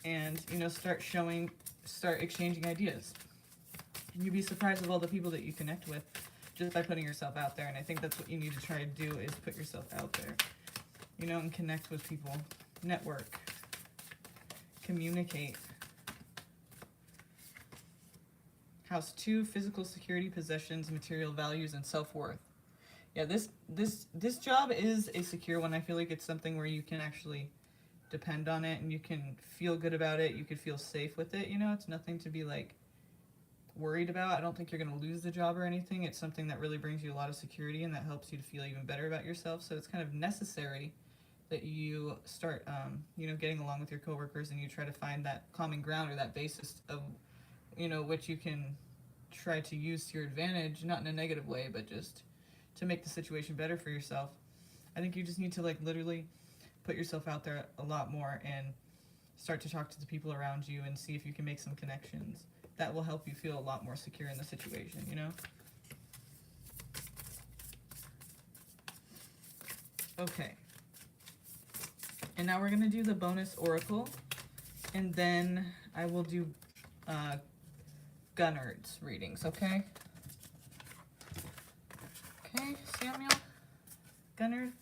and, you know, start exchanging ideas. And you'd be surprised of all the people that you connect with just by putting yourself out there. And I think that's what you need to try to do, is put yourself out there, you know, and connect with people, network, communicate. House 2, physical security, possessions, material values, and self-worth. Yeah, this job is a secure one. I feel like it's something where you can actually depend on it and you can feel good about it. You could feel safe with it, you know? It's nothing to be, like, worried about. I don't think you're going to lose the job or anything. It's something that really brings you a lot of security and that helps you to feel even better about yourself. So it's kind of necessary that you start, you know, getting along with your coworkers and you try to find that common ground or that basis of, you know, which you can try to use to your advantage, not in a negative way, but just to make the situation better for yourself. I think you just need to, like, literally put yourself out there a lot more and start to talk to the people around you and see if you can make some connections. That will help you feel a lot more secure in the situation, you know? Okay. And now we're going to do the bonus oracle, and then I will do Gunnard's readings, okay? Okay, Samuel? Gunnard?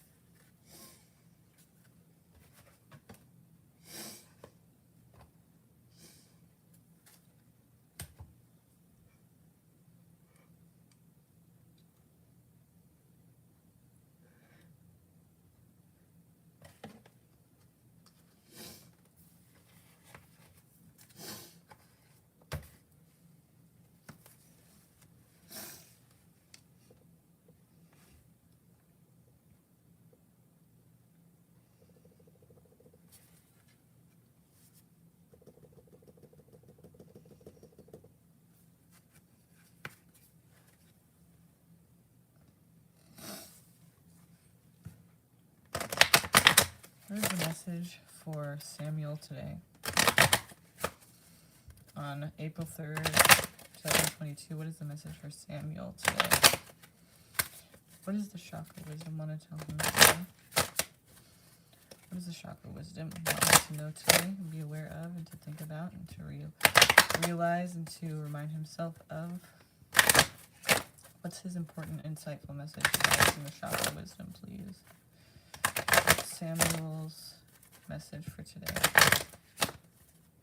What is the message for Samuel today? On April 3rd, 2022, what is the message for Samuel today? What does the chakra wisdom want to tell him today? What does the chakra wisdom want him to know today and be aware of and to think about and to realize and to remind himself of? What's his important, insightful message in the chakra wisdom, please? Samuel's message for today.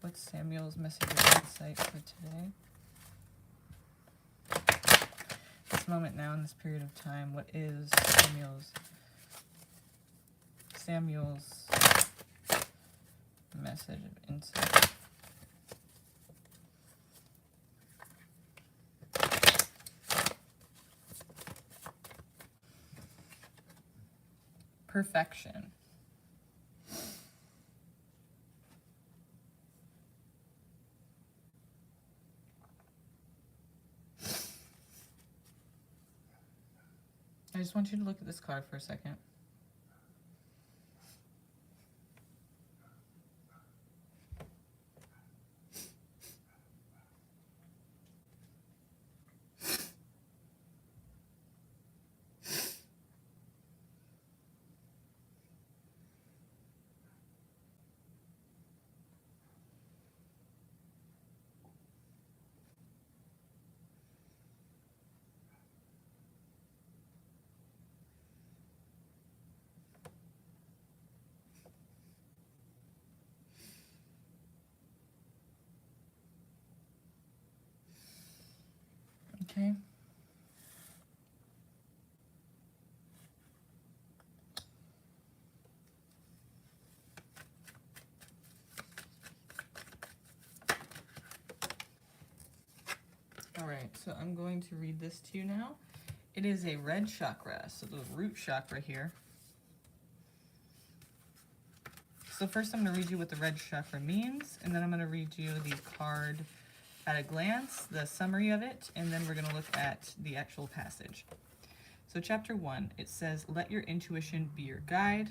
What's Samuel's message of insight for today? This moment now in this period of time, what is Samuel's message of insight? Perfection. I just want you to look at this card for a second. Okay. All right, so I'm going to read this to you now. It is a red chakra, so the root chakra here. So first I'm going to read you what the red chakra means, and then I'm going to read you the card at a glance, the summary of it, and then we're going to look at the actual passage. So chapter 1, it says, let your intuition be your guide.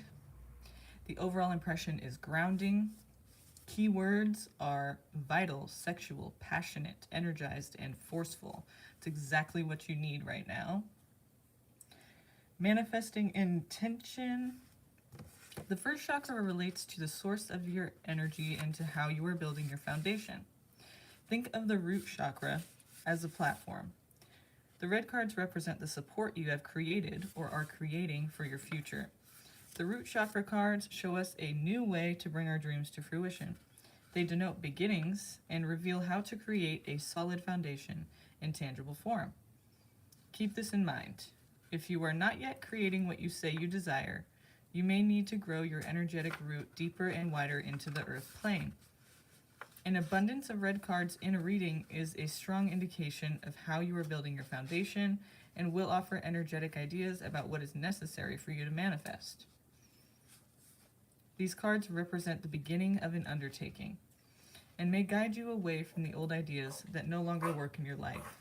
The overall impression is grounding. Key words are vital, sexual, passionate, energized, and forceful. It's exactly what you need right now. Manifesting intention. The first chakra relates to the source of your energy and to how you are building your foundation. Think of the root chakra as a platform. The red cards represent the support you have created or are creating for your future. The root chakra cards show us a new way to bring our dreams to fruition. They denote beginnings and reveal how to create a solid foundation in tangible form. Keep this in mind. If you are not yet creating what you say you desire, you may need to grow your energetic root deeper and wider into the earth plane. An abundance of red cards in a reading is a strong indication of how you are building your foundation and will offer energetic ideas about what is necessary for you to manifest. These cards represent the beginning of an undertaking and may guide you away from the old ideas that no longer work in your life.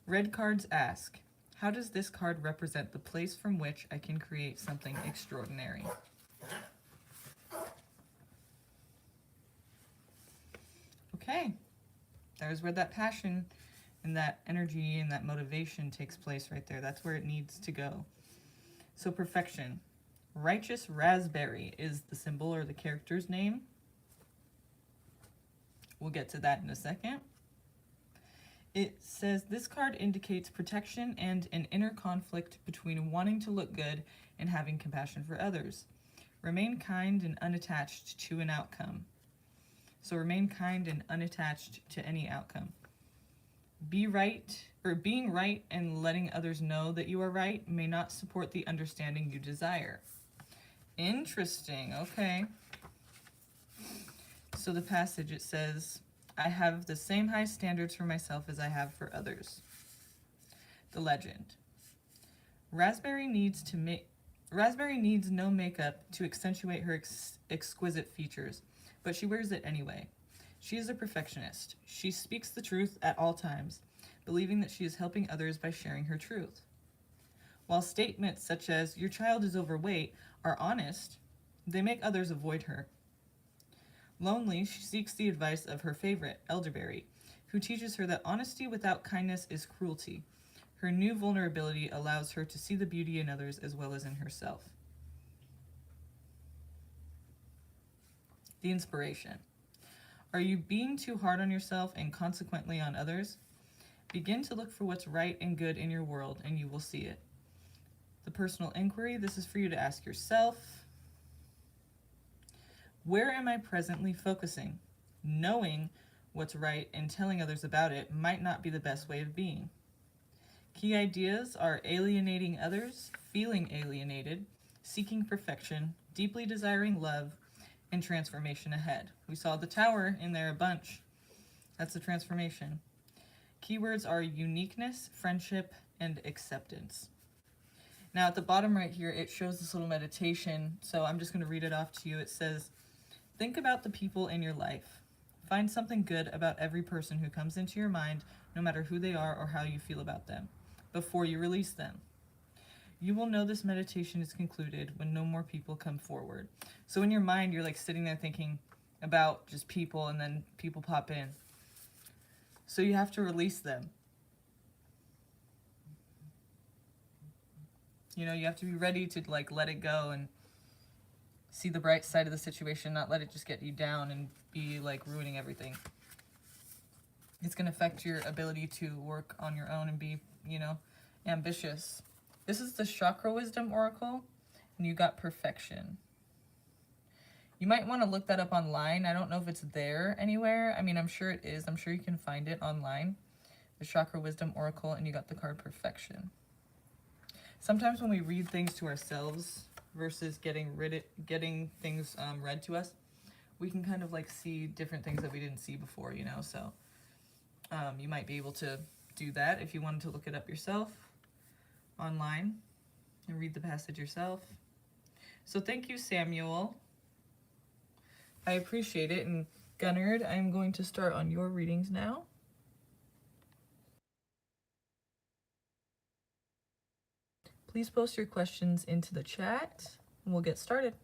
Red cards ask, how does this card represent the place from which I can create something extraordinary? Okay, there's where that passion and that energy and that motivation takes place right there. That's where it needs to go. So perfection. Righteous raspberry is the symbol or the character's name. We'll get to that in a second. It says this card indicates protection and an inner conflict between wanting to look good and having compassion for others. Remain kind and unattached to an outcome. So remain kind and unattached to any outcome. Being right and letting others know that you are right may not support the understanding you desire. Interesting, okay. So the passage, it says, I have the same high standards for myself as I have for others. The legend. Raspberry needs no makeup to accentuate her exquisite features, but she wears it anyway. She is a perfectionist. She speaks the truth at all times, believing that she is helping others by sharing her truth. While statements such as, your child is overweight, are honest, they make others avoid her. Lonely, she seeks the advice of her favorite, Elderberry, who teaches her that honesty without kindness is cruelty. Her new vulnerability allows her to see the beauty in others as well as in herself. The inspiration. Are you being too hard on yourself and consequently on others? Begin to look for what's right and good in your world and you will see it. The personal inquiry, this is for you to ask yourself, where am I presently focusing? Knowing what's right and telling others about it might not be the best way of being. Key ideas are alienating others, feeling alienated, seeking perfection, deeply desiring love, and transformation ahead. We saw the tower in there a bunch. That's the transformation. Keywords are uniqueness, friendship, and acceptance. Now at the bottom right here, it shows this little meditation, so I'm just going to read it off to you. It says, think about the people in your life. Find something good about every person who comes into your mind, no matter who they are or how you feel about them, before you release them. You will know this meditation is concluded when no more people come forward. So in your mind, you're like sitting there thinking about just people, and then people pop in. So you have to release them. You know, you have to be ready to like let it go and see the bright side of the situation, not let it just get you down and be like ruining everything. It's going to affect your ability to work on your own and be, you know, ambitious. This is the Chakra Wisdom Oracle, and you got Perfection. You might want to look that up online. I don't know if it's there anywhere. I mean, I'm sure it is. I'm sure you can find it online. The Chakra Wisdom Oracle, and you got the card Perfection. Sometimes when we read things to ourselves versus getting things read to us, we can kind of like see different things that we didn't see before, you know? So you might be able to do that if you wanted to look it up yourself online and read the passage yourself. So thank you, Samuel. I appreciate it. And Gunnard, I'm going to start on your readings now. Please post your questions into the chat and we'll get started.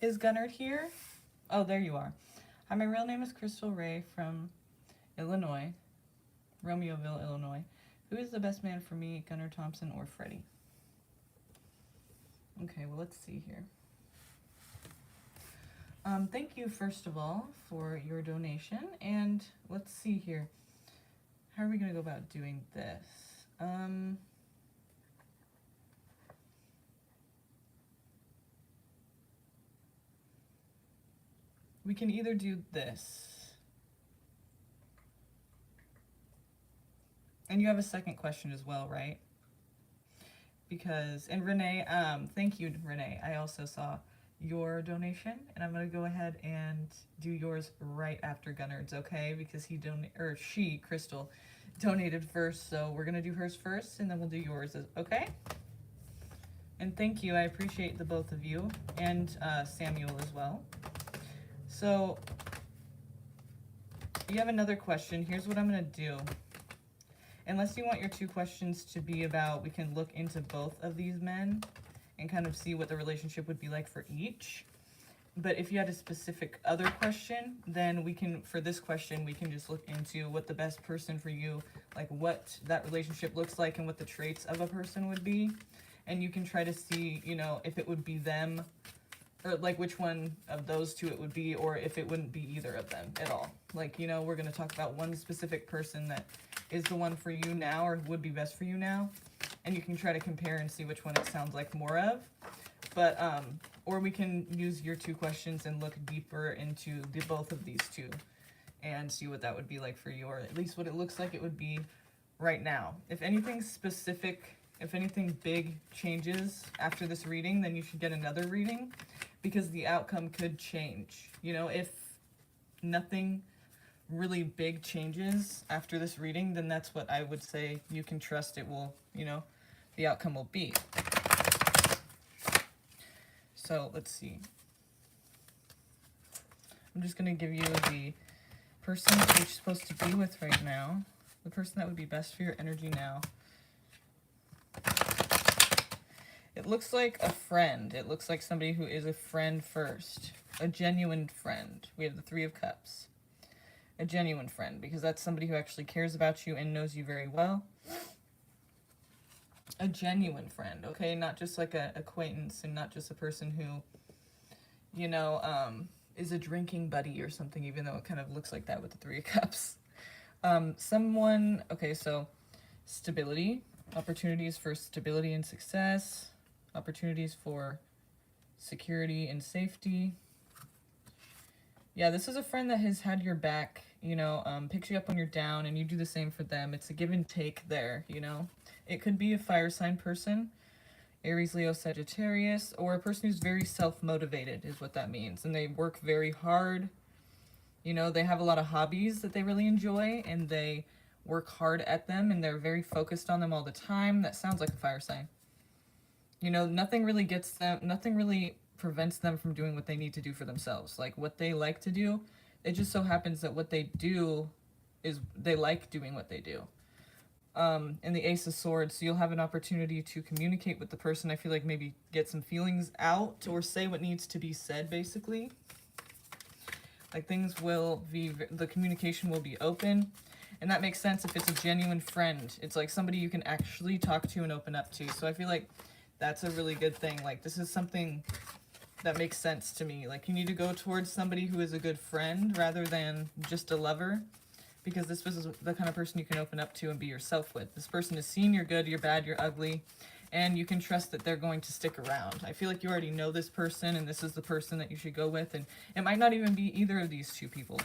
Is Gunnard here? Oh, there you are. Hi, my real name is Crystal Ray from Illinois, Romeoville, Illinois. Who is the best man for me, Gunnar Thompson or Freddie? Okay, well, let's see here. Thank you, first of all, for your donation. And let's see here. How are we going to go about doing this? We can either do this. And you have a second question as well, right? Because, and Renee, thank you, Renee. I also saw your donation, and I'm going to go ahead and do yours right after Gunnard's, okay? Because she, Crystal, donated first, so we're going to do hers first, and then we'll do yours, okay? And thank you. I appreciate the both of you, and Samuel as well. So you have another question. Here's what I'm going to do. Unless you want your 2 questions to be about, we can look into both of these men and kind of see what the relationship would be like for each. But if you had a specific other question, then we can, for this question, we can just look into what the best person for you, like what that relationship looks like and what the traits of a person would be. And you can try to see, you know, if it would be them, or like which one of those 2 it would be, or if it wouldn't be either of them at all. Like, you know, we're going to talk about one specific person that is the one for you now or would be best for you now. And you can try to compare and see which one it sounds like more of. But, or we can use your 2 questions and look deeper into both of these 2 and see what that would be like for you, or at least what it looks like it would be right now. If anything specific, if anything big changes after this reading, then you should get another reading, because the outcome could change. You know, if nothing really big changes after this reading, then that's what I would say you can trust it will, you know, the outcome will be. So let's see. I'm just going to give you the person that you're supposed to be with right now, the person that would be best for your energy now. It looks like a friend. It looks like somebody who is a friend first. A genuine friend. We have the 3 of Cups. A genuine friend, because that's somebody who actually cares about you and knows you very well. A genuine friend, okay? Not just like an acquaintance, and not just a person who, you know, is a drinking buddy or something, even though it kind of looks like that with the 3 of Cups. Someone, okay, so stability, opportunities for stability and success, opportunities for security and safety. Yeah, this is a friend that has had your back, you know, picks you up when you're down, and you do the same for them. It's a give and take there, you know. It could be a fire sign person, Aries, Leo, Sagittarius, or a person who's very self-motivated is what that means. And they work very hard. You know, they have a lot of hobbies that they really enjoy, and they work hard at them, and they're very focused on them all the time. That sounds like a fire sign. You know, nothing really gets them, nothing really prevents them from doing what they need to do for themselves. Like what they like to do, it just so happens that what they do is they like doing what they do. And the Ace of Swords, so you'll have an opportunity to communicate with the person. I feel like maybe get some feelings out or say what needs to be said, basically. Like things will be, the communication will be open. And that makes sense if it's a genuine friend. It's like somebody you can actually talk to and open up to. So I feel like that's a really good thing. Like this is something that makes sense to me. Like you need to go towards somebody who is a good friend rather than just a lover. Because this is the kind of person you can open up to and be yourself with. This person has seen you're good, you're bad, you're ugly, and you can trust that they're going to stick around. I feel like you already know this person, and this is the person that you should go with, and it might not even be either of these 2 people.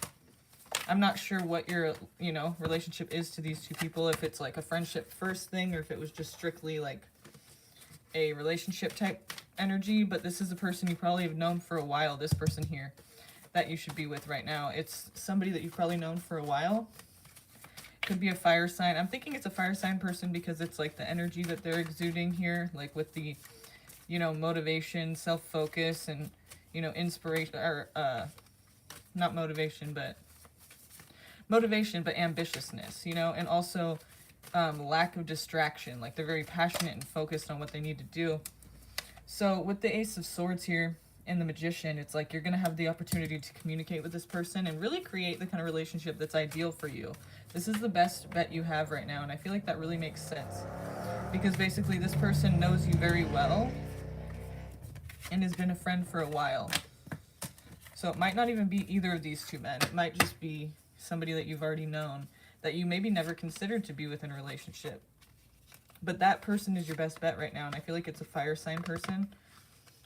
I'm not sure what your, you know, relationship is to these 2 people, if it's like a friendship first thing, or if it was just strictly like a relationship type energy, but this is a person you probably have known for a while, this person here, that you should be with right now. It's somebody that you've probably known for a while. Could be a fire sign. I'm thinking it's a fire sign person because it's like the energy that they're exuding here, like with the, you know, motivation, self-focus, and, you know, inspiration, or not motivation, but ambitiousness, you know, and also lack of distraction. Like they're very passionate and focused on what they need to do. So with the Ace of Swords here and the Magician, it's like you're going to have the opportunity to communicate with this person and really create the kind of relationship that's ideal for you. This is the best bet you have right now, and I feel like that really makes sense. Because basically this person knows you very well and has been a friend for a while. So it might not even be either of these 2 men. It might just be somebody that you've already known that you maybe never considered to be within a relationship. But that person is your best bet right now, and I feel like it's a fire sign person.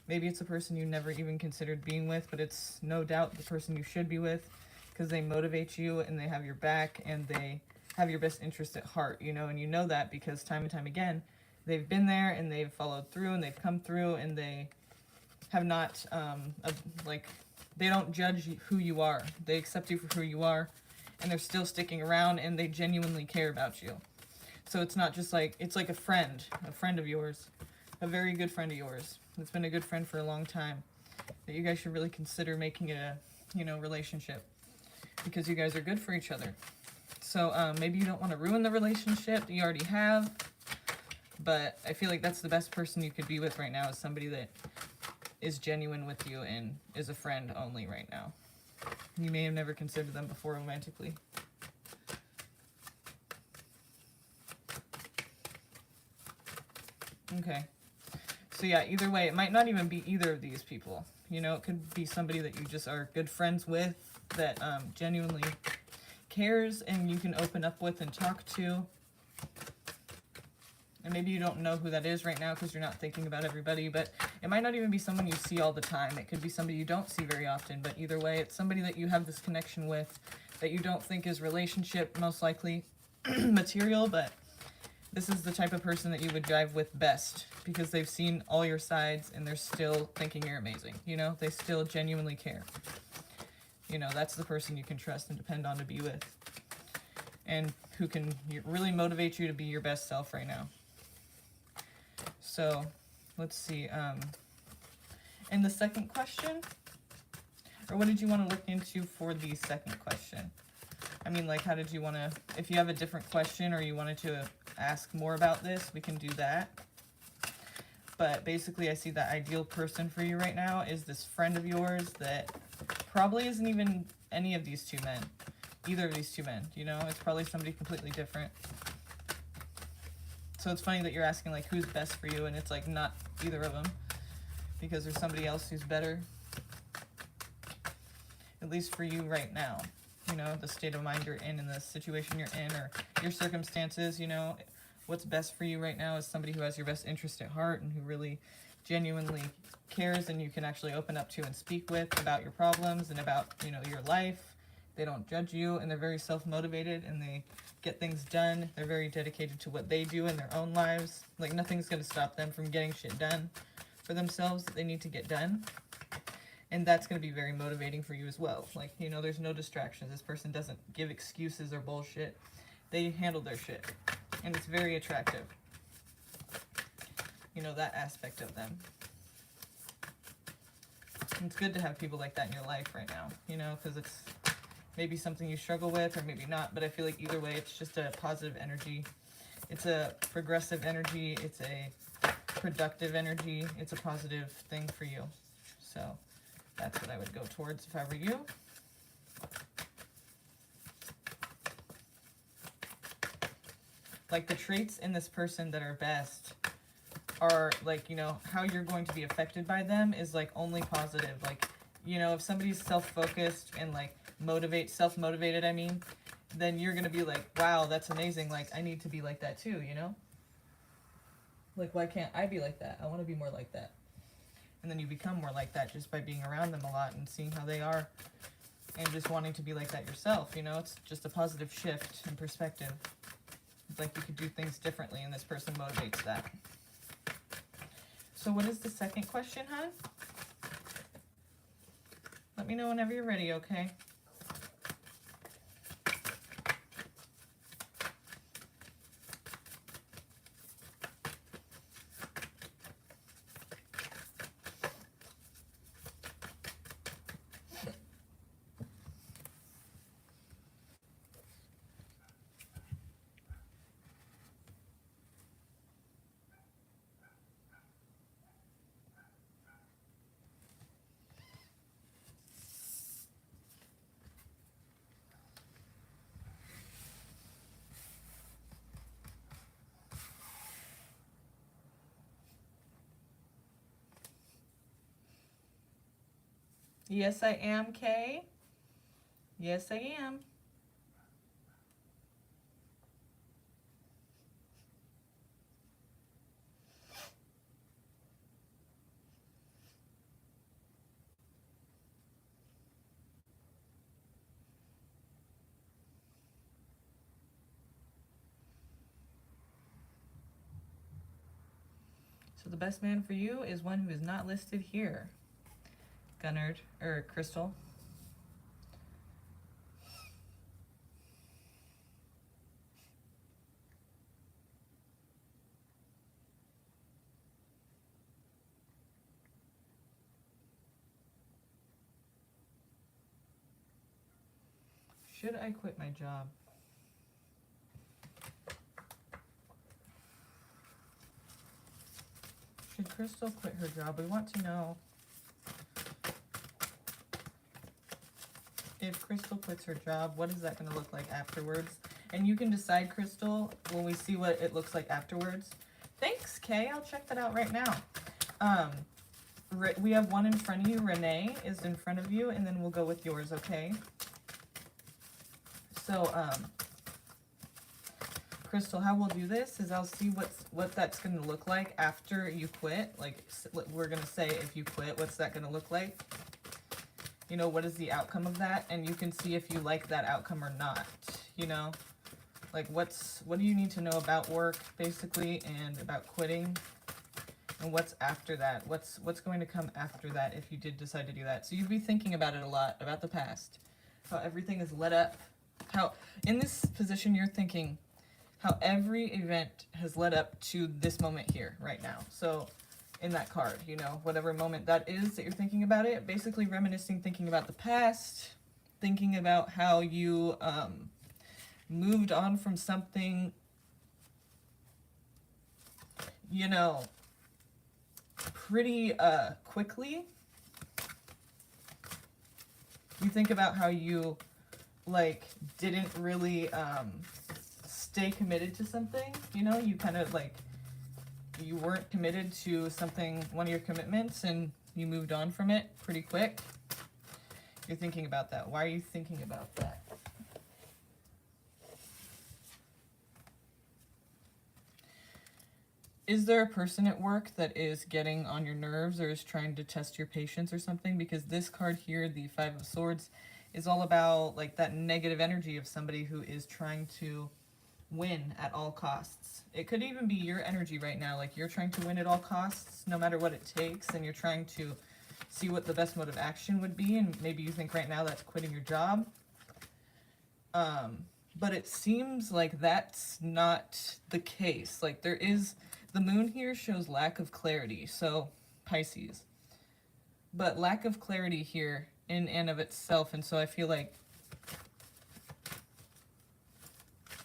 Maybe it's a person you never even considered being with, but it's no doubt the person you should be with, because they motivate you and they have your back and they have your best interest at heart, you know, and you know that because time and time again, they've been there and they've followed through and they've come through, and they have not, like, they don't judge who you are. They accept you for who you are, and they're still sticking around, and they genuinely care about you. So it's not just like, it's like a friend of yours, a very good friend of yours. It's been a good friend for a long time, that you guys should really consider making it you know, relationship, because you guys are good for each other. So maybe you don't want to ruin the relationship that you already have, but I feel like that's the best person you could be with right now, is somebody that is genuine with you and is a friend only right now. You may have never considered them before romantically. Okay. So yeah, either way, it might not even be either of these people. You know, it could be somebody that you just are good friends with, that genuinely cares and you can open up with and talk to. And maybe you don't know who that is right now because you're not thinking about everybody, but it might not even be someone you see all the time. It could be somebody you don't see very often, but either way, it's somebody that you have this connection with that you don't think is relationship, most likely material, but this is the type of person that you would drive with best because they've seen all your sides and they're still thinking you're amazing. You know, they still genuinely care. You know, that's the person you can trust and depend on to be with, and who can really motivate you to be your best self right now. So let's see. And the second question, or what did you want to look into for the second question? I mean, like, how did you want to, if you have a different question or you wanted to ask more about this, we can do that. But basically, I see the ideal person for you right now is this friend of yours that probably isn't even any of these two men, either of these two men, you know? It's probably somebody completely different. So it's funny that you're asking, like, who's best for you, and it's, like, not either of them, because there's somebody else who's better, at least for you right now. You know, the state of mind you're in and the situation you're in, or your circumstances, you know, what's best for you right now is somebody who has your best interest at heart and who really genuinely cares and you can actually open up to and speak with about your problems and about, you know, your life. They don't judge you, and they're very self-motivated, and they get things done. They're very dedicated to what they do in their own lives. Like, nothing's going to stop them from getting shit done for themselves that they need to get done. And that's going to be very motivating for you as well. Like, you know, there's no distractions. This person doesn't give excuses or bullshit. They handle their shit. And it's very attractive. You know, that aspect of them. And it's good to have people like that in your life right now, you know, because it's maybe something you struggle with or maybe not, but I feel like either way, it's just a positive energy. It's a progressive energy. It's a productive energy. It's a positive thing for you. So that's what I would go towards if I were you. Like, the traits in this person that are best are, like, you know, how you're going to be affected by them is, like, only positive. Like, you know, if somebody's self-focused and, like, self-motivated, I mean, then you're going to be like, wow, that's amazing. Like, I need to be like that too, you know? Like, why can't I be like that? I want to be more like that. And then you become more like that just by being around them a lot and seeing how they are and just wanting to be like that yourself, you know? It's just a positive shift in perspective. It's like you could do things differently, and this person motivates that. So what is the second question, hon? Let me know whenever you're ready, okay? Yes, I am, Kay. Yes, I am. So the best man for you is one who is not listed here. Gunnard, or Crystal. Should I quit my job? Should Crystal quit her job? We want to know if Crystal quits her job, what is that going to look like afterwards? And you can decide, Crystal, when we see what it looks like afterwards. Thanks, Kay. I'll check that out right now. We have one in front of you. Renee is in front of you, and then we'll go with yours, okay? So, Crystal, how we'll do this is I'll see what that's going to look like after you quit. Like, we're going to say if you quit, what's that going to look like? You know, what is the outcome of that? And you can see if you like that outcome or not, you know? Like, what do you need to know about work, basically, and about quitting? And what's after that? What's going to come after that if you did decide to do that? So you'd be thinking about it a lot, about the past, how everything is led up, how in this position you're thinking how every event has led up to this moment here right now. So in that card, you know, whatever moment that is that you're thinking about it, basically reminiscing, thinking about the past, thinking about how you moved on from something, you know, pretty quickly. You think about how you like didn't really stay committed to something, you know, you kind of like you weren't committed to something, one of your commitments, and you moved on from it pretty quick. You're thinking about that. Why are you thinking about that? Is there a person at work that is getting on your nerves or is trying to test your patience or something? Because this card here, the Five of Swords, is all about like that negative energy of somebody who is trying to win at all costs. It could even be your energy right now, like you're trying to win at all costs, no matter what it takes, and you're trying to see what the best mode of action would be, and maybe you think right now that's quitting your job. But it seems like that's not the case. Like there is, the moon here shows lack of clarity, so Pisces. But lack of clarity here in and of itself, and so I feel like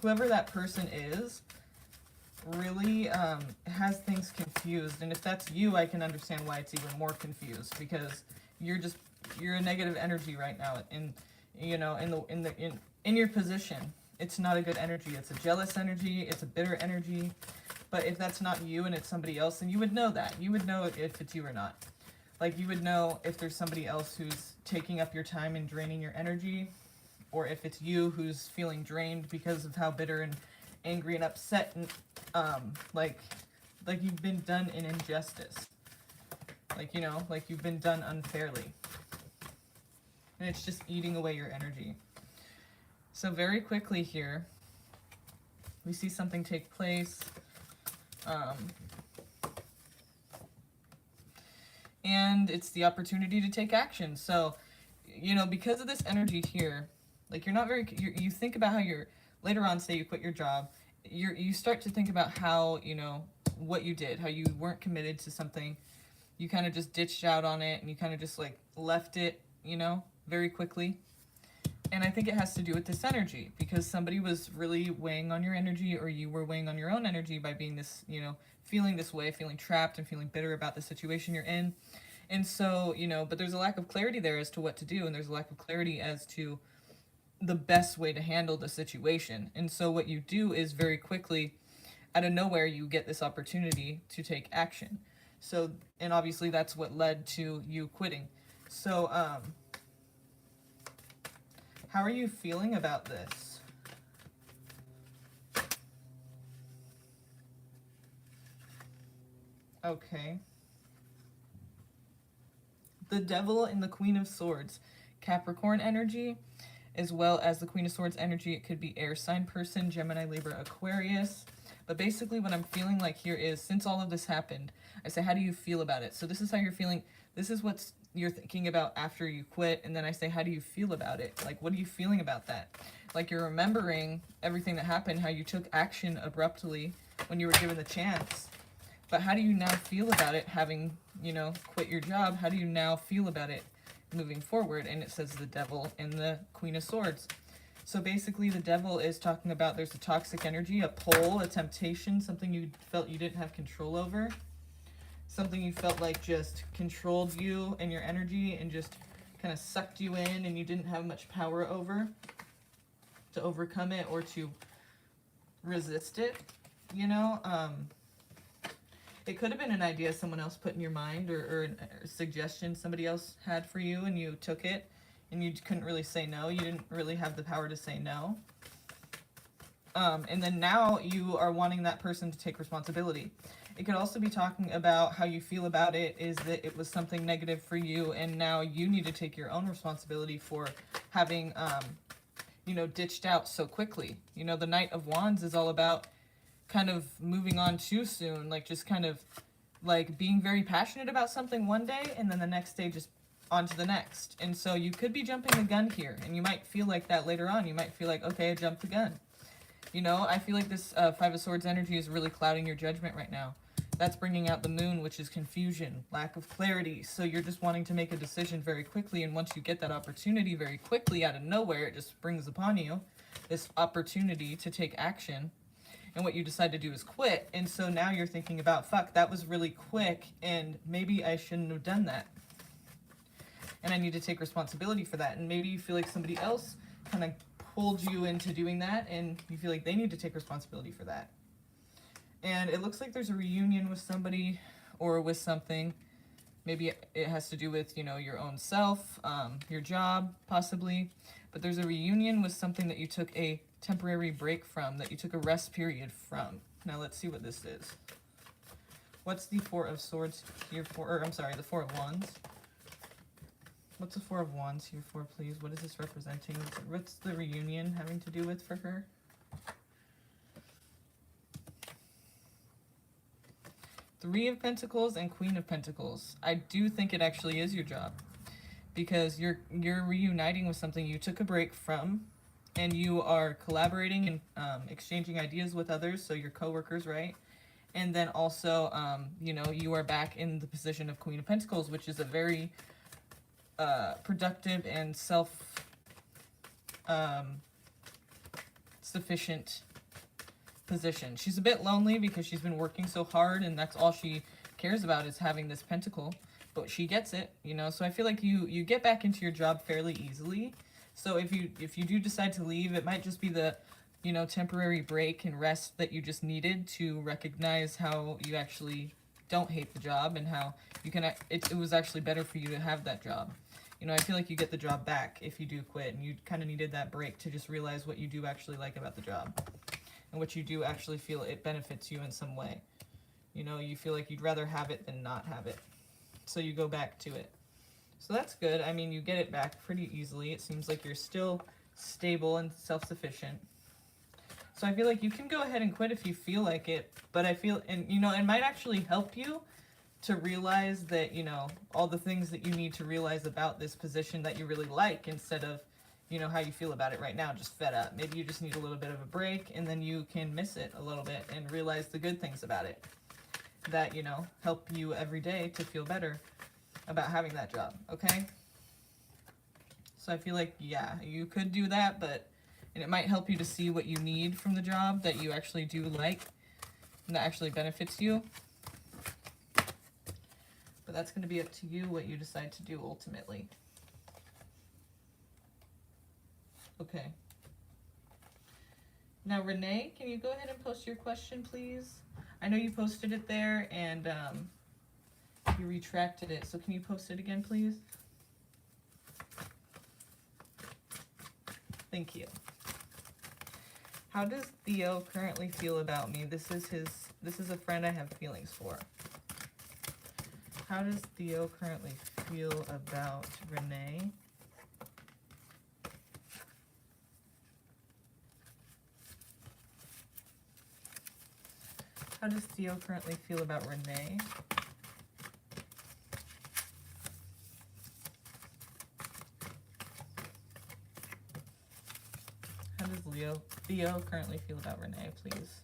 whoever that person is really has things confused. And if that's you, I can understand why it's even more confused, because you're a negative energy right now, and you know, in your position. It's not a good energy. It's a jealous energy, it's a bitter energy. But if that's not you and it's somebody else, then you would know that. You would know if it's you or not. Like you would know if there's somebody else who's taking up your time and draining your energy, or if it's you who's feeling drained because of how bitter and angry and upset and like you've been done an injustice. Like, you know, like you've been done unfairly. And it's just eating away your energy. So very quickly here, we see something take place. And it's the opportunity to take action. So, you know, because of this energy here, like you're not very, you think about how you're, later on, say you quit your job, you start to think about how, you know, what you did, how you weren't committed to something. You kind of just ditched out on it and you kind of just like left it, you know, very quickly. And I think it has to do with this energy, because somebody was really weighing on your energy, or you were weighing on your own energy by being this, you know, feeling this way, feeling trapped and feeling bitter about the situation you're in. And so, you know, but there's a lack of clarity there as to what to do, and there's a lack of clarity as to the best way to handle the situation. And so what you do is very quickly, out of nowhere, you get this opportunity to take action. So, and obviously that's what led to you quitting. So, how are you feeling about this? Okay. The Devil and the Queen of Swords. Capricorn energy, as well as the Queen of Swords energy. It could be air sign person, Gemini, Libra, Aquarius. But basically what I'm feeling like here is, since all of this happened, I say, how do you feel about it? So this is how you're feeling. This is what you're thinking about after you quit. And then I say, how do you feel about it? Like, what are you feeling about that? Like, you're remembering everything that happened, how you took action abruptly when you were given the chance. But how do you now feel about it, having, you know, quit your job? How do you now feel about it moving forward? And it says the Devil and the Queen of Swords. So basically the devil is talking about there's a toxic energy, a pull, a temptation, something you felt you didn't have control over. Something you felt like just controlled you and your energy and just kind of sucked you in and you didn't have much power over to overcome it or to resist it, you know? It could have been an idea someone else put in your mind or a suggestion somebody else had for you and you took it and you couldn't really say no. You didn't really have the power to say no. And then now you are wanting that person to take responsibility. It could also be talking about how you feel about it is that it was something negative for you and now you need to take your own responsibility for having, you know, ditched out so quickly. You know, the Knight of Wands is all about kind of moving on too soon, like just kind of like being very passionate about something one day and then the next day just on to the next. And so you could be jumping the gun here and you might feel like that later on. You might feel like, okay, I jumped the gun. You know, I feel like this Five of Swords energy is really clouding your judgment right now. That's bringing out the Moon, which is confusion, lack of clarity. So you're just wanting to make a decision very quickly. And once you get that opportunity very quickly out of nowhere, it just springs upon you, this opportunity to take action. And what you decide to do is quit. And so now you're thinking about, fuck, that was really quick and maybe I shouldn't have done that. And I need to take responsibility for that. And maybe you feel like somebody else kind of pulled you into doing that and you feel like they need to take responsibility for that. And it looks like there's a reunion with somebody or with something. Maybe it has to do with, you know, your own self, your job, possibly. But there's a reunion with something that you took a temporary break from, that you took a rest period from. Now let's see what this is. What's the Four of Swords here for? Or I'm sorry, the Four of Wands. What's the Four of Wands here for, please? What is this representing? What's the reunion having to do with for her? Three of Pentacles and Queen of Pentacles. I do think it actually is your job because you're reuniting with something you took a break from and you are collaborating and exchanging ideas with others, so your coworkers, right? And then also, you know, you are back in the position of Queen of Pentacles, which is a very productive and sufficient position. She's a bit lonely because she's been working so hard and that's all she cares about is having this pentacle, but she gets it, you know. So I feel like you get back into your job fairly easily. So if you do decide to leave, it might just be the, you know, temporary break and rest that you just needed to recognize how you actually don't hate the job and how you can, it was actually better for you to have that job. You know, I feel like you get the job back if you do quit, and you kind of needed that break to just realize what you do actually like about the job and what you do actually feel it benefits you in some way. You know, you feel like you'd rather have it than not have it. So you go back to it. So that's good. I mean, you get it back pretty easily. It seems like you're still stable and self-sufficient. So I feel like you can go ahead and quit if you feel like it, but I feel, and you know, it might actually help you to realize that, you know, all the things that you need to realize about this position that you really like instead of, you know, how you feel about it right now, just fed up. Maybe you just need a little bit of a break and then you can miss it a little bit and realize the good things about it that, you know, help you every day to feel better about having that job, okay? So I feel like, yeah, you could do that, but, and it might help you to see what you need from the job that you actually do like and that actually benefits you. But that's going to be up to you what you decide to do ultimately. Okay. Now, Renee, can you go ahead and post your question, please? I know you posted it there and you retracted it. So can you post it again, please? Thank you. How does Theo currently feel about me? This is a friend I have feelings for. How does Theo currently feel about Renee? How does Theo currently feel about Renee? How does Theo currently feel about Renee, please?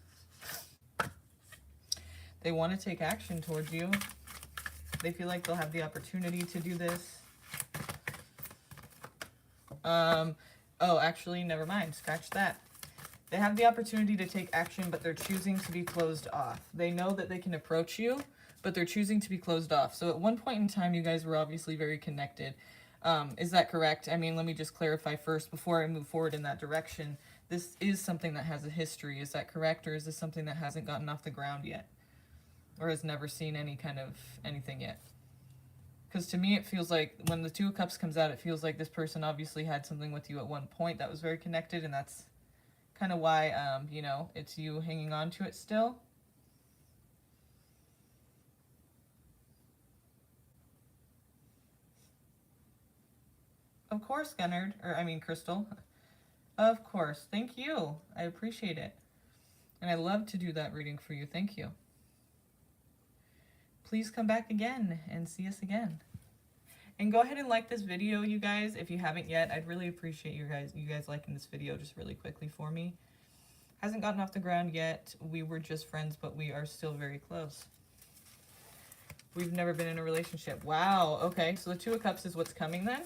They want to take action towards you. They feel like they'll have the opportunity to do this. Oh, actually, never mind. Scratch that. They have the opportunity to take action, but they're choosing to be closed off. They know that they can approach you, but they're choosing to be closed off. So at one point in time, you guys were obviously very connected. Is that correct? I mean, let me just clarify first before I move forward in that direction. This is something that has a history. Is that correct? Or is this something that hasn't gotten off the ground yet? Or has never seen any kind of anything yet? Because to me, it feels like when the Two of Cups comes out, it feels like this person obviously had something with you at one point that was very connected, and that's kind of why, you know, it's you hanging on to it still. Of course, Gunnard, or I mean Crystal. Of course. Thank you. I appreciate it. And I love to do that reading for you. Thank you. Please come back again and see us again. And go ahead and like this video, you guys, if you haven't yet. I'd really appreciate you guys liking this video just really quickly for me. Hasn't gotten off the ground yet. We were just friends, but we are still very close. We've never been in a relationship. Wow. Okay. So the Two of Cups is what's coming then.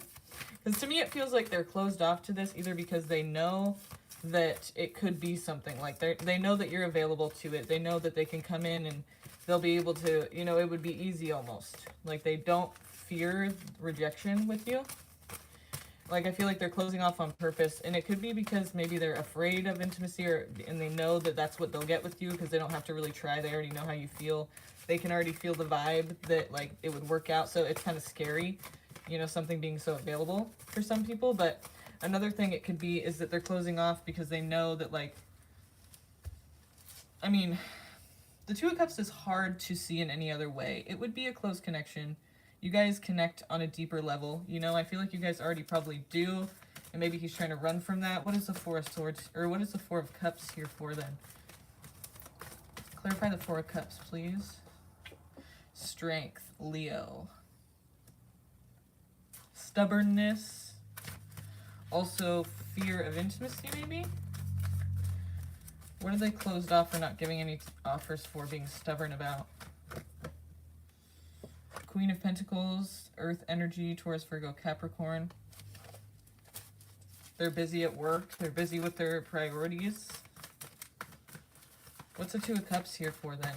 Because to me, it feels like they're closed off to this either because they know that it could be something. Like they know that you're available to it. They know that they can come in and they'll be able to, you know, it would be easy almost. Like they don't fear rejection with you. Like I feel like they're closing off on purpose, and it could be because maybe they're afraid of intimacy, and they know that that's what they'll get with you because they don't have to really try. They already know how you feel. They can already feel the vibe that like it would work out. So it's kind of scary, you know, something being so available for some people. But another thing it could be is that they're closing off because they know that, like, I mean, the Two of Cups is hard to see in any other way. It would be a close connection. You guys connect on a deeper level. You know, I feel like you guys already probably do. And maybe he's trying to run from that. What is the Four of Swords? Or what is the Four of Cups here for then? Clarify the Four of Cups, please. Strength, Leo. Stubbornness. Also fear of intimacy, maybe? What are they closed off or not giving any offers for, being stubborn about? Queen of Pentacles, Earth energy, Taurus, Virgo, Capricorn. They're busy at work. They're busy with their priorities. What's the Two of Cups here for then?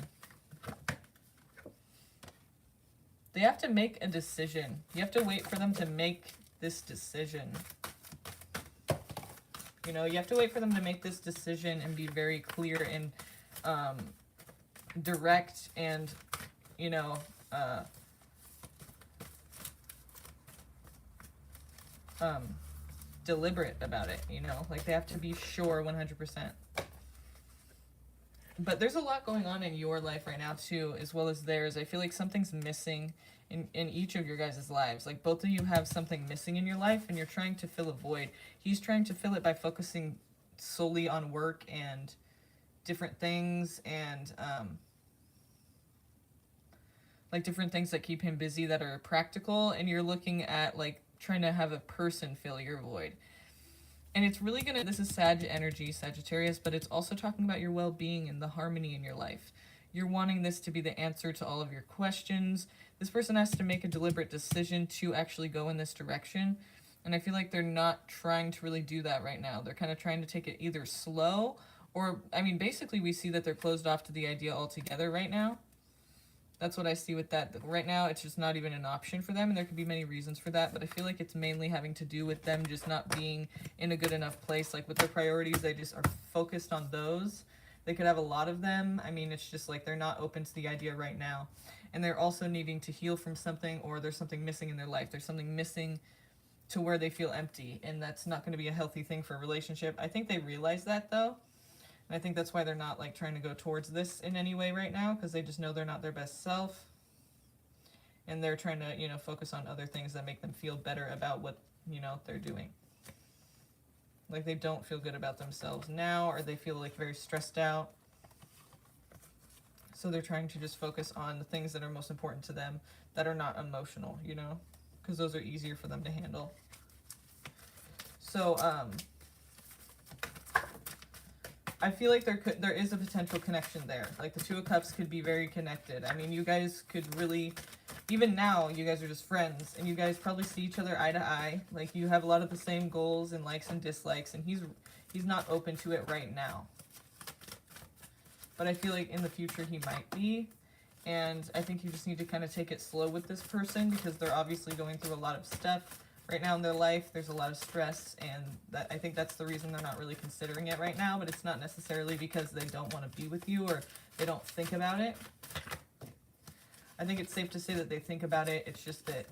They have to make a decision. You have to wait for them to make this decision. You know, you have to wait for them to make this decision and be very clear and direct and, you know, deliberate about it, you know, like they have to be sure 100%. But there's a lot going on in your life right now too, as well as theirs. I feel like something's missing in each of your guys' lives. Like both of you have something missing in your life and you're trying to fill a void. He's trying to fill it by focusing solely on work and different things and like different things that keep him busy that are practical, and you're looking at like trying to have a person fill your void. And it's really gonna, this is Sag energy, Sagittarius, but it's also talking about your well-being and the harmony in your life. You're wanting this to be the answer to all of your questions. This person has to make a deliberate decision to actually go in this direction. And I feel like they're not trying to really do that right now. They're kind of trying to take it either slow or, I mean, basically we see that they're closed off to the idea altogether right now. That's what I see with that. Right now, it's just not even an option for them, and there could be many reasons for that, but I feel like it's mainly having to do with them just not being in a good enough place. Like, with their priorities, they just are focused on those. They could have a lot of them. I mean, it's just like they're not open to the idea right now. And they're also needing to heal from something, or there's something missing in their life. There's something missing to where they feel empty, and that's not going to be a healthy thing for a relationship. I think they realize that, though. And I think that's why they're not like trying to go towards this in any way right now, because they just know they're not their best self. And they're trying to, you know, focus on other things that make them feel better about what, you know, they're doing. Like they don't feel good about themselves now, or they feel like very stressed out. So they're trying to just focus on the things that are most important to them that are not emotional, you know, because those are easier for them to handle. So, I feel like there is a potential connection there. Like the Two of Cups could be very connected. I mean, you guys could really even now, you guys are just friends, and you guys probably see each other eye to eye. Like, you have a lot of the same goals and likes and dislikes, and he's not open to it right now. But I feel like in the future he might be. And I think you just need to kind of take it slow with this person, because they're obviously going through a lot of stuff right now in their life. There's a lot of stress, and I think that's the reason they're not really considering it right now. But it's not necessarily because they don't want to be with you or they don't think about it. I think it's safe to say that they think about it. It's just that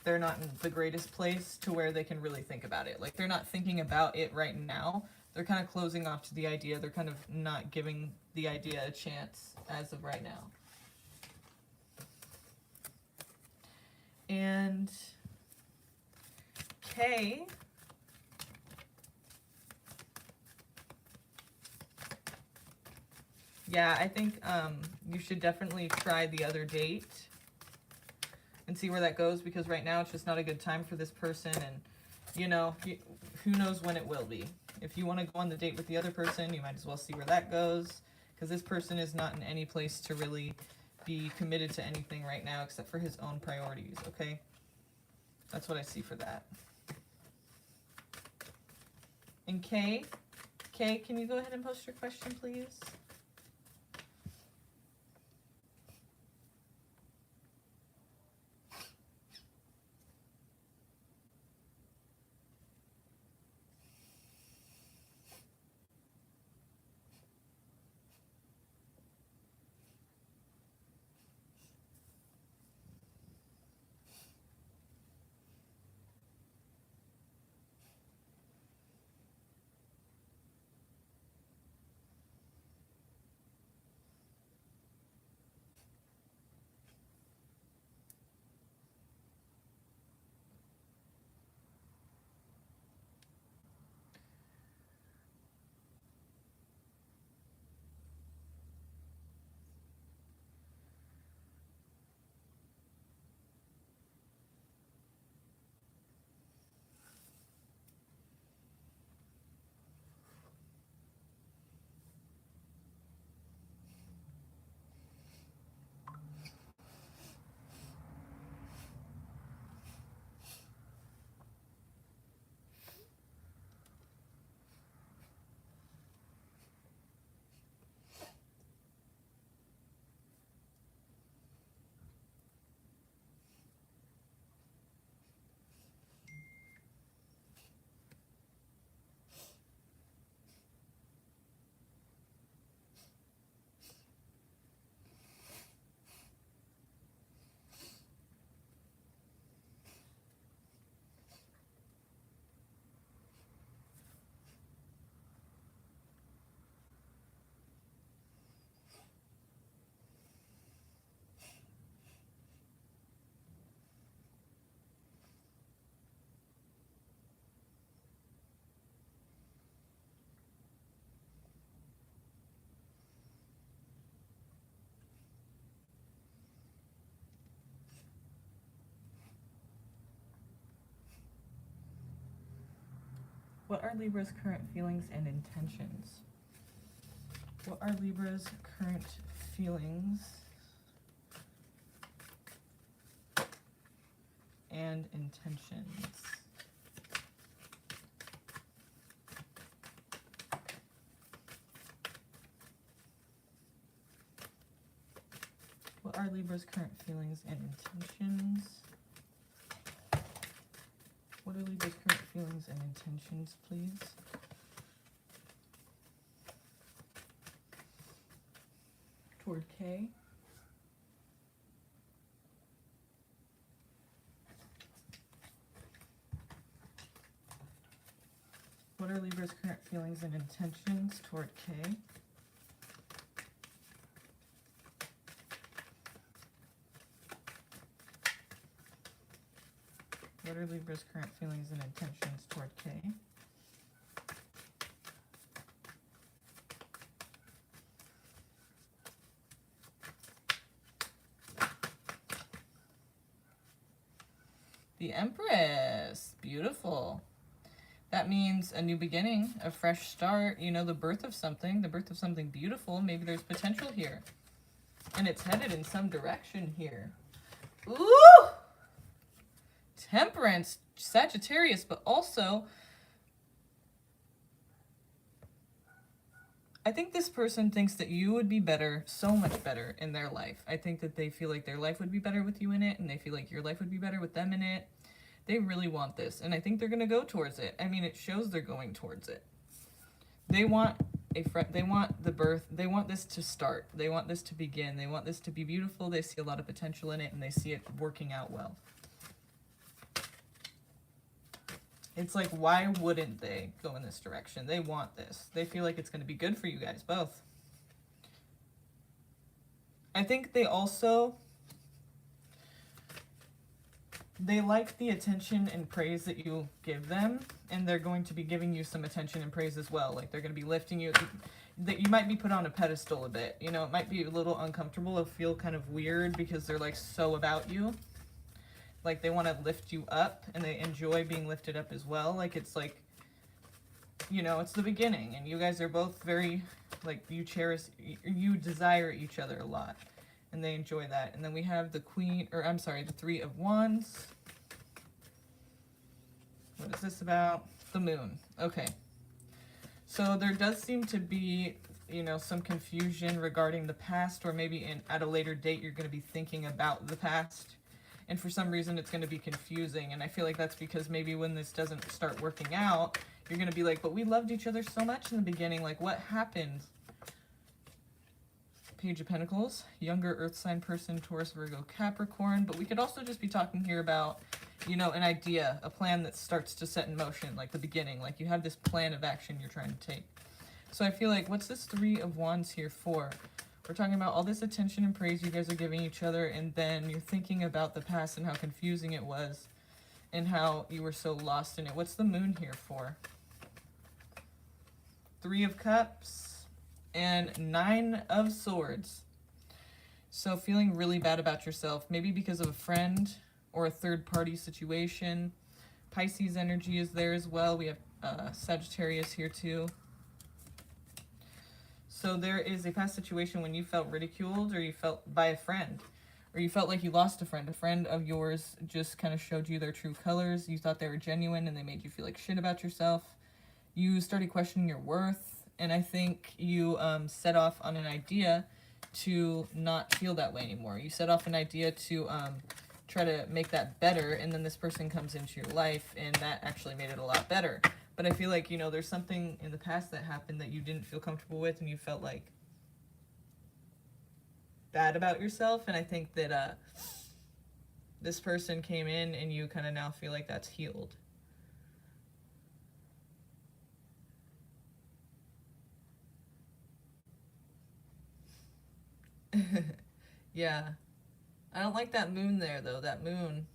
they're not in the greatest place to where they can really think about it. Like, they're not thinking about it right now. They're kind of closing off to the idea. They're kind of not giving the idea a chance as of right now. And Kay, yeah, I think you should definitely try the other date and see where that goes, because right now it's just not a good time for this person, and you know, who knows when it will be. If you want to go on the date with the other person, you might as well see where that goes, because this person is not in any place to really be committed to anything right now except for his own priorities, okay? That's what I see for that. And Kay, can you go ahead and post your question, please? What are Libra's current feelings and intentions? What are Libra's current feelings and intentions? What are Libra's current feelings and intentions? What are Libra's current feelings and intentions, please? Toward Kay. What are Libra's current feelings and intentions toward Kay? What are Libra's current feelings and intentions toward Kay? The Empress. Beautiful. That means a new beginning, a fresh start, you know, the birth of something beautiful. Maybe there's potential here. And it's headed in some direction here. Ooh! Temperance, Sagittarius, but also I think this person thinks that you would be better, so much better in their life. I think that they feel like their life would be better with you in it, and they feel like your life would be better with them in it. They really want this, and I think they're going to go towards it. I mean, it shows they're going towards it. They want they want the birth, they want this to start. They want this to begin. They want this to be beautiful. They see a lot of potential in it, and they see it working out well. It's like, why wouldn't they go in this direction? They want this. They feel like it's going to be good for you guys both. I think they also, they like the attention and praise that you give them, and they're going to be giving you some attention and praise as well. Like, they're going to be lifting you, that you might be put on a pedestal a bit. You know, it might be a little uncomfortable. It'll feel kind of weird because they're like so about you. Like, they want to lift you up, and they enjoy being lifted up as well. Like, it's like, you know, it's the beginning, and you guys are both very, like, you desire each other a lot, and they enjoy that. And then we have the the Three of Wands. What is this about? The Moon. Okay. So there does seem to be, you know, some confusion regarding the past, or maybe at a later date you're going to be thinking about the past. And for some reason, it's going to be confusing. And I feel like that's because maybe when this doesn't start working out, you're going to be like, but we loved each other so much in the beginning. Like, what happened? Page of Pentacles, younger earth sign person, Taurus, Virgo, Capricorn. But we could also just be talking here about, you know, an idea, a plan that starts to set in motion, like the beginning. Like, you have this plan of action you're trying to take. So I feel like, what's this Three of Wands here for? We're talking about all this attention and praise you guys are giving each other, and then you're thinking about the past and how confusing it was and how you were so lost in it. What's the Moon here for? Three of Cups and Nine of Swords. So feeling really bad about yourself, maybe because of a friend or a third-party situation. Pisces energy is there as well. We have Sagittarius here too. So there is a past situation when you felt ridiculed, or you felt by a friend, or you felt like you lost a friend. A friend of yours just kind of showed you their true colors. You thought they were genuine, and they made you feel like shit about yourself. You started questioning your worth, and I think you set off on an idea to not feel that way anymore. You set off an idea to try to make that better, and then this person comes into your life, and that actually made it a lot better. But I feel like, you know, there's something in the past that happened that you didn't feel comfortable with, and you felt like bad about yourself. And I think that this person came in, and you kind of now feel like that's healed. Yeah. I don't like that Moon there, though. That Moon.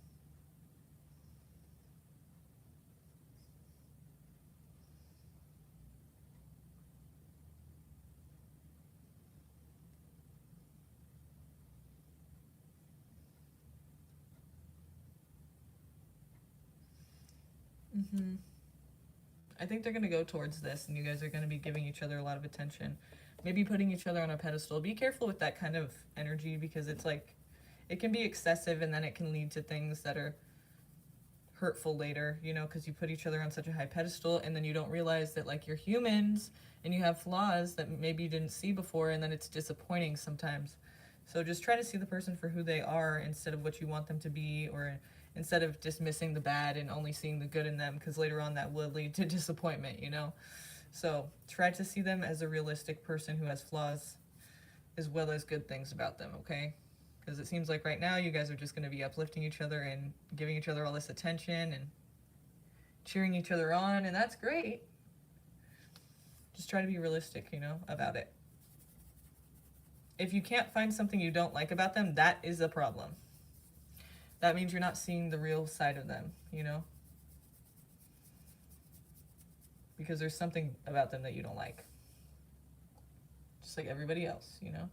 I think they're going to go towards this, and you guys are going to be giving each other a lot of attention. Maybe putting each other on a pedestal. Be careful with that kind of energy, because it's like, it can be excessive, and then it can lead to things that are hurtful later, you know, because you put each other on such a high pedestal, and then you don't realize that, like, you're humans, and you have flaws that maybe you didn't see before, and then it's disappointing sometimes. So just try to see the person for who they are instead of what you want them to be, or instead of dismissing the bad and only seeing the good in them, because later on that will lead to disappointment, you know? So try to see them as a realistic person who has flaws as well as good things about them, okay? Because it seems like right now you guys are just going to be uplifting each other and giving each other all this attention and cheering each other on, and that's great. Just try to be realistic, you know, about it. If you can't find something you don't like about them, that is a problem. That means you're not seeing the real side of them, you know? Because there's something about them that you don't like. Just like everybody else, you know?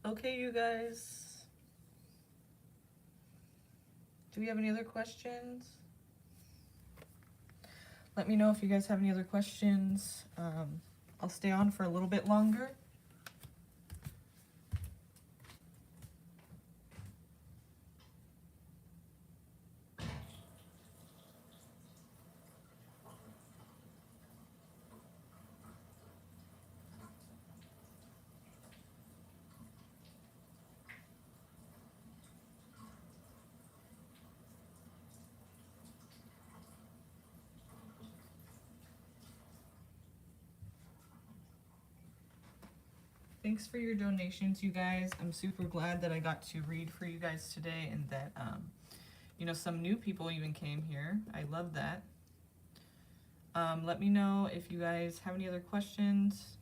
Okay, you guys. Do we have any other questions? Let me know if you guys have any other questions. I'll stay on for a little bit longer. Thanks for your donations, you guys. I'm super glad that I got to read for you guys today, and that, you know, some new people even came here. I love that. Let me know if you guys have any other questions.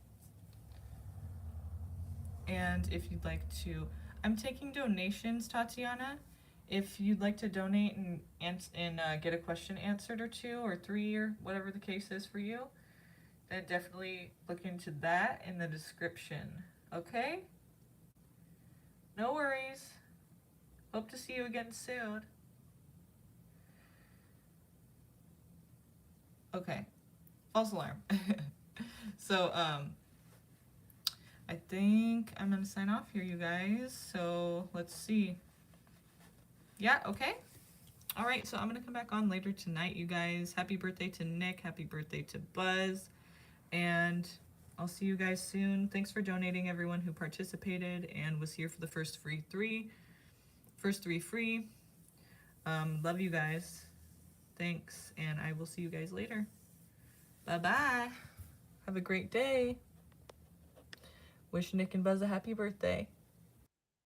And if you'd like to, I'm taking donations, Tatiana. If you'd like to donate and get a question answered or 2 or 3 or whatever the case is for you, then definitely look into that in the description. Okay? No worries. Hope to see you again soon. Okay. False alarm. So, I think I'm gonna sign off here, you guys. So, let's see. Yeah, okay. All right, so I'm gonna come back on later tonight, you guys. Happy birthday to Nick. Happy birthday to Buzz. And I'll see you guys soon. Thanks for donating, everyone who participated and was here for the first first three free. Love you guys. Thanks, and I will see you guys later. Bye-bye. Have a great day. Wish Nick and Buzz a happy birthday.